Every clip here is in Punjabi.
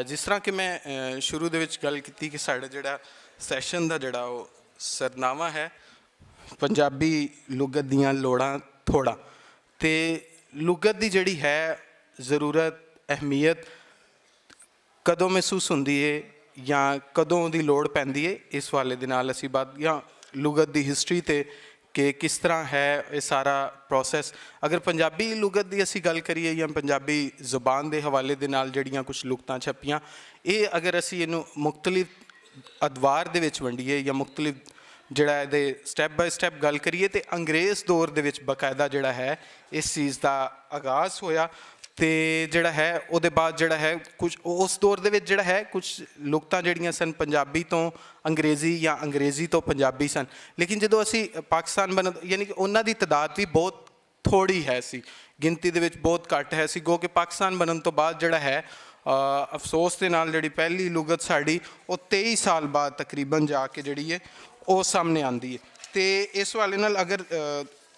ਜਿਸ ਤਰ੍ਹਾਂ ਕਿ ਮੈਂ ਸ਼ੁਰੂ ਦੇ ਵਿੱਚ ਗੱਲ ਕੀਤੀ ਕਿ ਸਾਡਾ ਜਿਹੜਾ ਸੈਸ਼ਨ ਦਾ ਜਿਹੜਾ ਉਹ ਸਰਨਾਮਾ ਹੈ ਪੰਜਾਬੀ ਲੁਗਤ ਦੀਆਂ ਲੋੜਾਂ ਥੋੜ੍ਹਾ, ਅਤੇ ਲੁਗਤ ਦੀ ਜਿਹੜੀ ਹੈ ਜ਼ਰੂਰਤ ਅਹਿਮੀਅਤ ਕਦੋਂ ਮਹਿਸੂਸ ਹੁੰਦੀ ਹੈ ਜਾਂ ਕਦੋਂ ਉਹਦੀ ਲੋੜ ਪੈਂਦੀ ਹੈ, ਇਸ ਵਾਲੇ ਦੇ ਨਾਲ ਅਸੀਂ ਬਾਤ ਜਾਂ ਲੁਗਤ ਦੀ ਹਿਸਟਰੀ 'ਤੇ ਕਿ ਕਿਸ ਤਰ੍ਹਾਂ ਹੈ ਇਹ ਸਾਰਾ ਪ੍ਰੋਸੈਸ। ਅਗਰ ਪੰਜਾਬੀ ਲੁਗਤ ਦੀ ਅਸੀਂ ਗੱਲ ਕਰੀਏ ਜਾਂ ਪੰਜਾਬੀ ਜ਼ੁਬਾਨ ਦੇ ਹਵਾਲੇ ਦੇ ਨਾਲ ਜਿਹੜੀਆਂ ਕੁਛ ਲੁਗਤਾਂ ਛਪੀਆਂ, ਇਹ ਅਗਰ ਅਸੀਂ ਇਹਨੂੰ ਮੁਖਤਲਿਫ ਅਦਵਾਰ ਦੇ ਵਿੱਚ ਵੰਡੀਏ ਜਾਂ ਮੁਖਤਲਿਫ ਜਿਹੜਾ ਇਹਦੇ ਸਟੈਪ ਬਾਏ ਸਟੈਪ ਗੱਲ ਕਰੀਏ, ਤਾਂ ਅੰਗਰੇਜ਼ ਦੌਰ ਦੇ ਵਿੱਚ ਬਾਕਾਇਦਾ ਜਿਹੜਾ ਹੈ ਇਸ ਚੀਜ਼ ਦਾ ਆਗਾਜ਼ ਹੋਇਆ। ਅਤੇ ਜਿਹੜਾ ਹੈ ਉਹਦੇ ਬਾਅਦ ਜਿਹੜਾ ਹੈ ਕੁਛ ਉਸ ਦੌਰ ਦੇ ਵਿੱਚ ਜਿਹੜਾ ਹੈ ਕੁਛ ਲੁਗਤਾਂ ਜਿਹੜੀਆਂ ਸਨ ਪੰਜਾਬੀ ਤੋਂ ਅੰਗਰੇਜ਼ੀ ਜਾਂ ਅੰਗਰੇਜ਼ੀ ਤੋਂ ਪੰਜਾਬੀ ਸਨ, ਲੇਕਿਨ ਜਦੋਂ ਅਸੀਂ ਪਾਕਿਸਤਾਨ ਬਣਨ ਯਾਨੀ ਕਿ ਉਹਨਾਂ ਦੀ ਤਾਦਾਦ ਵੀ ਬਹੁਤ ਥੋੜ੍ਹੀ ਹੈ ਸੀ, ਗਿਣਤੀ ਦੇ ਵਿੱਚ ਬਹੁਤ ਘੱਟ ਹੈ ਸੀ। ਗੋ ਕਿ ਪਾਕਿਸਤਾਨ ਬਣਨ ਤੋਂ ਬਾਅਦ ਜਿਹੜਾ ਹੈ ਅਫਸੋਸ ਦੇ ਨਾਲ ਜਿਹੜੀ ਪਹਿਲੀ ਲੁਗਤ ਸਾਡੀ ਉਹ 23 ਸਾਲ ਬਾਅਦ ਤਕਰੀਬਨ ਜਾ ਕੇ ਜਿਹੜੀ ਹੈ ਉਹ ਸਾਹਮਣੇ ਆਉਂਦੀ ਹੈ। ਅਤੇ ਇਸ ਵਾਲੇ ਨਾਲ ਅਗਰ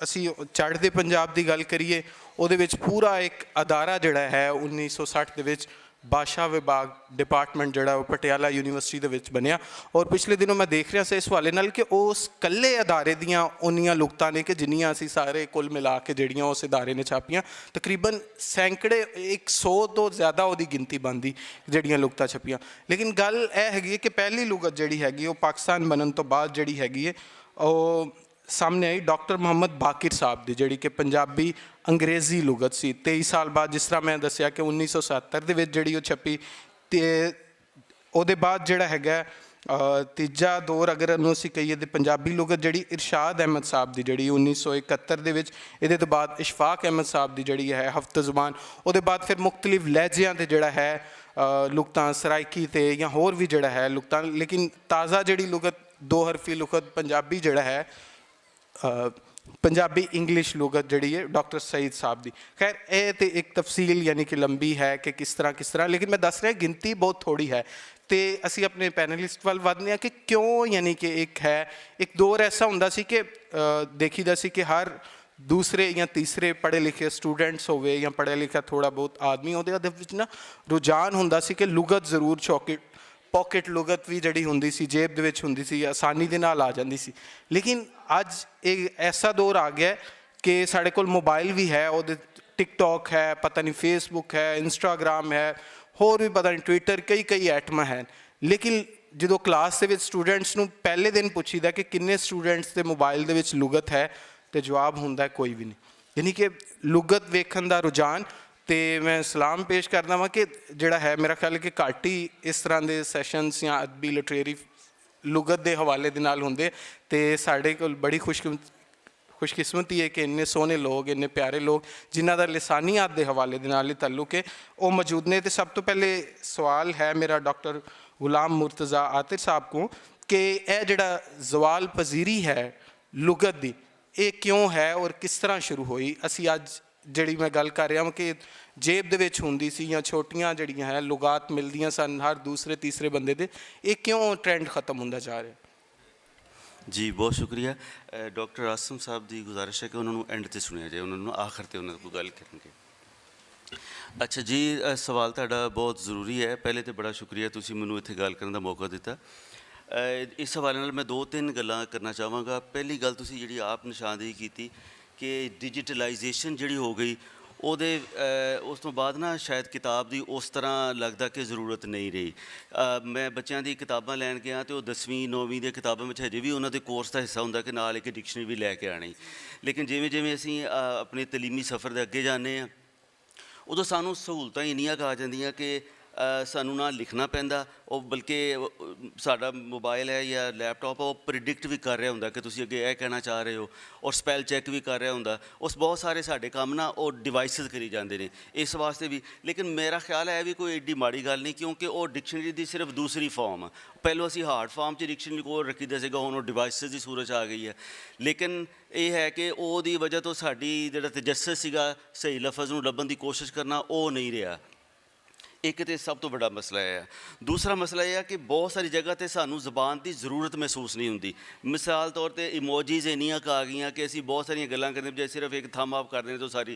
ਅਸੀਂ ਚੜ੍ਹਦੇ ਪੰਜਾਬ ਦੀ ਗੱਲ ਕਰੀਏ, ਉਹਦੇ ਵਿੱਚ ਪੂਰਾ ਇੱਕ ਅਦਾਰਾ ਜਿਹੜਾ ਹੈ 1960 ਦੇ ਵਿੱਚ ਭਾਸ਼ਾ ਵਿਭਾਗ ਡਿਪਾਰਟਮੈਂਟ ਜਿਹੜਾ ਉਹ ਪਟਿਆਲਾ ਯੂਨੀਵਰਸਿਟੀ ਦੇ ਵਿੱਚ ਬਣਿਆ। ਔਰ ਪਿਛਲੇ ਦਿਨੋਂ ਮੈਂ ਦੇਖ ਰਿਹਾ ਸੀ ਇਸ ਹਵਾਲੇ ਨਾਲ ਕਿ ਉਸ ਇਕੱਲੇ ਅਦਾਰੇ ਦੀਆਂ ਉਨੀਆਂ ਲੁਗਤਾਂ ਨੇ ਕਿ ਜਿੰਨੀਆਂ ਅਸੀਂ ਸਾਰੇ ਕੁੱਲ ਮਿਲਾ ਕੇ ਜਿਹੜੀਆਂ ਉਸ ਅਦਾਰੇ ਨੇ ਛਾਪੀਆਂ, ਤਕਰੀਬਨ ਸੈਂਕੜੇ 100 ਤੋਂ ਜ਼ਿਆਦਾ ਉਹਦੀ ਗਿਣਤੀ ਬਣਦੀ ਜਿਹੜੀਆਂ ਲੁਗਤਾਂ ਛਪੀਆਂ। ਲੇਕਿਨ ਗੱਲ ਇਹ ਹੈਗੀ ਹੈ ਕਿ ਪਹਿਲੀ ਲੁਗਤ ਜਿਹੜੀ ਹੈਗੀ ਉਹ ਪਾਕਿਸਤਾਨ ਬਣਨ ਤੋਂ ਬਾਅਦ ਜਿਹੜੀ ਹੈਗੀ ਹੈ ਉਹ ਸਾਹਮਣੇ ਆਈ ਡਾਕਟਰ ਮੁਹੰਮਦ ਬਾਕਿਰ ਸਾਹਿਬ ਦੀ, ਜਿਹੜੀ ਕਿ ਪੰਜਾਬੀ ਅੰਗਰੇਜ਼ੀ ਲੁਗਤ ਸੀ। 23 ਸਾਲ ਬਾਅਦ ਜਿਸ ਤਰ੍ਹਾਂ ਮੈਂ ਦੱਸਿਆ ਕਿ 1977 ਦੇ ਵਿੱਚ ਜਿਹੜੀ ਉਹ ਛਪੀ, ਅਤੇ ਉਹਦੇ ਬਾਅਦ ਜਿਹੜਾ ਹੈਗਾ ਤੀਜਾ ਦੌਰ ਅਗਰ ਉਹਨੂੰ ਅਸੀਂ ਕਹੀਏ ਤਾਂ ਪੰਜਾਬੀ ਲੁਗਤ ਜਿਹੜੀ ਇਰਸ਼ਾਦ ਅਹਿਮਦ ਸਾਹਿਬ ਦੀ ਜਿਹੜੀ 1971 ਦੇ ਵਿੱਚ, ਇਹਦੇ ਤੋਂ ਬਾਅਦ ਇਸ਼ਫਾਕ ਅਹਿਮਦ ਸਾਹਿਬ ਦੀ ਜਿਹੜੀ ਹੈ ਹਫਤ ਜ਼ੁਬਾਨ, ਉਹਦੇ ਬਾਅਦ ਫਿਰ ਮੁਖਤਲਿਫ ਲਹਿਜਿਆਂ 'ਤੇ ਜਿਹੜਾ ਹੈ ਲੁਗਤਾਂ ਸਰਾਇਕੀ 'ਤੇ ਜਾਂ ਹੋਰ ਵੀ ਜਿਹੜਾ ਹੈ ਲੁਗਤਾਂ। ਲੇਕਿਨ ਤਾਜ਼ਾ ਜਿਹੜੀ ਲੁਗਤ ਦੋ ਹਰਫੀ ਲੁਗਤ ਪੰਜਾਬੀ ਜਿਹੜਾ ਹੈ ਪੰਜਾਬੀ ਇੰਗਲਿਸ਼ ਲੁਗਤ ਜਿਹੜੀ ਹੈ ਡਾਕਟਰ ਸਈਦ ਸਾਹਿਬ ਦੀ। ਖੈਰ ਇਹ ਤਾਂ ਇੱਕ ਤਫਸੀਲ ਯਾਨੀ ਕਿ ਲੰਬੀ ਹੈ ਕਿ ਕਿਸ ਤਰ੍ਹਾਂ, ਲੇਕਿਨ ਮੈਂ ਦੱਸ ਰਿਹਾ ਗਿਣਤੀ ਬਹੁਤ ਥੋੜ੍ਹੀ ਹੈ। ਅਤੇ ਅਸੀਂ ਆਪਣੇ ਪੈਨਲਿਸਟ ਵੱਲ ਵੱਧਦੇ ਹਾਂ ਕਿ ਕਿਉਂ, ਯਾਨੀ ਕਿ ਇੱਕ ਦੌਰ ਐਸਾ ਹੁੰਦਾ ਸੀ ਕਿ ਦੇਖੀਦਾ ਸੀ ਕਿ ਹਰ ਦੂਸਰੇ ਜਾਂ ਤੀਸਰੇ ਪੜ੍ਹੇ ਲਿਖੇ ਸਟੂਡੈਂਟਸ ਹੋਵੇ ਜਾਂ ਪੜ੍ਹਿਆ ਲਿਖਿਆ ਥੋੜ੍ਹਾ ਬਹੁਤ ਆਦਮੀ, ਉਹਦੇ ਵਿੱਚ ਨਾ ਰੁਝਾਨ ਹੁੰਦਾ ਸੀ ਕਿ ਲੁਗਤ ਜ਼ਰੂਰ ਪੋਕਟ ਲੁਗਤ ਵੀ ਜਿਹੜੀ ਹੁੰਦੀ ਸੀ ਜੇਬ ਦੇ ਵਿੱਚ ਹੁੰਦੀ ਸੀ, ਆਸਾਨੀ ਦੇ ਨਾਲ ਆ ਜਾਂਦੀ ਸੀ। ਲੇਕਿਨ ਅੱਜ ਇਹ ਐਸਾ ਦੌਰ ਆ ਗਿਆ ਕਿ ਸਾਡੇ ਕੋਲ ਮੋਬਾਈਲ ਵੀ ਹੈ, ਉਹਦੇ ਟਿਕਟੋਕ ਹੈ, ਪਤਾ ਨਹੀਂ ਫੇਸਬੁੱਕ ਹੈ, ਇੰਸਟਾਗ੍ਰਾਮ ਹੈ, ਹੋਰ ਵੀ ਪਤਾ ਨਹੀਂ ਟਵਿੱਟਰ, ਕਈ ਐਟਮਾਂ ਹਨ। ਲੇਕਿਨ ਜਦੋਂ ਕਲਾਸ ਦੇ ਵਿੱਚ ਸਟੂਡੈਂਟਸ ਨੂੰ ਪਹਿਲੇ ਦਿਨ ਪੁੱਛੀਦਾ ਕਿ ਕਿੰਨੇ ਸਟੂਡੈਂਟਸ ਦੇ ਮੋਬਾਈਲ ਦੇ ਵਿੱਚ ਲੁਗਤ ਹੈ, ਅਤੇ ਜਵਾਬ ਹੁੰਦਾ ਕੋਈ ਵੀ ਨਹੀਂ। ਯਾਨੀ ਕਿ ਲੁਗਤ ਵੇਖਣ ਦਾ ਰੁਝਾਨ। ਅਤੇ ਮੈਂ ਸਲਾਮ ਪੇਸ਼ ਕਰਦਾ ਵਾਂ ਕਿ ਜਿਹੜਾ ਹੈ ਮੇਰਾ ਖਿਆਲ ਹੈ ਕਿ ਘੱਟ ਹੀ ਇਸ ਤਰ੍ਹਾਂ ਦੇ ਸੈਸ਼ਨਸ ਜਾਂ ਅਦਬੀ ਲਿਟਰੇਰੀ ਲੁਗਤ ਦੇ ਹਵਾਲੇ ਦੇ ਨਾਲ ਹੁੰਦੇ, ਅਤੇ ਸਾਡੇ ਕੋਲ ਬੜੀ ਖੁਸ਼ਕਿਸਮਤੀ ਹੈ ਕਿ ਇੰਨੇ ਸੋਹਣੇ ਲੋਕ, ਇੰਨੇ ਪਿਆਰੇ ਲੋਕ ਜਿਨ੍ਹਾਂ ਦਾ ਲਿਸਾਨੀਆਤ ਦੇ ਹਵਾਲੇ ਦੇ ਨਾਲ ਹੀ ਤਾਲੁਕ ਹੈ, ਉਹ ਮੌਜੂਦ ਨੇ। ਅਤੇ ਸਭ ਤੋਂ ਪਹਿਲੇ ਸਵਾਲ ਹੈ ਮੇਰਾ ਡਾਕਟਰ ਗੁਲਾਮ ਮੁਰਤਜ਼ਾ ਆਤਿਰ ਸਾਹਿਬ ਕੋਲ ਕਿ ਇਹ ਜਿਹੜਾ ਜ਼ਵਾਲ ਪਜ਼ੀਰੀ ਹੈ ਲੁਗਤ ਦੀ, ਇਹ ਕਿਉਂ ਹੈ ਔਰ ਕਿਸ ਤਰ੍ਹਾਂ ਸ਼ੁਰੂ ਹੋਈ। ਅਸੀਂ ਅੱਜ ਜਿਹੜੀ ਮੈਂ ਗੱਲ ਕਰ ਰਿਹਾ ਹਾਂ ਕਿ ਜੇਬ ਦੇ ਵਿੱਚ ਹੁੰਦੀ ਸੀ ਜਾਂ ਛੋਟੀਆਂ ਜਿਹੜੀਆਂ ਹੈ ਲੁਗਾਤ ਮਿਲਦੀਆਂ ਸਨ ਹਰ ਦੂਸਰੇ ਤੀਸਰੇ ਬੰਦੇ ਦੇ, ਇਹ ਕਿਉਂ ਟ੍ਰੈਂਡ ਖਤਮ ਹੁੰਦਾ ਜਾ ਰਿਹਾ। ਜੀ ਬਹੁਤ ਸ਼ੁਕਰੀਆ। ਡਾਕਟਰ ਆਸਮ ਸਾਹਿਬ ਦੀ ਗੁਜ਼ਾਰਿਸ਼ ਹੈ ਕਿ ਉਹਨਾਂ ਨੂੰ ਐਂਡ 'ਤੇ ਸੁਣਿਆ ਜਾਏ, ਉਹਨਾਂ ਨੂੰ ਆਖਰ 'ਤੇ ਉਹਨਾਂ ਕੋਈ ਗੱਲ ਕਰਨਗੇ। ਅੱਛਾ ਜੀ, ਸਵਾਲ ਤੁਹਾਡਾ ਬਹੁਤ ਜ਼ਰੂਰੀ ਹੈ। ਪਹਿਲੇ ਤਾਂ ਬੜਾ ਸ਼ੁਕਰੀਆ ਤੁਸੀਂ ਮੈਨੂੰ ਇੱਥੇ ਗੱਲ ਕਰਨ ਦਾ ਮੌਕਾ ਦਿੱਤਾ। ਇਸ ਹਵਾਲੇ ਨਾਲ ਮੈਂ 2-3 ਗੱਲਾਂ ਕਰਨਾ ਚਾਹਾਂਗਾ। ਪਹਿਲੀ ਗੱਲ ਤੁਸੀਂ ਜਿਹੜੀ ਆਪ ਨਿਸ਼ਾਨਦੇਹੀ ਕੀਤੀ ਕਿ ਡਿਜੀਟਲਾਈਜੇਸ਼ਨ ਜਿਹੜੀ ਹੋ ਗਈ, ਉਹਦੇ ਉਸ ਤੋਂ ਬਾਅਦ ਨਾ ਸ਼ਾਇਦ ਕਿਤਾਬ ਦੀ ਉਸ ਤਰ੍ਹਾਂ ਲੱਗਦਾ ਕਿ ਜ਼ਰੂਰਤ ਨਹੀਂ ਰਹੀ। ਮੈਂ ਬੱਚਿਆਂ ਦੀ ਕਿਤਾਬਾਂ ਲੈਣ ਗਿਆ ਅਤੇ ਉਹ 10ਵੀਂ 9ਵੀਂ ਦੀਆਂ ਕਿਤਾਬਾਂ ਵਿੱਚ ਹਜੇ ਵੀ ਉਹਨਾਂ ਦੇ ਕੋਰਸ ਦਾ ਹਿੱਸਾ ਹੁੰਦਾ ਕਿ ਨਾਲ ਇੱਕ ਡਿਕਸ਼ਨਰੀ ਵੀ ਲੈ ਕੇ ਆਉਣੀ। ਲੇਕਿਨ ਜਿਵੇਂ ਅਸੀਂ ਆਪਣੇ ਤਲੀਮੀ ਸਫ਼ਰ ਦੇ ਅੱਗੇ ਜਾਂਦੇ ਹਾਂ, ਉਦੋਂ ਸਾਨੂੰ ਸਹੂਲਤਾਂ ਇੰਨੀਆਂ ਕੁ ਆ ਜਾਂਦੀਆਂ ਕਿ ਸਾਨੂੰ ਨਾ ਲਿਖਣਾ ਪੈਂਦਾ, ਉਹ ਬਲਕਿ ਸਾਡਾ ਮੋਬਾਈਲ ਹੈ ਜਾਂ ਲੈਪਟਾਪ ਉਹ ਪ੍ਰਿਡਿਕਟ ਵੀ ਕਰ ਰਿਹਾ ਹੁੰਦਾ ਕਿ ਤੁਸੀਂ ਅੱਗੇ ਇਹ ਕਹਿਣਾ ਚਾਹ ਰਹੇ ਹੋ, ਔਰ ਸਪੈਲ ਚੈੱਕ ਵੀ ਕਰ ਰਿਹਾ ਹੁੰਦਾ। ਉਸ ਬਹੁਤ ਸਾਰੇ ਸਾਡੇ ਕੰਮ ਨਾ ਉਹ ਡਿਵਾਈਸਿਸ ਕਰੀ ਜਾਂਦੇ ਨੇ ਇਸ ਵਾਸਤੇ ਵੀ। ਲੇਕਿਨ ਮੇਰਾ ਖਿਆਲ ਹੈ ਵੀ ਕੋਈ ਐਡੀ ਮਾੜੀ ਗੱਲ ਨਹੀਂ, ਕਿਉਂਕਿ ਉਹ ਡਿਕਸ਼ਨਰੀ ਦੀ ਸਿਰਫ ਦੂਸਰੀ ਫਾਰਮ ਆ। ਪਹਿਲਾਂ ਅਸੀਂ ਹਾਰਡ ਫਾਰਮ 'ਚ ਡਿਕਸ਼ਨਰੀ ਕੋਲ ਰੱਖੀਦਾ ਸੀਗਾ, ਹੁਣ ਉਹ ਡਿਵਾਈਸਿਸ ਦੀ ਸੂਰਤ 'ਚ ਆ ਗਈ ਹੈ। ਲੇਕਿਨ ਇਹ ਹੈ ਕਿ ਉਹਦੀ ਵਜ੍ਹਾ ਤੋਂ ਸਾਡੀ ਜਿਹੜਾ ਤਜੱਸਸ ਸੀਗਾ ਸਹੀ ਲਫ਼ਜ਼ ਨੂੰ ਲੱਭਣ ਦੀ ਕੋਸ਼ਿਸ਼ ਕਰਨਾ, ਉਹ ਨਹੀਂ ਰਿਹਾ। ਇੱਕ ਤੇ ਸਭ ਤੋਂ ਵੱਡਾ ਮਸਲਾ ਇਹ ਹੈ। ਦੂਸਰਾ ਮਸਲਾ ਇਹ ਹੈ ਕਿ ਬਹੁਤ ਸਾਰੀ ਜਗ੍ਹਾ 'ਤੇ ਸਾਨੂੰ ਜ਼ਬਾਨ ਦੀ ਜ਼ਰੂਰਤ ਮਹਿਸੂਸ ਨਹੀਂ ਹੁੰਦੀ। ਮਿਸਾਲ ਤੌਰ 'ਤੇ ਇਮੋਜੀਜ਼ ਇੰਨੀਆਂ ਕੁ ਆ ਗਈਆਂ ਕਿ ਅਸੀਂ ਬਹੁਤ ਸਾਰੀਆਂ ਗੱਲਾਂ ਕਰਦੇ ਜੇ ਸਿਰਫ ਇੱਕ ਥੰਮ ਅਪ ਕਰਦੇ ਨੇ ਤਾਂ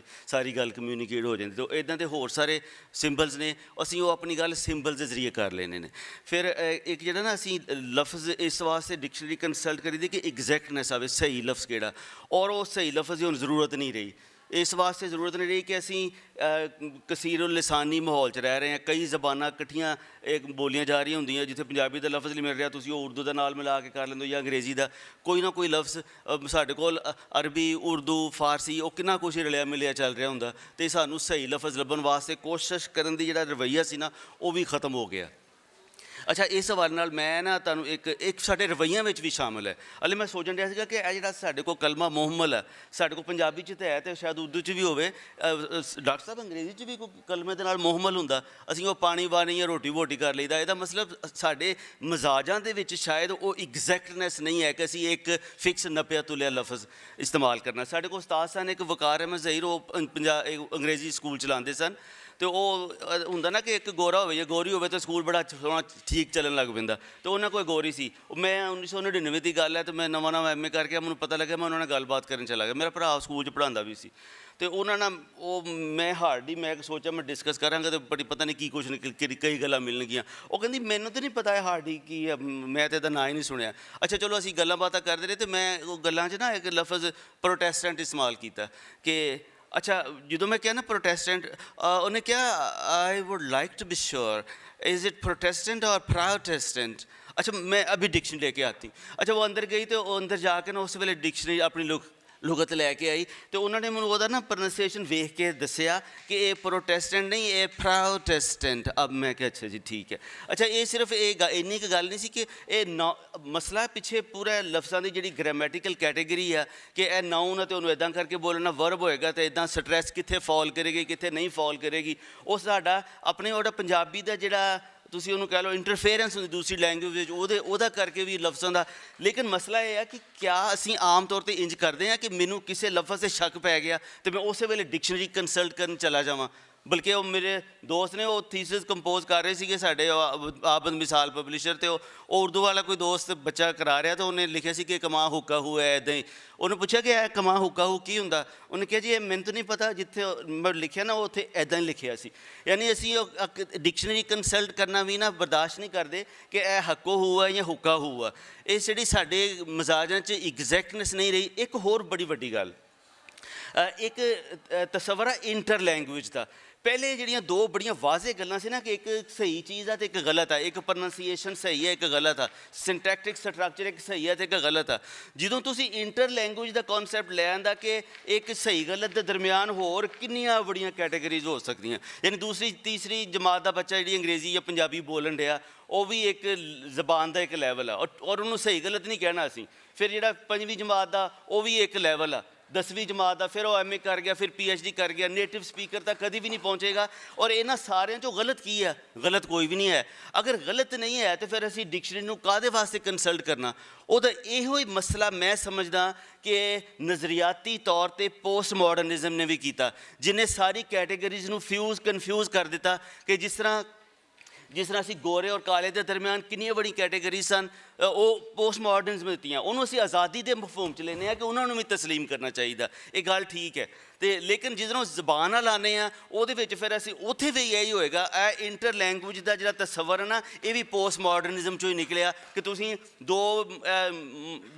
ਸਾਰੀ ਗੱਲ ਕਮਿਊਨੀਕੇਟ ਹੋ ਜਾਂਦੀ। ਤਾਂ ਇੱਦਾਂ ਦੇ ਹੋਰ ਸਾਰੇ ਸਿੰਬਲਸ ਨੇ, ਅਸੀਂ ਉਹ ਆਪਣੀ ਗੱਲ ਸਿੰਬਲ ਦੇ ਜ਼ਰੀਏ ਕਰ ਲੈਂਦੇ ਨੇ। ਫਿਰ ਇੱਕ ਜਿਹੜਾ ਨਾ ਅਸੀਂ ਲਫ਼ਜ਼ ਇਸ ਵਾਸਤੇ ਡਿਕਸ਼ਨਰੀ ਕੰਸਲਟ ਕਰੀਦੀ ਕਿ ਐਗਜ਼ੈਕਟਨੈਸ ਆਵੇ, ਸਹੀ ਲਫ਼ਜ਼ ਕਿਹੜਾ, ਔਰ ਉਹ ਸਹੀ ਲਫ਼ਜ਼ ਦੀ ਹੁਣ ਜ਼ਰੂਰਤ ਨਹੀਂ ਰਹੀ। ਇਸ ਵਾਸਤੇ ਜ਼ਰੂਰਤ ਨਹੀਂ ਰਹੀ ਕਿ ਅਸੀਂ ਕਸੀਰ ਲਿਸਾਨੀ ਮਾਹੌਲ 'ਚ ਰਹਿ ਰਹੇ ਹਾਂ। ਕਈ ਜ਼ਬਾਨਾਂ ਇਕੱਠੀਆਂ ਬੋਲੀਆਂ ਜਾ ਰਹੀਆਂ ਹੁੰਦੀਆਂ, ਜਿੱਥੇ ਪੰਜਾਬੀ ਦਾ ਲਫ਼ਜ਼ ਨਹੀਂ ਮਿਲ ਰਿਹਾ ਤੁਸੀਂ ਉਹ ਉਰਦੂ ਦਾ ਨਾਲ ਮਿਲਾ ਕੇ ਕਰ ਲੈਂਦੇ ਹੋ, ਜਾਂ ਅੰਗਰੇਜ਼ੀ ਦਾ ਕੋਈ ਨਾ ਕੋਈ ਲਫ਼ਜ਼। ਸਾਡੇ ਕੋਲ ਅਰਬੀ, ਉਰਦੂ, ਫਾਰਸੀ ਉਹ ਕਿੰਨਾ ਕੁਛ ਰਲਿਆ ਮਿਲਿਆ ਚੱਲ ਰਿਹਾ ਹੁੰਦਾ, ਅਤੇ ਸਾਨੂੰ ਸਹੀ ਲਫ਼ਜ਼ ਲੱਭਣ ਵਾਸਤੇ ਕੋਸ਼ਿਸ਼ ਕਰਨ ਦੀ ਜਿਹੜਾ ਰਵੱਈਆ ਸੀ ਨਾ ਉਹ ਵੀ ਖ਼ਤਮ ਹੋ ਗਿਆ। ਅੱਛਾ, ਇਸ ਹਵਾਲੇ ਨਾਲ ਮੈਂ ਨਾ ਤੁਹਾਨੂੰ ਇੱਕ ਸਾਡੇ ਰਵੱਈਆਂ ਵਿੱਚ ਵੀ ਸ਼ਾਮਿਲ ਹੈ। ਹਾਲੇ ਮੈਂ ਸੋਚਣ ਰਿਹਾ ਸੀਗਾ ਕਿ ਇਹ ਜਿਹੜਾ ਸਾਡੇ ਕੋਲ ਕਲਮਾ ਮੁਹੰਮਲ ਹੈ, ਸਾਡੇ ਕੋਲ ਪੰਜਾਬੀ 'ਚ ਤਾਂ ਹੈ ਅਤੇ ਸ਼ਾਇਦ ਉਰਦੂ 'ਚ ਵੀ ਹੋਵੇ। ਡਾਕਟਰ ਸਾਹਿਬ, ਅੰਗਰੇਜ਼ੀ 'ਚ ਵੀ ਕੋਈ ਕਲਮੇ ਦੇ ਨਾਲ ਮੁਹੰਮਲ ਹੁੰਦਾ, ਅਸੀਂ ਉਹ ਪਾਣੀ ਵਾਣੀ ਜਾਂ ਰੋਟੀ ਵੋਟੀ ਕਰ ਲਈਦਾ। ਇਹਦਾ ਮਤਲਬ ਸਾਡੇ ਮਜ਼ਾਜਾਂ ਦੇ ਵਿੱਚ ਸ਼ਾਇਦ ਉਹ ਐਗਜ਼ੈਕਟਨੈਸ ਨਹੀਂ ਹੈ ਕਿ ਅਸੀਂ ਇੱਕ ਫਿਕਸ ਨੱਪਿਆ ਤੁਲਿਆ ਲਫ਼ਜ਼ ਇਸਤੇਮਾਲ ਕਰਨਾ। ਸਾਡੇ ਕੋਲ ਉਸਤਾਦ ਸਨ ਇੱਕ ਵਕਾਰ ਅਹਿਮਦ ਜ਼ਹੀਰ, ਉਹ ਅੰਗਰੇਜ਼ੀ ਸਕੂਲ ਚਲਾਉਂਦੇ ਸਨ, ਅਤੇ ਉਹ ਹੁੰਦਾ ਨਾ ਕਿ ਇੱਕ ਗੋਰਾ ਹੋਵੇ ਜਾਂ ਗੋਰੀ ਹੋਵੇ ਤਾਂ ਸਕੂਲ ਬੜਾ ਸੋਹਣਾ ਠੀਕ ਚੱਲਣ ਲੱਗ ਪੈਂਦਾ। ਅਤੇ ਉਹਨਾਂ ਕੋਲ ਗੋਰੀ ਸੀ। ਮੈਂ 1999 ਦੀ ਗੱਲ ਹੈ, ਅਤੇ ਮੈਂ ਨਵਾਂ MA ਕਰਕੇ ਮੈਨੂੰ ਪਤਾ ਲੱਗਿਆ, ਮੈਂ ਉਹਨਾਂ ਨਾਲ ਗੱਲਬਾਤ ਕਰਨ ਚਲਾ ਗਿਆ। ਮੇਰਾ ਭਰਾ ਸਕੂਲ 'ਚ ਪੜ੍ਹਾਉਂਦਾ ਵੀ ਸੀ, ਅਤੇ ਉਹਨਾਂ ਨਾਲ ਮੈਂ ਮੈਂ ਸੋਚਿਆ ਮੈਂ ਡਿਸਕਸ ਕਰਾਂਗਾ ਅਤੇ ਬੜੀ ਪਤਾ ਨਹੀਂ ਕੀ ਕੁਛ ਕਈ ਗੱਲਾਂ ਮਿਲਣਗੀਆਂ। ਉਹ ਕਹਿੰਦੀ ਮੈਨੂੰ ਤਾਂ ਨਹੀਂ ਪਤਾ ਇਹ ਹਾਰਡੀ ਕੀ ਹੈ, ਮੈਂ ਤਾਂ ਇਹਦਾ ਨਾਂ ਹੀ ਨਹੀਂ ਸੁਣਿਆ। ਅੱਛਾ ਚਲੋ, ਅਸੀਂ ਗੱਲਾਂ ਬਾਤਾਂ ਕਰਦੇ ਰਹੇ, ਅਤੇ ਮੈਂ ਉਹ ਗੱਲਾਂ 'ਚ ਨਾ ਇੱਕ ਲਫ਼ਜ਼ ਪ੍ਰੋਟੈਸਟੈਂਟ ਇਸਤੇਮਾਲ ਕੀਤਾ ਕਿ ਅੱਛਾ, ਜਦੋਂ ਮੈਂ ਕਿਹਾ ਨਾ ਪ੍ਰੋਟੈਸਟੈਂਟ, ਉਹਨੇ ਕਿਹਾ I would like to be sure is it Protestant or Protestant. अच्छा, मैं अभी डिक्शनरी लेके आती। अच्छा, वो अंदर गई तो अंदर जाके ना उस वेले डिक्शनरी अपनी लुगत लैके आई, तो उन्होंने मैं ਉਹਦਾ ਨਾ ਪ੍ਰੋਨਾਂਸੀਏਸ਼ਨ ਵੇਖ ਕੇ ਦੱਸਿਆ ਕਿ ਇਹ ਪ੍ਰੋਟੈਸਟੈਂਟ ਨਹੀਂ, ਇਹ ਪ੍ਰੋਟੈਸਟੈਂਟ। ਅਬ ਮੈਂ ਕਿਹਾ ਅੱਛਾ ਜੀ ਠੀਕ ਹੈ। ਅੱਛਾ, ਇਹ ਸਿਰਫ ਇੰਨੀ ਕੁ ਗੱਲ ਨਹੀਂ ਸੀ ਕਿ ਇਹ ਮਸਲਾ ਪਿੱਛੇ ਪੂਰਾ ਲਫ਼ਜ਼ਾਂ ਦੀ ਜਿਹੜੀ ਗ੍ਰਾਮੈਟੀਕਲ ਕੈਟੇਗਰੀ ਆ ਕਿ ਇਹ ਨਾਊਨ ਹੈ ਅਤੇ ਉਹਨੂੰ ਇੱਦਾਂ ਕਰਕੇ ਬੋਲਣਾ, ਵਰਬ ਹੋਏਗਾ ਤਾਂ ਇੱਦਾਂ ਸਟਰੈਸ ਕਿੱਥੇ ਫਾਲ ਕਰੇਗੀ ਕਿੱਥੇ ਨਹੀਂ ਫਾਲ ਕਰੇਗੀ। ਉਹ ਸਾਡਾ ਆਪਣੇ ਉਹਦਾ ਪੰਜਾਬੀ ਦਾ ਜਿਹੜਾ ਤੁਸੀਂ ਉਹਨੂੰ ਕਹਿ ਲਓ ਇੰਟਰਫੇਰੈਂਸ ਹੁੰਦੀ ਦੂਸਰੀ ਲੈਂਗੁਏਜ ਵਿੱਚ, ਉਹਦਾ ਕਰਕੇ ਵੀ ਲਫ਼ਜ਼ਾਂ ਦਾ। ਲੇਕਿਨ ਮਸਲਾ ਇਹ ਹੈ ਕਿ ਕਿਆ ਅਸੀਂ ਆਮ ਤੌਰ 'ਤੇ ਇੰਜ ਕਰਦੇ ਹਾਂ ਕਿ ਮੈਨੂੰ ਕਿਸੇ ਲਫ਼ਜ਼ 'ਤੇ ਸ਼ੱਕ ਪੈ ਗਿਆ ਅਤੇ ਮੈਂ ਉਸੇ ਵੇਲੇ ਡਿਕਸ਼ਨਰੀ ਕੰਸਲਟ ਕਰਨ ਚਲਾ ਜਾਵਾਂ। ਬਲਕਿ ਉਹ ਮੇਰੇ ਦੋਸਤ ਨੇ ਉਹ ਥੀਸਿਸ ਕੰਪੋਜ਼ ਕਰ ਰਹੇ ਸੀਗੇ ਸਾਡੇ ਆਬਦ ਮਿਸਾਲ ਪਬਲਿਸ਼ਰ, ਅਤੇ ਉਹ ਉਰਦੂ ਵਾਲਾ ਕੋਈ ਦੋਸਤ ਬੱਚਾ ਕਰਾ ਰਿਹਾ, ਤਾਂ ਉਹਨੇ ਲਿਖਿਆ ਸੀ ਕਿ ਕਮਾ ਹੁੱਕਾ ਹੂ ਹੈ ਇੱਦਾਂ ਹੀ। ਉਹਨੂੰ ਪੁੱਛਿਆ ਕਿ ਇਹ ਕਮਾ ਹੁੱਕਾ ਹੂ ਕੀ ਹੁੰਦਾ, ਉਹਨੇ ਕਿਹਾ ਜੀ ਇਹ ਮੈਨੂੰ ਤਾਂ ਨਹੀਂ ਪਤਾ, ਜਿੱਥੇ ਮੈਂ ਲਿਖਿਆ ਨਾ ਉਹ ਉੱਥੇ ਇੱਦਾਂ ਹੀ ਲਿਖਿਆ ਸੀ। ਯਾਨੀ ਅਸੀਂ ਉਹ ਡਿਕਸ਼ਨਰੀ ਕੰਸਲਟ ਕਰਨਾ ਵੀ ਨਾ ਬਰਦਾਸ਼ਤ ਨਹੀਂ ਕਰਦੇ ਕਿ ਇਹ ਹੱਕੋ ਹੂ ਹੈ ਜਾਂ ਹੁੱਕਾ ਹੂ ਆ। ਇਹ ਜਿਹੜੀ ਸਾਡੇ ਮਜ਼ਾਜਾਂ 'ਚ ਐਗਜ਼ੈਕਟਨੈਸ ਨਹੀਂ ਰਹੀ। ਇੱਕ ਹੋਰ ਬੜੀ ਵੱਡੀ ਗੱਲ, ਇੱਕ ਤਸੱਵਰ ਆ ਇੰਟਰ ਲੈਂਗੁਏਜ ਦਾ। ਪਹਿਲੇ ਜਿਹੜੀਆਂ ਦੋ ਬੜੀਆਂ ਵਾਜ਼ੇ ਗੱਲਾਂ ਸੀ ਨਾ ਕਿ ਇੱਕ ਸਹੀ ਚੀਜ਼ ਆ ਅਤੇ ਇੱਕ ਗਲਤ ਆ, ਇੱਕ ਪ੍ਰੋਨਾਂਸੀਏਸ਼ਨ ਸਹੀ ਹੈ ਇੱਕ ਗਲਤ ਆ, ਸਿੰਟੈਕਟਿਕ ਸਟਰਕਚਰ ਇੱਕ ਸਹੀ ਹੈ ਅਤੇ ਇੱਕ ਗਲਤ ਆ। ਜਦੋਂ ਤੁਸੀਂ ਇੰਟਰ ਲੈਂਗੁਏਜ ਦਾ ਕਨਸੈਪਟ ਲੈ ਆਂਦਾ ਕਿ ਇੱਕ ਸਹੀ ਗਲਤ ਦੇ ਦਰਮਿਆਨ ਹੋਰ ਕਿੰਨੀਆਂ ਬੜੀਆਂ ਕੈਟੇਗਰੀਜ਼ ਹੋ ਸਕਦੀਆਂ। ਯਾਨੀ ਦੂਸਰੀ ਤੀਸਰੀ ਜਮਾਤ ਦਾ ਬੱਚਾ ਜਿਹੜੀ ਅੰਗਰੇਜ਼ੀ ਜਾਂ ਪੰਜਾਬੀ ਬੋਲਣ ਡਿਆ, ਉਹ ਵੀ ਇੱਕ ਜ਼ਬਾਨ ਦਾ ਇੱਕ ਲੈਵਲ ਆ, ਔਰ ਉਹਨੂੰ ਸਹੀ ਗਲਤ ਨਹੀਂ ਕਹਿਣਾ ਅਸੀਂ। ਫਿਰ ਜਿਹੜਾ ਪੰਜਵੀਂ ਜਮਾਤ ਦਾ ਉਹ ਵੀ ਇੱਕ ਲੈਵਲ ਆ, 10ਵੀਂ ਜਮਾਤ ਦਾ ਫਿਰ ਉਹ MA ਕਰ ਗਿਆ, ਫਿਰ PhD ਕਰ ਗਿਆ, ਨੇਟਿਵ ਸਪੀਕਰ ਤਾਂ ਕਦੀ ਵੀ ਨਹੀਂ ਪਹੁੰਚੇਗਾ। ਔਰ ਇਹਨਾਂ ਸਾਰਿਆਂ 'ਚੋਂ ਗਲਤ ਕੀ ਹੈ? ਗਲਤ ਕੋਈ ਵੀ ਨਹੀਂ ਹੈ। ਅਗਰ ਗਲਤ ਨਹੀਂ ਹੈ ਤਾਂ ਫਿਰ ਅਸੀਂ ਡਿਕਸ਼ਨਰੀ ਨੂੰ ਕਾਹਦੇ ਵਾਸਤੇ ਕੰਸਲਟ ਕਰਨਾ? ਉਹਦਾ ਇਹੋ ਹੀ ਮਸਲਾ ਮੈਂ ਸਮਝਦਾ ਕਿ ਨਜ਼ਰੀਆਤੀ ਤੌਰ 'ਤੇ ਪੋਸਟ ਮਾਡਰਨਿਜ਼ਮ ਨੇ ਵੀ ਕੀਤਾ, ਜਿਹਨੇ ਸਾਰੀ ਕੈਟੇਗਰੀਜ਼ ਨੂੰ ਕਨਫਿਊਜ਼ ਕਰ ਦਿੱਤਾ ਕਿ ਜਿਸ ਤਰ੍ਹਾਂ ਅਸੀਂ ਗੋਰੇ ਔਰ ਕਾਲੇ ਦੇ ਦਰਮਿਆਨ ਕਿੰਨੀਆਂ ਬੜੀ ਕੈਟੇਗਰੀ ਸਨ, ਉਹ ਪੋਸਟ ਮਾਡਰਨਿਜ਼ਮ ਦਿੱਤੀਆਂ। ਉਹਨੂੰ ਅਸੀਂ ਆਜ਼ਾਦੀ ਦੇ ਮਫਹੂਮ 'ਚ ਲੈਂਦੇ ਹਾਂ ਕਿ ਉਹਨਾਂ ਨੂੰ ਵੀ ਤਸਲੀਮ ਕਰਨਾ ਚਾਹੀਦਾ, ਇਹ ਗੱਲ ਠੀਕ ਹੈ। ਅਤੇ ਲੇਕਿਨ ਜਿੱਧਰੋਂ ਜ਼ਬਾਨ ਨਾਲ ਆਉਂਦੇ ਹਾਂ ਉਹਦੇ ਵਿੱਚ ਫਿਰ ਅਸੀਂ ਉੱਥੇ ਵੀ ਇਹੀ ਹੋਏਗਾ। ਇਹ ਇੰਟਰ ਲੈਂਗੁਏਜ ਦਾ ਜਿਹੜਾ ਤਸੱਵਰ ਹੈ ਨਾ, ਇਹ ਵੀ ਪੋਸਟ ਮਾਡਰਨਿਜ਼ਮ 'ਚੋਂ ਹੀ ਨਿਕਲਿਆ ਕਿ ਤੁਸੀਂ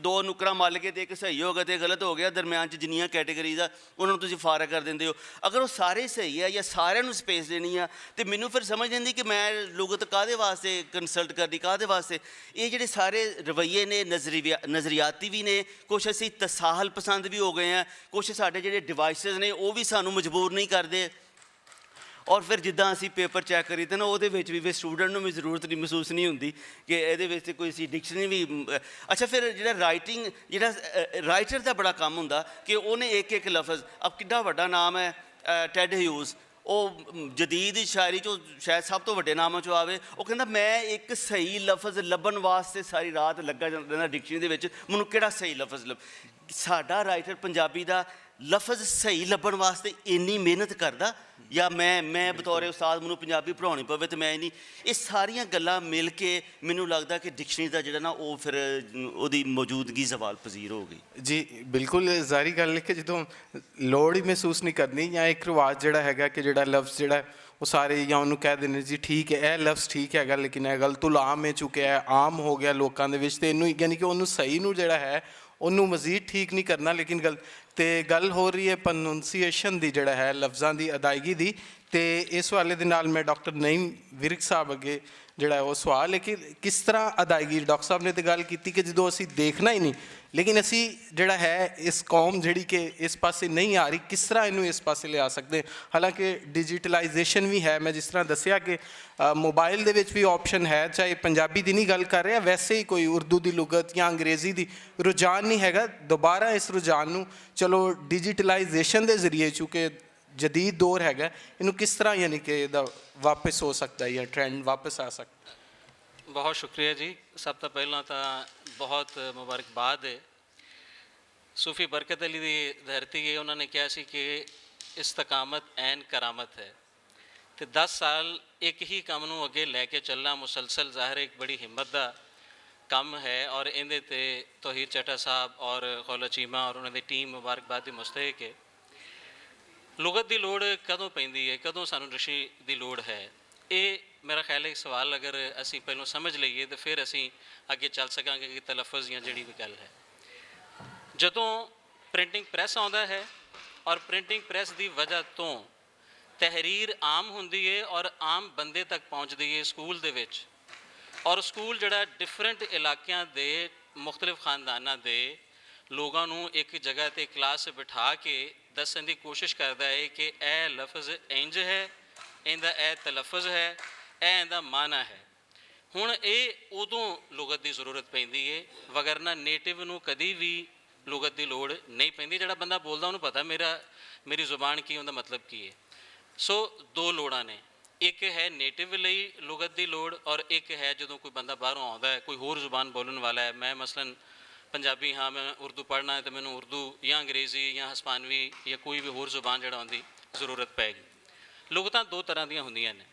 ਦੋ ਨੁਕਰਾਂ ਮੱਲ ਕੇ ਅਤੇ ਇੱਕ ਸਹੀ ਹੋ ਗਿਆ ਅਤੇ ਗਲਤ ਹੋ ਗਿਆ, ਦਰਮਿਆਨ 'ਚ ਜਿੰਨੀਆਂ ਕੈਟੇਗਰੀਜ਼ ਆ ਉਹਨਾਂ ਨੂੰ ਤੁਸੀਂ ਫਾਰਗ ਕਰ ਦਿੰਦੇ ਹੋ। ਅਗਰ ਉਹ ਸਾਰੇ ਸਹੀ ਹੈ ਜਾਂ ਸਾਰਿਆਂ ਨੂੰ ਸਪੇਸ ਦੇਣੀ ਆ, ਅਤੇ ਮੈਨੂੰ ਫਿਰ ਸਮਝ ਜਾਂਦੀ ਕਿ ਮੈਂ ਲੁਗਤ ਕਾਹਦੇ ਵਾਸਤੇ ਕੰਸਲਟ ਕਰਨੀ, ਕਾਹਦੇ ਵਾਸਤੇ। ਇਹ ਜਿਹੜੇ ਸਾਰੇ ਰਵੱਈਏ ਨੇ ਨਜ਼ਰੀਆਤੀ ਵੀ ਨੇ, ਕੁਛ ਅਸੀਂ ਤਸਾਹਲ ਪਸੰਦ ਵੀ ਹੋ ਗਏ ਹਾਂ, ਕੁਛ ਸਾਡੇ ਜਿਹੜੇ ਡਿਵਾਈਸਿਸ ਨੇ ਉਹ ਵੀ ਸਾਨੂੰ ਮਜਬੂਰ ਨਹੀਂ ਕਰਦੇ। ਔਰ ਫਿਰ ਜਿੱਦਾਂ ਅਸੀਂ ਪੇਪਰ ਚੈੱਕ ਕਰੀਦੇ ਨਾ ਉਹਦੇ ਵਿੱਚ ਵੀ ਸਟੂਡੈਂਟ ਨੂੰ ਵੀ ਜ਼ਰੂਰਤ ਨਹੀਂ ਮਹਿਸੂਸ ਨਹੀਂ ਹੁੰਦੀ ਕਿ ਇਹਦੇ ਵਿੱਚ ਕੋਈ ਅਸੀਂ ਡਿਕਸ਼ਨਰੀ ਵੀ। ਅੱਛਾ, ਫਿਰ ਜਿਹੜਾ ਰਾਈਟਰ ਦਾ ਬੜਾ ਕੰਮ ਹੁੰਦਾ ਕਿ ਉਹਨੇ ਇੱਕ ਲਫ਼ਜ਼, ਅਬ ਕਿੱਡਾ ਵੱਡਾ ਨਾਮ ਹੈ ਟੈਡ ਹਿਊਜ਼, ਉਹ ਜਦੀਦ ਸ਼ਾਇਰੀ 'ਚੋਂ ਸ਼ਾਇਦ ਸਭ ਤੋਂ ਵੱਡੇ ਨਾਮਾਂ 'ਚੋਂ ਆਵੇ। ਉਹ ਕਹਿੰਦਾ ਮੈਂ ਇੱਕ ਸਹੀ ਲਫ਼ਜ਼ ਲੱਭਣ ਵਾਸਤੇ ਸਾਰੀ ਰਾਤ ਲੱਗਾ ਜਾਂਦਾ ਡਿਕਸ਼ਨਰੀ ਦੇ ਵਿੱਚ, ਮੈਨੂੰ ਕਿਹੜਾ ਸਹੀ ਲਫ਼ਜ਼ ਸਾਡਾ ਰਾਈਟਰ ਪੰਜਾਬੀ ਦਾ ਲਫ਼ਜ਼ ਸਹੀ ਲੱਭਣ ਵਾਸਤੇ ਇੰਨੀ ਮਿਹਨਤ ਕਰਦਾ, ਜਾਂ ਮੈਂ ਬਤੌਰ ਉਸਤਾਦ ਮੈਨੂੰ ਪੰਜਾਬੀ ਪੜ੍ਹਾਉਣੀ ਪਵੇ ਤੇ ਮੈਂ ਨਹੀਂ। ਇਹ ਸਾਰੀਆਂ ਗੱਲਾਂ ਮਿਲ ਕੇ ਮੈਨੂੰ ਲੱਗਦਾ ਕਿ ਡਿਕਸ਼ਨਰੀ ਦਾ ਜਿਹੜਾ ਨਾ ਉਹ ਫਿਰ ਉਹਦੀ ਮੌਜੂਦਗੀ ਜ਼ਵਾਲ ਪਜ਼ੀਰ ਹੋ ਗਈ। ਜੀ ਬਿਲਕੁਲ ਜ਼ਾਹਰੀ ਗੱਲ ਹੈ ਕਿ ਜਦੋਂ ਲੋੜ ਹੀ ਮਹਿਸੂਸ ਨਹੀਂ ਕਰਨੀ, ਜਾਂ ਇੱਕ ਰਿਵਾਜ਼ ਜਿਹੜਾ ਹੈਗਾ ਕਿ ਜਿਹੜਾ ਲਫ਼ਜ਼ ਜਿਹੜਾ ਉਹ ਸਾਰੇ ਜਾਂ ਉਹਨੂੰ ਕਹਿ ਦਿੰਦੇ ਜੀ ਠੀਕ ਹੈ ਇਹ ਲਫ਼ਜ਼ ਠੀਕ ਹੈਗਾ ਲੇਕਿਨ ਇਹ ਗਲਤ ਆਮ ਹੋ ਚੁੱਕਿਆ, ਆਮ ਹੋ ਗਿਆ ਲੋਕਾਂ ਦੇ ਵਿੱਚ, ਅਤੇ ਇਹਨੂੰ ਯਾਨੀ ਕਿ ਉਹਨੂੰ ਸਹੀ ਨੂੰ ਜਿਹੜਾ ਹੈ ਉਹਨੂੰ ਮਜ਼ੀਦ ਠੀਕ ਨਹੀਂ ਕਰਨਾ। ਲੇਕਿਨ ਗੱਲ ਹੋ ਰਹੀ ਹੈ ਪ੍ਰੋਨੰਸੀਏਸ਼ਨ ਦੀ, ਜਿਹੜਾ ਹੈ ਲਫ਼ਜ਼ਾਂ ਦੀ ਅਦਾਇਗੀ ਦੀ। ਅਤੇ ਇਸ ਹਵਾਲੇ ਦੇ ਨਾਲ ਮੈਂ ਡਾਕਟਰ ਨਈਮ ਵਿਰਕ ਸਾਹਿਬ ਅੱਗੇ ਜਿਹੜਾ ਉਹ ਸਵਾਲ ਹੈ ਕਿ ਕਿਸ ਤਰ੍ਹਾਂ ਅਦਾਇਗੀ, ਡਾਕਟਰ ਸਾਹਿਬ ਨੇ ਤਾਂ ਗੱਲ ਕੀਤੀ ਕਿ ਜਦੋਂ ਅਸੀਂ ਦੇਖਣਾ ਹੀ ਨਹੀਂ, ਲੇਕਿਨ ਅਸੀਂ ਜਿਹੜਾ ਹੈ ਇਸ ਕੌਮ ਜਿਹੜੀ ਕਿ ਇਸ ਪਾਸੇ ਨਹੀਂ ਆ ਰਹੀ, ਕਿਸ ਤਰ੍ਹਾਂ ਇਹਨੂੰ ਇਸ ਪਾਸੇ ਲਿਆ ਸਕਦੇ। ਹਾਲਾਂਕਿ ਡਿਜੀਟਲਾਈਜੇਸ਼ਨ ਵੀ ਹੈ, ਮੈਂ ਜਿਸ ਤਰ੍ਹਾਂ ਦੱਸਿਆ ਕਿ ਮੋਬਾਈਲ ਦੇ ਵਿੱਚ ਵੀ ਆਪਸ਼ਨ ਹੈ, ਚਾਹੇ ਪੰਜਾਬੀ ਦੀ ਨਹੀਂ ਗੱਲ ਕਰ ਰਿਹਾ, ਵੈਸੇ ਹੀ ਕੋਈ ਉਰਦੂ ਦੀ ਲੁਗਤ ਜਾਂ ਅੰਗਰੇਜ਼ੀ ਦੀ ਰੁਝਾਨ ਨਹੀਂ ਹੈਗਾ। ਦੁਬਾਰਾ ਇਸ ਰੁਝਾਨ ਨੂੰ ਚਲੋ ਡਿਜੀਟਲਾਈਜੇਸ਼ਨ ਦੇ ਜ਼ਰੀਏ, ਚੂँਕਿ ਜਦੀਦ ਦੌਰ ਹੈਗਾ, ਇਹਨੂੰ ਕਿਸ ਤਰ੍ਹਾਂ ਯਾਨੀ ਕਿ ਇਹਦਾ ਵਾਪਸ ਹੋ ਸਕਦਾ ਜਾਂ ਟ੍ਰੈਂਡ ਵਾਪਸ ਆ ਸਕਦਾ। ਬਹੁਤ ਸ਼ੁਕਰੀਆ ਜੀ। ਸਭ ਤੋਂ ਪਹਿਲਾਂ ਤਾਂ ਬਹੁਤ ਮੁਬਾਰਕਬਾਦ ਹੈ ਸੂਫੀ ਬਰਕਤ ਅਲੀ ਦੀ ਧਰਤੀ ਹੈ। ਉਹਨਾਂ ਨੇ ਕਿਹਾ ਸੀ ਕਿ ਇਸਤਕਾਮਤ ਐਨ ਕਰਾਮਤ ਹੈ, ਅਤੇ 10 ਸਾਲ ਇੱਕ ਹੀ ਕੰਮ ਨੂੰ ਅੱਗੇ ਲੈ ਕੇ ਚੱਲਣਾ ਮੁਸਲਸਲ ਜ਼ਾਹਿਰ ਇੱਕ ਬੜੀ ਹਿੰਮਤ ਦਾ ਕੰਮ ਹੈ। ਔਰ ਇਹਦੇ 'ਤੇ ਤੋਹੀਰ ਚੱਟਾ ਸਾਹਿਬ ਔਰ ਖੌਲਾ ਚੀਮਾ ਔਰ ਉਹਨਾਂ ਦੀ ਟੀਮ ਮੁਬਾਰਕਬਾਦ ਦੀ ਮੁਸਤਹਿਕ ਹੈ। ਲੁਗਤ ਦੀ ਲੋੜ ਕਦੋਂ ਪੈਂਦੀ ਹੈ, ਕਦੋਂ ਸਾਨੂੰ ਡਿਕਸ਼ਨਰੀ ਦੀ ਲੋੜ ਹੈ, ਇਹ ਮੇਰਾ ਖਿਆਲ ਹੈ ਸਵਾਲ ਅਗਰ ਅਸੀਂ ਪਹਿਲਾਂ ਸਮਝ ਲਈਏ ਤਾਂ ਫਿਰ ਅਸੀਂ ਅੱਗੇ ਚੱਲ ਸਕਾਂਗੇ ਕਿ ਤਲਫਜ਼ ਜਾਂ ਜਿਹੜੀ ਵੀ ਗੱਲ ਹੈ। ਜਦੋਂ ਪ੍ਰਿੰਟਿੰਗ ਪ੍ਰੈਸ ਆਉਂਦਾ ਹੈ ਔਰ ਪ੍ਰਿੰਟਿੰਗ ਪ੍ਰੈਸ ਦੀ ਵਜ੍ਹਾ ਤੋਂ ਤਹਿਰੀਰ ਆਮ ਹੁੰਦੀ ਹੈ ਔਰ ਆਮ ਬੰਦੇ ਤੱਕ ਪਹੁੰਚਦੀ ਹੈ ਸਕੂਲ ਦੇ ਵਿੱਚ, ਔਰ ਸਕੂਲ ਜਿਹੜਾ ਡਿਫਰੈਂਟ ਇਲਾਕਿਆਂ ਦੇ ਮੁਖਤਲਿਫ ਖਾਨਦਾਨਾਂ ਦੇ ਲੋਕਾਂ ਨੂੰ ਇੱਕ ਜਗ੍ਹਾ 'ਤੇ ਕਲਾਸ ਬਿਠਾ ਕੇ ਦੱਸਣ ਦੀ ਕੋਸ਼ਿਸ਼ ਕਰਦਾ ਹੈ ਕਿ ਇਹ ਲਫ਼ਜ਼ ਇੰਜ ਹੈ, ਇਹਦਾ ਇਹ ਤਲਫਜ਼ ਹੈ, ਇਹ ਇਹਦਾ ਮਾਨਾ ਹੈ। ਹੁਣ ਇਹ ਉਦੋਂ ਲੁਗਤ ਦੀ ਜ਼ਰੂਰਤ ਪੈਂਦੀ ਹੈ, ਵਗਰਨਾ ਨੇਟਿਵ ਨੂੰ ਕਦੀ ਵੀ ਲੁਗਤ ਦੀ ਲੋੜ ਨਹੀਂ ਪੈਂਦੀ। ਜਿਹੜਾ ਬੰਦਾ ਬੋਲਦਾ ਉਹਨੂੰ ਪਤਾ ਮੇਰੀ ਜ਼ੁਬਾਨ ਕੀ, ਉਹਦਾ ਮਤਲਬ ਕੀ ਹੈ। ਸੋ ਦੋ ਲੋੜਾਂ ਨੇ, ਇੱਕ ਹੈ ਨੇਟਿਵ ਲਈ ਲੁਗਤ ਦੀ ਲੋੜ, ਔਰ ਇੱਕ ਹੈ ਜਦੋਂ ਕੋਈ ਬੰਦਾ ਬਾਹਰੋਂ ਆਉਂਦਾ ਹੈ, ਕੋਈ ਹੋਰ ਜ਼ੁਬਾਨ ਬੋਲਣ ਵਾਲਾ ਹੈ। ਮੈਂ ਮਸਲਨ ਪੰਜਾਬੀ ਹਾਂ, ਮੈਂ ਉਰਦੂ ਪੜ੍ਹਨਾ ਹੈ, ਤਾਂ ਮੈਨੂੰ ਉਰਦੂ ਜਾਂ ਅੰਗਰੇਜ਼ੀ ਜਾਂ ਹਸਪਾਨਵੀ ਜਾਂ ਕੋਈ ਵੀ ਹੋਰ ਜ਼ੁਬਾਨ ਜਿਹੜਾ ਆਉਂਦੀ ਜ਼ਰੂਰਤ ਪਏਗੀ। ਲੁਗਤਾਂ ਦੋ ਤਰ੍ਹਾਂ ਦੀਆਂ ਹੁੰਦੀਆਂ ਨੇ।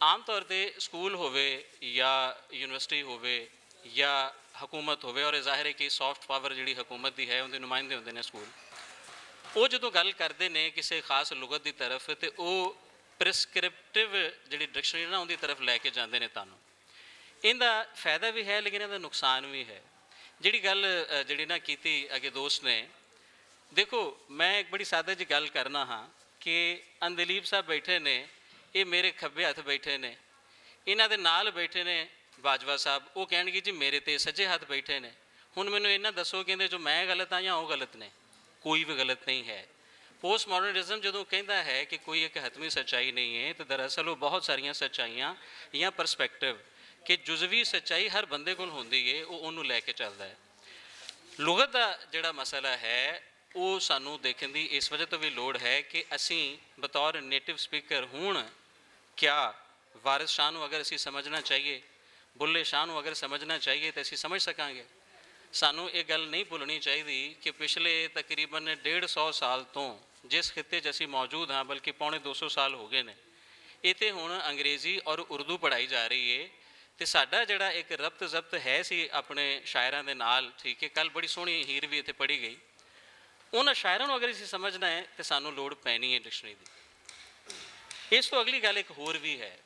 ਆਮ ਤੌਰ 'ਤੇ ਸਕੂਲ ਹੋਵੇ ਜਾਂ ਯੂਨੀਵਰਸਿਟੀ ਹੋਵੇ ਜਾਂ ਹਕੂਮਤ ਹੋਵੇ, ਔਰ ਇਹ ਜ਼ਾਹਿਰ ਹੈ ਕਿ ਸੌਫਟ ਪਾਵਰ ਜਿਹੜੀ ਹਕੂਮਤ ਦੀ ਹੈ ਉਹਦੇ ਨੁਮਾਇੰਦੇ ਹੁੰਦੇ ਨੇ ਸਕੂਲ, ਉਹ ਜਦੋਂ ਗੱਲ ਕਰਦੇ ਨੇ ਕਿਸੇ ਖਾਸ ਲੁਗਤ ਦੀ ਤਰਫ, ਅਤੇ ਉਹ ਪ੍ਰਿਸਕ੍ਰਿਪਟਿਵ ਜਿਹੜੀ ਡਿਕਸ਼ਨਰੀ ਨਾ ਉਹਦੀ ਤਰਫ ਲੈ ਕੇ ਜਾਂਦੇ ਨੇ ਤੁਹਾਨੂੰ। ਇਹਦਾ ਫਾਇਦਾ ਵੀ ਹੈ ਲੇਕਿਨ ਇਹਦਾ ਨੁਕਸਾਨ ਵੀ ਹੈ। ਜਿਹੜੀ ਗੱਲ ਜਿਹੜੀ ਨਾ ਕੀਤੀ ਅੱਗੇ ਦੋਸਤ ਨੇ, ਦੇਖੋ ਮੈਂ ਇੱਕ ਬੜੀ ਸਾਦਾ ਜਿਹੀ ਗੱਲ ਕਰਨਾ ਹਾਂ ਕਿ ਅੰਦਲੀਬ ਸਾਹਿਬ ਬੈਠੇ ਨੇ, ਇਹ ਮੇਰੇ ਖੱਬੇ ਹੱਥ ਬੈਠੇ ਨੇ, ਇਹਨਾਂ ਦੇ ਨਾਲ ਬੈਠੇ ਨੇ ਬਾਜਵਾ ਸਾਹਿਬ, ਉਹ ਕਹਿਣਗੇ ਜੀ ਮੇਰੇ ਤੇ ਸੱਜੇ ਹੱਥ ਬੈਠੇ ਨੇ। ਹੁਣ ਮੈਨੂੰ ਇਹਨਾਂ ਦੱਸੋ ਕਿ ਇਹਦੇ 'ਚੋਂ ਮੈਂ ਗਲਤ ਹਾਂ ਜਾਂ ਉਹ ਗਲਤ ਨੇ? ਕੋਈ ਵੀ ਗਲਤ ਨਹੀਂ ਹੈ। ਪੋਸਟ ਮਾਡਰਨਿਜ਼ਮ ਜਦੋਂ ਕਹਿੰਦਾ ਹੈ ਕਿ ਕੋਈ ਇੱਕ ਹਤਮੀ ਸੱਚਾਈ ਨਹੀਂ ਹੈ, ਤਾਂ ਦਰਅਸਲ ਉਹ ਬਹੁਤ ਸਾਰੀਆਂ ਸੱਚਾਈਆਂ ਜਾਂ ਪਰਸਪੈਕਟਿਵ ਕਿ ਜੁਜ਼ਵੀ ਸੱਚਾਈ ਹਰ ਬੰਦੇ ਕੋਲ ਹੁੰਦੀ ਹੈ, ਉਹ ਉਹਨੂੰ ਲੈ ਕੇ ਚੱਲਦਾ ਹੈ। ਲੁਗਤ ਦਾ ਜਿਹੜਾ ਮਸਲਾ ਹੈ ਉਹ ਸਾਨੂੰ ਦੇਖਣ ਦੀ ਇਸ ਵਜ੍ਹਾ ਤੋਂ ਵੀ ਲੋੜ ਹੈ ਕਿ ਅਸੀਂ ਬਤੌਰ ਨੇਟਿਵ ਸਪੀਕਰ ਹੁਣ ਕਿਆ ਵਾਰਿਸ ਸ਼ਾਹ ਨੂੰ ਅਗਰ ਅਸੀਂ ਸਮਝਣਾ ਚਾਹੀਏ, ਬੁੱਲੇ ਸ਼ਾਹ ਨੂੰ ਅਗਰ ਸਮਝਣਾ ਚਾਹੀਏ ਤਾਂ ਅਸੀਂ ਸਮਝ ਸਕਾਂਗੇ। ਸਾਨੂੰ ਇਹ ਗੱਲ ਨਹੀਂ ਭੁੱਲਣੀ ਚਾਹੀਦੀ ਕਿ ਪਿਛਲੇ ਤਕਰੀਬਨ 150 ਸਾਲ ਤੋਂ ਜਿਸ ਖਿੱਤੇ 'ਚ ਅਸੀਂ ਮੌਜੂਦ ਹਾਂ, ਬਲਕਿ ਪੌਣੇ 200 ਸਾਲ ਹੋ ਗਏ ਨੇ, ਇੱਥੇ ਹੁਣ ਅੰਗਰੇਜ਼ੀ ਔਰ ਉਰਦੂ ਪੜ੍ਹਾਈ ਜਾ ਰਹੀ ਹੈ। ਅਤੇ ਸਾਡਾ ਜਿਹੜਾ ਇੱਕ ਰਬਤ ਜ਼ਬਤ ਹੈ ਸੀ ਆਪਣੇ ਸ਼ਾਇਰਾਂ ਦੇ ਨਾਲ, ਠੀਕ ਹੈ, ਕੱਲ੍ਹ ਬੜੀ ਸੋਹਣੀ ਹੀਰ ਵੀ ਇੱਥੇ ਪੜ੍ਹੀ ਗਈ, ਉਹਨਾਂ ਸ਼ਾਇਰਾਂ ਨੂੰ ਅਗਰ ਅਸੀਂ ਸਮਝਣਾ ਹੈ ਤਾਂ ਸਾਨੂੰ ਲੋੜ ਪੈਣੀ ਹੈ ਡਿਕਸ਼ਨਰੀ ਦੀ। ਇਸ ਤੋਂ ਅਗਲੀ ਗੱਲ ਇੱਕ ਹੋਰ ਵੀ ਹੈ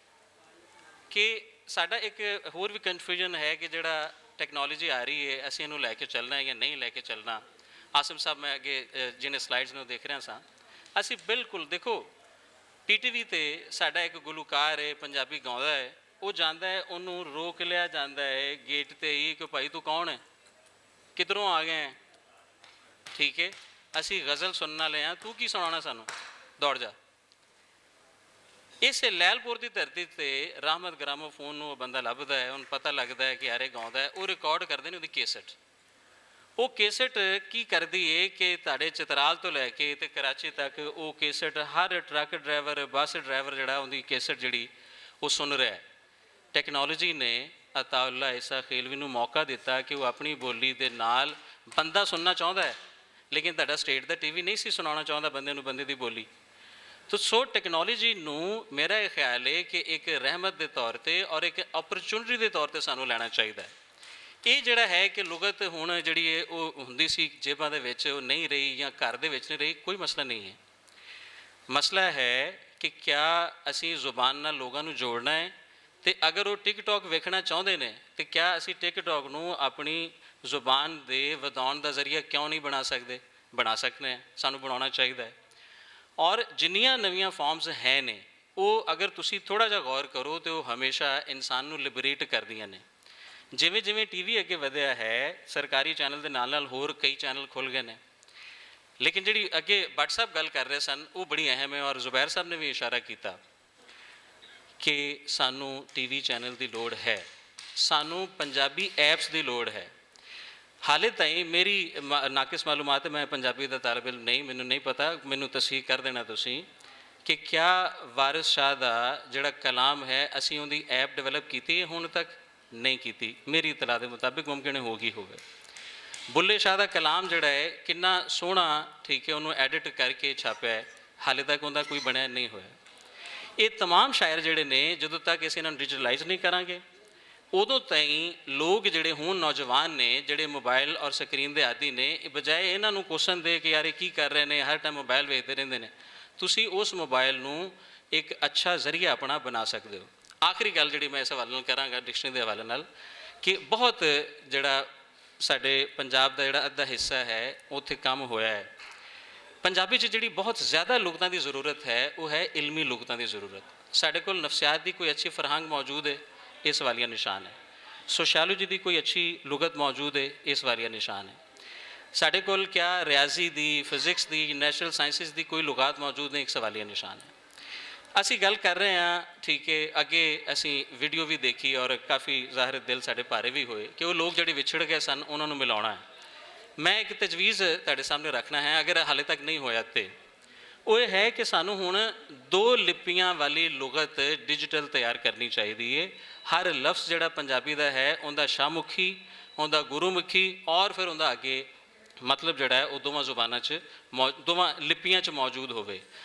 ਕਿ ਸਾਡਾ ਇੱਕ ਹੋਰ ਵੀ ਕਨਫਿਊਜ਼ਨ ਹੈ ਕਿ ਜਿਹੜਾ ਟੈਕਨੋਲੋਜੀ ਆ ਰਹੀ ਹੈ ਅਸੀਂ ਇਹਨੂੰ ਲੈ ਕੇ ਚੱਲਣਾ ਹੈ ਜਾਂ ਨਹੀਂ ਲੈ ਕੇ ਚੱਲਣਾ। ਆਸਿਮ ਸਾਹਿਬ, ਮੈਂ ਅੱਗੇ ਜਿਹਨੇ ਸਲਾਈਡਸ ਨੂੰ ਦੇਖ ਰਿਹਾ ਸਾਂ, ਅਸੀਂ ਬਿਲਕੁਲ ਦੇਖੋ PTV 'ਤੇ ਸਾਡਾ ਇੱਕ ਗੁਲੂਕਾਰ ਹੈ, ਪੰਜਾਬੀ ਗਾਉਂਦਾ ਹੈ, ਉਹ ਜਾਂਦਾ ਹੈ, ਉਹਨੂੰ ਰੋਕ ਲਿਆ ਜਾਂਦਾ ਹੈ ਗੇਟ 'ਤੇ ਹੀ ਕਿ ਭਾਈ ਤੂੰ ਕੌਣ ਹੈ, ਕਿੱਧਰੋਂ ਆ ਗਏ ਹੈ, ਠੀਕ ਹੈ, ਅਸੀਂ ਗਜ਼ਲ ਸੁਣਨ ਵਾਲੇ ਹਾਂ, ਤੂੰ ਕੀ ਸੁਣਾਉਣਾ ਸਾਨੂੰ, ਦੌੜ ਜਾ। ਇਸੇ ਲੈਲਪੁਰ ਦੀ ਧਰਤੀ 'ਤੇ ਰਹਿਮਤ ਗ੍ਰਾਮੋਫੋਨ ਨੂੰ ਉਹ ਬੰਦਾ ਲੱਭਦਾ ਹੈ, ਉਹਨੂੰ ਪਤਾ ਲੱਗਦਾ ਹੈ ਕਿ ਯਾਰ ਇਹ ਗਾਉਂਦਾ ਹੈ, ਉਹ ਰਿਕਾਰਡ ਕਰਦੇ ਨੇ ਉਹਦੀ ਕੇਸਟ। ਉਹ ਕੇਸਟ ਕੀ ਕਰਦੀ ਹੈ ਕਿ ਤੁਹਾਡੇ ਚਤਰਾਲ ਤੋਂ ਲੈ ਕੇ ਤੇ ਕਰਾਚੀ ਤੱਕ ਉਹ ਕੇਸਟ ਹਰ ਟਰੱਕ ਡਰਾਈਵਰ, ਬੱਸ ਡਰਾਈਵਰ ਜਿਹੜਾ ਉਹਦੀ ਕੇਸਟ ਜਿਹੜੀ ਉਹ ਸੁਣ ਰਿਹਾ ਹੈ। ਟੈਕਨੋਲੋਜੀ ਨੇ ਅਤਾਉੱਲਾ ਇਸਾ ਖੇਲਵੀ ਨੂੰ ਮੌਕਾ ਦਿੱਤਾ ਕਿ ਉਹ ਆਪਣੀ ਬੋਲੀ ਦੇ ਨਾਲ ਬੰਦਾ ਸੁਣਨਾ ਚਾਹੁੰਦਾ ਹੈ, ਲੇਕਿਨ ਤੁਹਾਡਾ ਸਟੇਟ ਦਾ ਟੀਵੀ ਨਹੀਂ ਸੀ ਸੁਣਾਉਣਾ ਚਾਹੁੰਦਾ ਬੰਦੇ ਨੂੰ ਬੰਦੇ ਦੀ ਬੋਲੀ। ਤੋ ਸੋ ਟੈਕਨੋਲੋਜੀ ਨੂੰ ਮੇਰਾ ਇਹ ਖਿਆਲ ਹੈ ਕਿ ਇੱਕ ਰਹਿਮਤ ਦੇ ਤੌਰ 'ਤੇ ਔਰ ਇੱਕ ਓਪਰਚੁਨਿਟੀ ਦੇ ਤੌਰ 'ਤੇ ਸਾਨੂੰ ਲੈਣਾ ਚਾਹੀਦਾ ਹੈ। ਇਹ ਜਿਹੜਾ ਹੈ ਕਿ ਲੁਗਤ ਹੁਣ ਜਿਹੜੀ ਹੈ ਉਹ ਹੁੰਦੀ ਸੀ ਜੇਬਾਂ ਦੇ ਵਿੱਚ, ਉਹ ਨਹੀਂ ਰਹੀ ਜਾਂ ਘਰ ਦੇ ਵਿੱਚ ਨਹੀਂ ਰਹੀ, ਕੋਈ ਮਸਲਾ ਨਹੀਂ ਹੈ। ਮਸਲਾ ਹੈ ਕਿ ਕਿਆ ਅਸੀਂ ਜ਼ੁਬਾਨ ਨਾਲ ਲੋਕਾਂ ਨੂੰ ਜੋੜਨਾ ਹੈ, ਅਤੇ ਅਗਰ ਉਹ ਟਿਕਟੋਕ ਵੇਖਣਾ ਚਾਹੁੰਦੇ ਨੇ ਤਾਂ ਕਿਆ ਅਸੀਂ ਟਿਕਟੋਕ ਨੂੰ ਆਪਣੀ ਜ਼ੁਬਾਨ ਦੇ ਵਧਾਉਣ ਦਾ ਜ਼ਰੀਆ ਕਿਉਂ ਨਹੀਂ ਬਣਾ ਸਕਦੇ? ਬਣਾ ਸਕਦੇ ਹਾਂ, ਸਾਨੂੰ ਬਣਾਉਣਾ ਚਾਹੀਦਾ ਹੈ। ਔਰ ਜਿੰਨੀਆਂ ਨਵੀਆਂ ਫਾਰਮਸ ਹੈ ਨੇ ਉਹ ਅਗਰ ਤੁਸੀਂ ਥੋੜ੍ਹਾ ਜਿਹਾ ਗੌਰ ਕਰੋ ਤਾਂ ਉਹ ਹਮੇਸ਼ਾ ਇਨਸਾਨ ਨੂੰ ਲਿਬਰੇਟ ਕਰਦੀਆਂ ਨੇ। ਜਿਵੇਂ ਜਿਵੇਂ ਟੀਵੀ ਅੱਗੇ ਵਧਿਆ ਹੈ, ਸਰਕਾਰੀ ਚੈਨਲ ਦੇ ਨਾਲ ਨਾਲ ਹੋਰ ਕਈ ਚੈਨਲ ਖੁੱਲ੍ਹ ਗਏ ਨੇ, ਲੇਕਿਨ ਜਿਹੜੀ ਅੱਗੇ ਭੱਟ ਸਾਹਿਬ ਗੱਲ ਕਰ ਰਹੇ ਸਨ ਉਹ ਬੜੀ ਅਹਿਮ ਹੈ। ਔਰ ਜ਼ੁਬੈਰ ਸਾਹਿਬ ਨੇ ਵੀ ਇਸ਼ਾਰਾ ਕੀਤਾ ਕਿ ਸਾਨੂੰ ਟੀਵੀ ਚੈਨਲ ਦੀ ਲੋੜ ਹੈ, ਸਾਨੂੰ ਪੰਜਾਬੀ ਐਪਸ ਦੀ ਲੋੜ ਹੈ। ਹਾਲੇ ਤਾਈਂ ਮੇਰੀ ਨਾਕਿਸ ਮਾਲੂਮਾਤ ਹੈ, ਮੈਂ ਪੰਜਾਬੀ ਦਾ ਤਾਲਿਬ ਇਲਮ ਨਹੀਂ, ਮੈਨੂੰ ਨਹੀਂ ਪਤਾ, ਮੈਨੂੰ ਤਸਦੀਕ ਕਰ ਦੇਣਾ ਤੁਸੀਂ ਕਿ ਕਿਆ ਵਾਰਿਸ ਸ਼ਾਹ ਦਾ ਜਿਹੜਾ ਕਲਾਮ ਹੈ ਅਸੀਂ ਉਹਦੀ ਐਪ ਡਿਵੈਲਪ ਕੀਤੀ ਹੈ? ਹੁਣ ਤੱਕ ਨਹੀਂ ਕੀਤੀ, ਮੇਰੀ ਇਤਲਾਹ ਦੇ ਮੁਤਾਬਿਕ, ਮੁਮਕਿਨ ਹੋ ਗਈ ਹੋਵੇ। ਬੁੱਲੇ ਸ਼ਾਹ ਦਾ ਕਲਾਮ ਜਿਹੜਾ ਹੈ ਕਿੰਨਾ ਸੋਹਣਾ, ਠੀਕ ਹੈ, ਉਹਨੂੰ ਐਡਿਟ ਕਰਕੇ ਛਾਪਿਆ ਹੈ, ਹਾਲੇ ਤੱਕ ਉਹਦਾ ਕੋਈ ਬਣਿਆ ਨਹੀਂ ਹੋਇਆ। ਇਹ तमाम ਸ਼ਾਇਰ ਜਿਹੜੇ ਨੇ, ਜਦੋਂ ਤੱਕ ਅਸੀਂ ਇਹਨਾਂ ਨੂੰ ਡਿਜੀਟਲਾਈਜ਼ ਨਹੀਂ ਕਰਾਂਗੇ ਉਦੋਂ ਤਾਈਂ ਲੋਕ ਜਿਹੜੇ ਹੁਣ ਨੌਜਵਾਨ ਨੇ, ਜਿਹੜੇ ਮੋਬਾਈਲ ਔਰ ਸਕਰੀਨ ਦੇ ਆਦੀ ਨੇ, ਇਹ ਬਜਾਏ ਇਹਨਾਂ ਨੂੰ ਕੁਐਸਚਨ ਦੇ ਕਿ ਯਾਰ ਇਹ ਕੀ ਕਰ ਰਹੇ ਨੇ, ਹਰ ਟਾਈਮ ਮੋਬਾਈਲ ਵੇਖਦੇ ਰਹਿੰਦੇ ਨੇ, ਤੁਸੀਂ ਉਸ ਮੋਬਾਈਲ ਨੂੰ ਇੱਕ ਅੱਛਾ ਜ਼ਰੀਆ ਆਪਣਾ ਬਣਾ ਸਕਦੇ ਹੋ। ਆਖਰੀ ਗੱਲ ਜਿਹੜੀ ਮੈਂ ਇਸ ਹਵਾਲੇ ਨਾਲ ਕਰਾਂਗਾ, ਡਿਕਸ਼ਨਰੀ ਦੇ ਹਵਾਲੇ ਨਾਲ, ਕਿ ਬਹੁਤ ਜਿਹੜਾ ਸਾਡੇ ਪੰਜਾਬ ਦਾ ਜਿਹੜਾ ਅੱਧਾ ਹਿੱਸਾ ਹੈ ਉੱਥੇ ਕੰਮ ਹੋਇਆ ਹੈ। ਪੰਜਾਬੀ 'ਚ ਜਿਹੜੀ ਬਹੁਤ ਜ਼ਿਆਦਾ ਲੁਗਤਾਂ ਦੀ ਜ਼ਰੂਰਤ ਹੈ ਉਹ ਹੈ ਇਲਮੀ ਲੁਗਤਾਂ ਦੀ ਜ਼ਰੂਰਤ। ਸਾਡੇ ਕੋਲ ਨਫਸਿਆਤ ਦੀ ਕੋਈ ਅੱਛੀ ਫਰਹੰਗ ਮੌਜੂਦ ਹੈ, ਇਹ ਸਵਾਲੀਆ ਨਿਸ਼ਾਨ ਹੈ। ਸੋਸ਼ਿਆਲੋਜੀ ਦੀ ਕੋਈ ਅੱਛੀ ਲੁਗਤ ਮੌਜੂਦ ਹੈ, ਇਹ ਸਵਾਲੀਆ ਨਿਸ਼ਾਨ ਹੈ। ਸਾਡੇ ਕੋਲ ਕਿਆ ਰਿਆਜ਼ੀ ਦੀ, ਫਿਜ਼ਿਕਸ ਦੀ, ਨੈਚੁਰਲ ਸਾਇੰਸਿਸ ਦੀ ਕੋਈ ਲੁਗਾਤ ਮੌਜੂਦ ਨੇ, ਇੱਕ ਸਵਾਲੀਆ ਨਿਸ਼ਾਨ ਹੈ। ਅਸੀਂ ਗੱਲ ਕਰ ਰਹੇ ਹਾਂ, ਠੀਕ ਹੈ, ਅੱਗੇ ਅਸੀਂ ਵੀਡੀਓ ਵੀ ਦੇਖੀ ਔਰ ਕਾਫੀ ਜ਼ਾਹਿਰ ਦਿਲ ਸਾਡੇ ਭਾਰੇ ਵੀ ਹੋਏ ਕਿ ਉਹ ਲੋਕ ਜਿਹੜੇ ਵਿਛੜ ਗਏ ਸਨ ਉਹਨਾਂ ਨੂੰ ਮਿਲਾਉਣਾ ਹੈ। ਮੈਂ ਇੱਕ ਤਜਵੀਜ਼ ਤੁਹਾਡੇ ਸਾਹਮਣੇ ਰੱਖਣਾ ਹੈ, ਅਗਰ ਹਾਲੇ ਤੱਕ ਨਹੀਂ ਹੋਇਆ ਤੇ ਉਹ ਇਹ ਹੈ ਕਿ ਸਾਨੂੰ ਹੁਣ 2 ਲਿਪੀਆਂ ਵਾਲੀ ਲੁਗਤ ਡਿਜੀਟਲ ਤਿਆਰ ਕਰਨੀ ਚਾਹੀਦੀ ਹੈ। ਹਰ ਲਫ਼ਜ਼ ਜਿਹੜਾ ਪੰਜਾਬੀ ਦਾ ਹੈ ਉਹਦਾ ਸ਼ਾਹਮੁਖੀ, ਉਹਦਾ ਗੁਰੂਮੁਖੀ ਔਰ ਫਿਰ ਉਹਦਾ ਅੱਗੇ ਮਤਲਬ ਜਿਹੜਾ ਹੈ ਉਹ ਦੋਵਾਂ ਜ਼ੁਬਾਨਾਂ 'ਚ ਦੋਵਾਂ ਲਿਪੀਆਂ 'ਚ ਮੌਜੂਦ ਹੋਵੇ।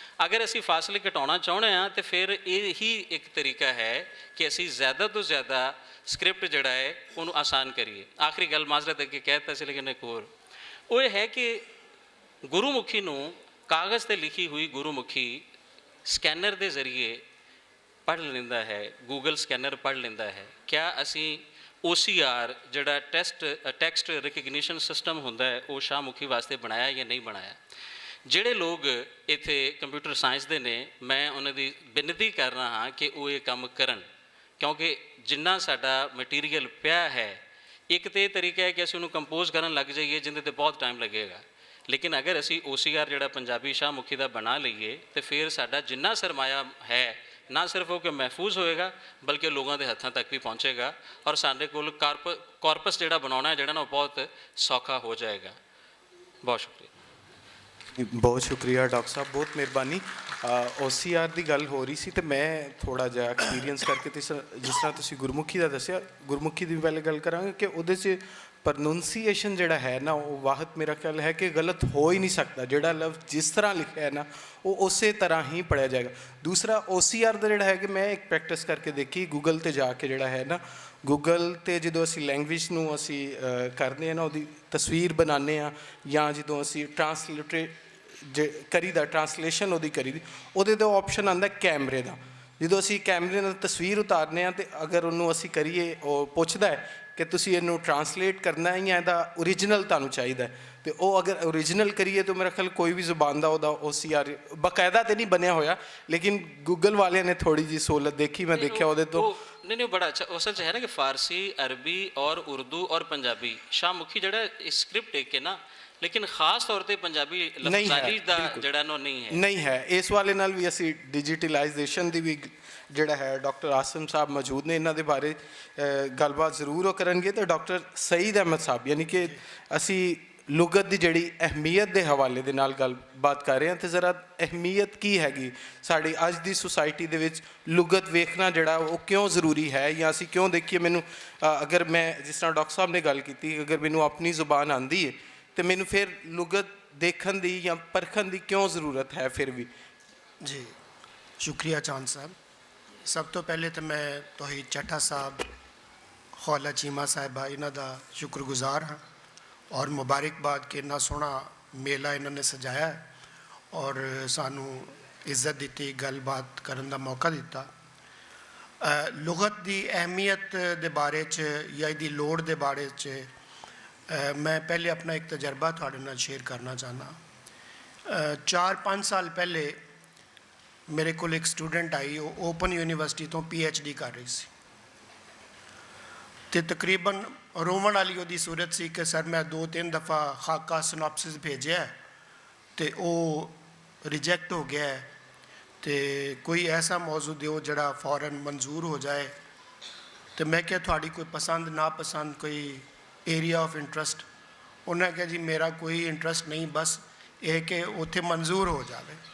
ਅਗਰ ਅਸੀਂ ਫਾਸਲੇ ਘਟਾਉਣਾ ਚਾਹੁੰਦੇ ਹਾਂ ਤਾਂ ਫਿਰ ਇਹ ਹੀ ਇੱਕ ਤਰੀਕਾ ਹੈ ਕਿ ਅਸੀਂ ਜ਼ਿਆਦਾ ਤੋਂ ਜ਼ਿਆਦਾ ਸਕ੍ਰਿਪਟ ਜਿਹੜਾ ਹੈ ਉਹਨੂੰ ਆਸਾਨ ਕਰੀਏ। ਆਖਰੀ ਗੱਲ ਮਾਜ਼ਰਤ ਅੱਗੇ ਕਹਿ ਦਿੱਤਾ ਸੀ, ਲੇਕਿਨ ਇੱਕ ਹੋਰ ਉਹ ਇਹ ਹੈ ਕਿ ਗੁਰੂਮੁਖੀ ਨੂੰ, ਕਾਗਜ਼ 'ਤੇ ਲਿਖੀ ਹੋਈ ਗੁਰੂਮੁਖੀ ਸਕੈਨਰ ਦੇ ਜ਼ਰੀਏ ਪੜ੍ਹ ਲੈਂਦਾ ਹੈ, ਗੂਗਲ ਸਕੈਨਰ ਪੜ੍ਹ ਲੈਂਦਾ ਹੈ। ਕਿਆ ਅਸੀਂ OCR ਜਿਹੜਾ ਟੈਕਸਟ ਰਿਕਗਨੀਸ਼ਨ ਸਿਸਟਮ ਹੁੰਦਾ ਹੈ ਉਹ ਸ਼ਾਹਮੁਖੀ ਵਾਸਤੇ ਬਣਾਇਆ ਜਾਂ ਨਹੀਂ ਬਣਾਇਆ? ਜਿਹੜੇ ਲੋਕ ਇੱਥੇ ਕੰਪਿਊਟਰ ਸਾਇੰਸ ਦੇ ਨੇ, ਮੈਂ ਉਹਨਾਂ ਦੀ ਬੇਨਤੀ ਕਰ ਰਿਹਾ ਹਾਂ ਕਿ ਉਹ ਇਹ ਕੰਮ ਕਰਨ, ਕਿਉਂਕਿ ਜਿੰਨਾ ਸਾਡਾ ਮਟੀਰੀਅਲ ਪਿਆ ਹੈ, ਇੱਕ ਤਾਂ ਇਹ ਤਰੀਕਾ ਹੈ ਕਿ ਅਸੀਂ ਉਹਨੂੰ ਕੰਪੋਜ਼ ਕਰਨ ਲੱਗ ਜਾਈਏ ਜਿਹਦੇ 'ਤੇ ਬਹੁਤ ਟਾਈਮ ਲੱਗੇਗਾ, ਲੇਕਿਨ ਅਗਰ ਅਸੀਂ OCR ਜਿਹੜਾ ਪੰਜਾਬੀ ਸ਼ਾਹਮੁਖੀ ਦਾ ਬਣਾ ਲਈਏ ਤਾਂ ਫਿਰ ਸਾਡਾ ਜਿੰਨਾ ਸਰਮਾਇਆ ਹੈ ਨਾ ਸਿਰਫ ਉਹ ਕਿ ਮਹਿਫੂਜ਼ ਹੋਏਗਾ ਬਲਕਿ ਲੋਕਾਂ ਦੇ ਹੱਥਾਂ ਤੱਕ ਵੀ ਪਹੁੰਚੇਗਾ ਔਰ ਸਾਡੇ ਕੋਲ ਕਾਰਪਸ ਜਿਹੜਾ ਬਣਾਉਣਾ ਹੈ ਜਿਹੜਾ ਨਾ ਉਹ ਬਹੁਤ ਸੌਖਾ ਹੋ ਜਾਏਗਾ। ਬਹੁਤ ਸ਼ੁਕਰੀਆ। ਬਹੁਤ ਸ਼ੁਕਰੀਆ ਡਾਕਟਰ ਸਾਹਿਬ, ਬਹੁਤ ਮਿਹਰਬਾਨੀ। OCR ਦੀ ਗੱਲ ਹੋ ਰਹੀ ਸੀ ਤੇ ਮੈਂ ਥੋੜ੍ਹਾ ਜਿਹਾ ਐਕਸਪੀਰੀਅੰਸ ਕਰਕੇ ਜਿਸ ਤਰ੍ਹਾਂ ਤੁਸੀਂ ਗੁਰਮੁਖੀ ਦਾ ਦੱਸਿਆ, ਗੁਰਮੁਖੀ ਦੀ ਪਹਿਲੇ ਗੱਲ ਕਰਾਂਗੇ ਕਿ ਉਹਦੇ 'ਚ ਪ੍ਰੋਨੰਸੀਏਸ਼ਨ ਜਿਹੜਾ ਹੈ ਨਾ ਉਹ ਵਾਹਤ ਮੇਰਾ ਖਿਆਲ ਹੈ ਕਿ ਗਲਤ ਹੋ ਹੀ ਨਹੀਂ ਸਕਦਾ। ਜਿਹੜਾ ਲਫ਼ਜ਼ ਜਿਸ ਤਰ੍ਹਾਂ ਲਿਖਿਆ ਹੈ ਨਾ ਉਹ ਉਸੇ ਤਰ੍ਹਾਂ ਹੀ ਪੜ੍ਹਿਆ ਜਾਏਗਾ। ਦੂਸਰਾ OCR ਦਾ ਜਿਹੜਾ ਹੈ ਕਿ ਮੈਂ ਇੱਕ ਪ੍ਰੈਕਟਿਸ ਕਰਕੇ ਦੇਖੀ ਗੂਗਲ 'ਤੇ ਜਾ ਕੇ, ਜਿਹੜਾ ਹੈ ਨਾ ਗੂਗਲ 'ਤੇ ਜਦੋਂ ਅਸੀਂ ਲੈਂਗੁਏਜ ਨੂੰ ਅਸੀਂ ਕਰਦੇ ਹਾਂ ਨਾ, ਉਹਦੀ ਤਸਵੀਰ ਬਣਾਉਂਦੇ ਹਾਂ ਜਾਂ ਜਦੋਂ ਅਸੀਂ ਕਰੀਦਾ ਟਰਾਂਸਲੇਸ਼ਨ ਉਹਦੀ ਕਰੀਦੀ, ਉਹਦੇ 'ਤੇ ਆਪਸ਼ਨ ਆਉਂਦਾ ਕੈਮਰੇ ਦਾ। ਜਦੋਂ ਅਸੀਂ ਕੈਮਰੇ ਨਾਲ ਤਸਵੀਰ ਉਤਾਰਨੇ ਹਾਂ ਅਤੇ ਅਗਰ ਉਹਨੂੰ ਅਸੀਂ ਕਰੀਏ, ਉਹ ਪੁੱਛਦਾ ਹੈ ਕਿ ਤੁਸੀਂ ਇਹਨੂੰ ਟਰਾਂਸਲੇਟ ਕਰਨਾ ਹੈ ਜਾਂ ਇਹਦਾ ਓਰੀਜਨਲ ਤੁਹਾਨੂੰ ਚਾਹੀਦਾ ਹੈ, ਅਤੇ ਉਹ ਅਗਰ ਓਰੀਜਨਲ ਕਰੀਏ ਤਾਂ ਮੇਰਾ ਖਿਆਲ ਕੋਈ ਵੀ ਜ਼ੁਬਾਨ ਦਾ ਉਹਦਾ OCR ਬਾਕਾਇਦਾ ਤਾਂ ਨਹੀਂ ਬਣਿਆ ਹੋਇਆ, ਲੇਕਿਨ ਗੂਗਲ ਵਾਲਿਆਂ ਨੇ ਥੋੜ੍ਹੀ ਜਿਹੀ ਸਹੂਲਤ ਦੇਖੀ, ਮੈਂ ਦੇਖਿਆ ਉਹਦੇ ਤੋਂ। नहीं बड़ा अच्छा असल है ना कि फ़ारसी, अरबी और उर्दू और पंजाबी शाहमुखी जड़ा स्क्रिप्ट एक है ना, लेकिन खास तौर पे पंजाबी लफ्ज़ारी दा जड़ा नो नहीं है। इस वाले नाल भी असी डिजिटलाइजेशन दी भी ਜਿਹੜਾ ਹੈ ਡਾਕਟਰ ਆਸਮ ਸਾਹਿਬ ਮੌਜੂਦ ਨੇ, ਇਹਨਾਂ ਦੇ ਬਾਰੇ ਗੱਲਬਾਤ ਜ਼ਰੂਰ ਉਹ ਕਰਨਗੇ। ਅਤੇ ਡਾਕਟਰ ਸਈਦ ਅਹਿਮਦ ਸਾਹਿਬ, ਯਾਨੀ ਕਿ ਅਸੀਂ ਲੁਗਤ ਦੀ ਜਿਹੜੀ ਅਹਿਮੀਅਤ ਦੇ ਹਵਾਲੇ ਦੇ ਨਾਲ ਗੱਲਬਾਤ ਕਰ ਰਹੇ ਹਾਂ, ਅਤੇ ਜ਼ਰਾ ਅਹਿਮੀਅਤ ਕੀ ਹੈਗੀ ਸਾਡੀ ਅੱਜ ਦੀ ਸੁਸਾਇਟੀ ਦੇ ਵਿੱਚ, ਲੁਗਤ ਵੇਖਣਾ ਜਿਹੜਾ ਉਹ ਕਿਉਂ ਜ਼ਰੂਰੀ ਹੈ ਜਾਂ ਅਸੀਂ ਕਿਉਂ ਦੇਖੀਏ। ਮੈਨੂੰ ਅਗਰ ਮੈਂ ਜਿਸ ਤਰ੍ਹਾਂ ਡਾਕਟਰ ਸਾਹਿਬ ਨੇ ਗੱਲ ਕੀਤੀ, ਅਗਰ ਮੈਨੂੰ ਆਪਣੀ ਜ਼ੁਬਾਨ ਆਉਂਦੀ ਹੈ ਅਤੇ ਮੈਨੂੰ ਫਿਰ ਲੁਗਤ ਦੇਖਣ ਦੀ ਜਾਂ ਪਰਖਣ ਦੀ ਕਿਉਂ ਜ਼ਰੂਰਤ ਹੈ ਫਿਰ ਵੀ? जी शुक्रिया चांद साहब। सब तो पहले तो मैं तौहीद ਚੱਠਾ साहब, खौला चीमा साहिबा इन्हों का शुक्रगुजार हाँ और मुबारकबाद कि इन्ना सोहना मेला इन्होंने सजाया है और सानू इज्जत दी, गलबात करने का मौका दिता। लुगत की अहमियत के बारे या इसकी लोड़ के बारे मैं पहले अपना एक तजर्बा थोड़े नाल शेयर करना चाहना। 4-5 साल पहले मेरे को एक स्टूडेंट आई, वो ओपन यूनिवर्सिटी तो PhD कर रही सी ते तकरीबन रोवन वाली वो सूरत सी कि सर मैं 2-3 दफ़ा खाका सिनॉप्सिस भेजा तो वो रिजेक्ट हो गया है, तो कोई ऐसा मौजू दो जड़ा फौरन मंजूर हो जाए। तो मैं क्या थोड़ी कोई पसंद नापसंद कोई एरिया ऑफ इंटरस्ट? उन्हें कहा जी मेरा कोई इंटरस्ट नहीं, बस ये कि उत्थे मंजूर हो जाए।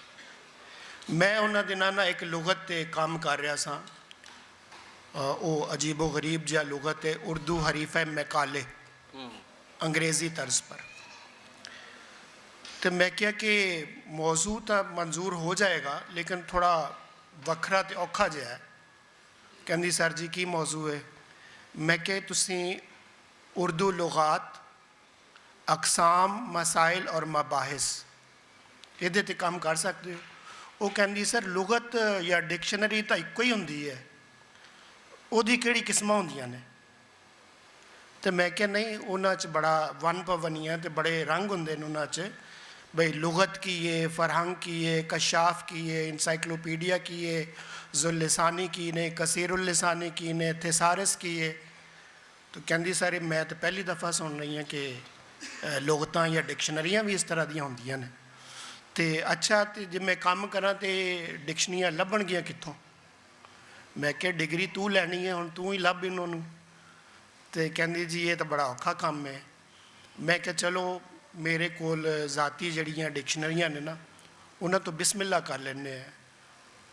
मैं उन्होंने दिनों ना एक लुगत ते काम कर रहा सा, वो अजीबो गरीब जहा लुगत है, उर्दू हरीफ है मैकाले, अंग्रेज़ी तर्ज पर। तो मैं क्या कि मौजू तो मंजूर हो जाएगा लेकिन थोड़ा वखरा तो औखा जहा है। कहती सर जी की मौजू है? मैं क्या तुसी उर्दू लुगात, अकसाम, मसाइल और मबाहिस ये ते काम कर सकते हो? वो कहती सर लुगत या डिक्शनरी तो एको ही होंदी है, उहदी किहड़ी किस्मां होंदियां ने? तो मैं क्या नहीं, उन्हां बड़ा वन पवनियां ते बड़े रंग होंदे ने उन्हां भाई लुगत की है, फ़रहंग की है, कशाफ की है, इंसाइक्लोपीडिया की है, जुल्लिसानी की ने, कसीरुल्लिसानी की ने, थेसारस की है। तो कहती सर मैं तो पहली दफ़ा सुन रही हैं कि लुगतां या डिक्शनरियाँ भी इस तरह दियां होंदियां ने। तो अच्छा तो जे मैं काम करा तो डिक्शनरियाँ लभणगियां कित्थों? मैं क्या डिग्री तू लैनी है, हुण तू ही लभ इन्होंने। तो कहती जी ये तो बड़ा औखा काम है। मैं क्या चलो मेरे कोल ज़ाती जड़ियाँ डिक्शनरियाँ ने ना, उन्होंने तो बिस्मिल्ला कर लेने हैं।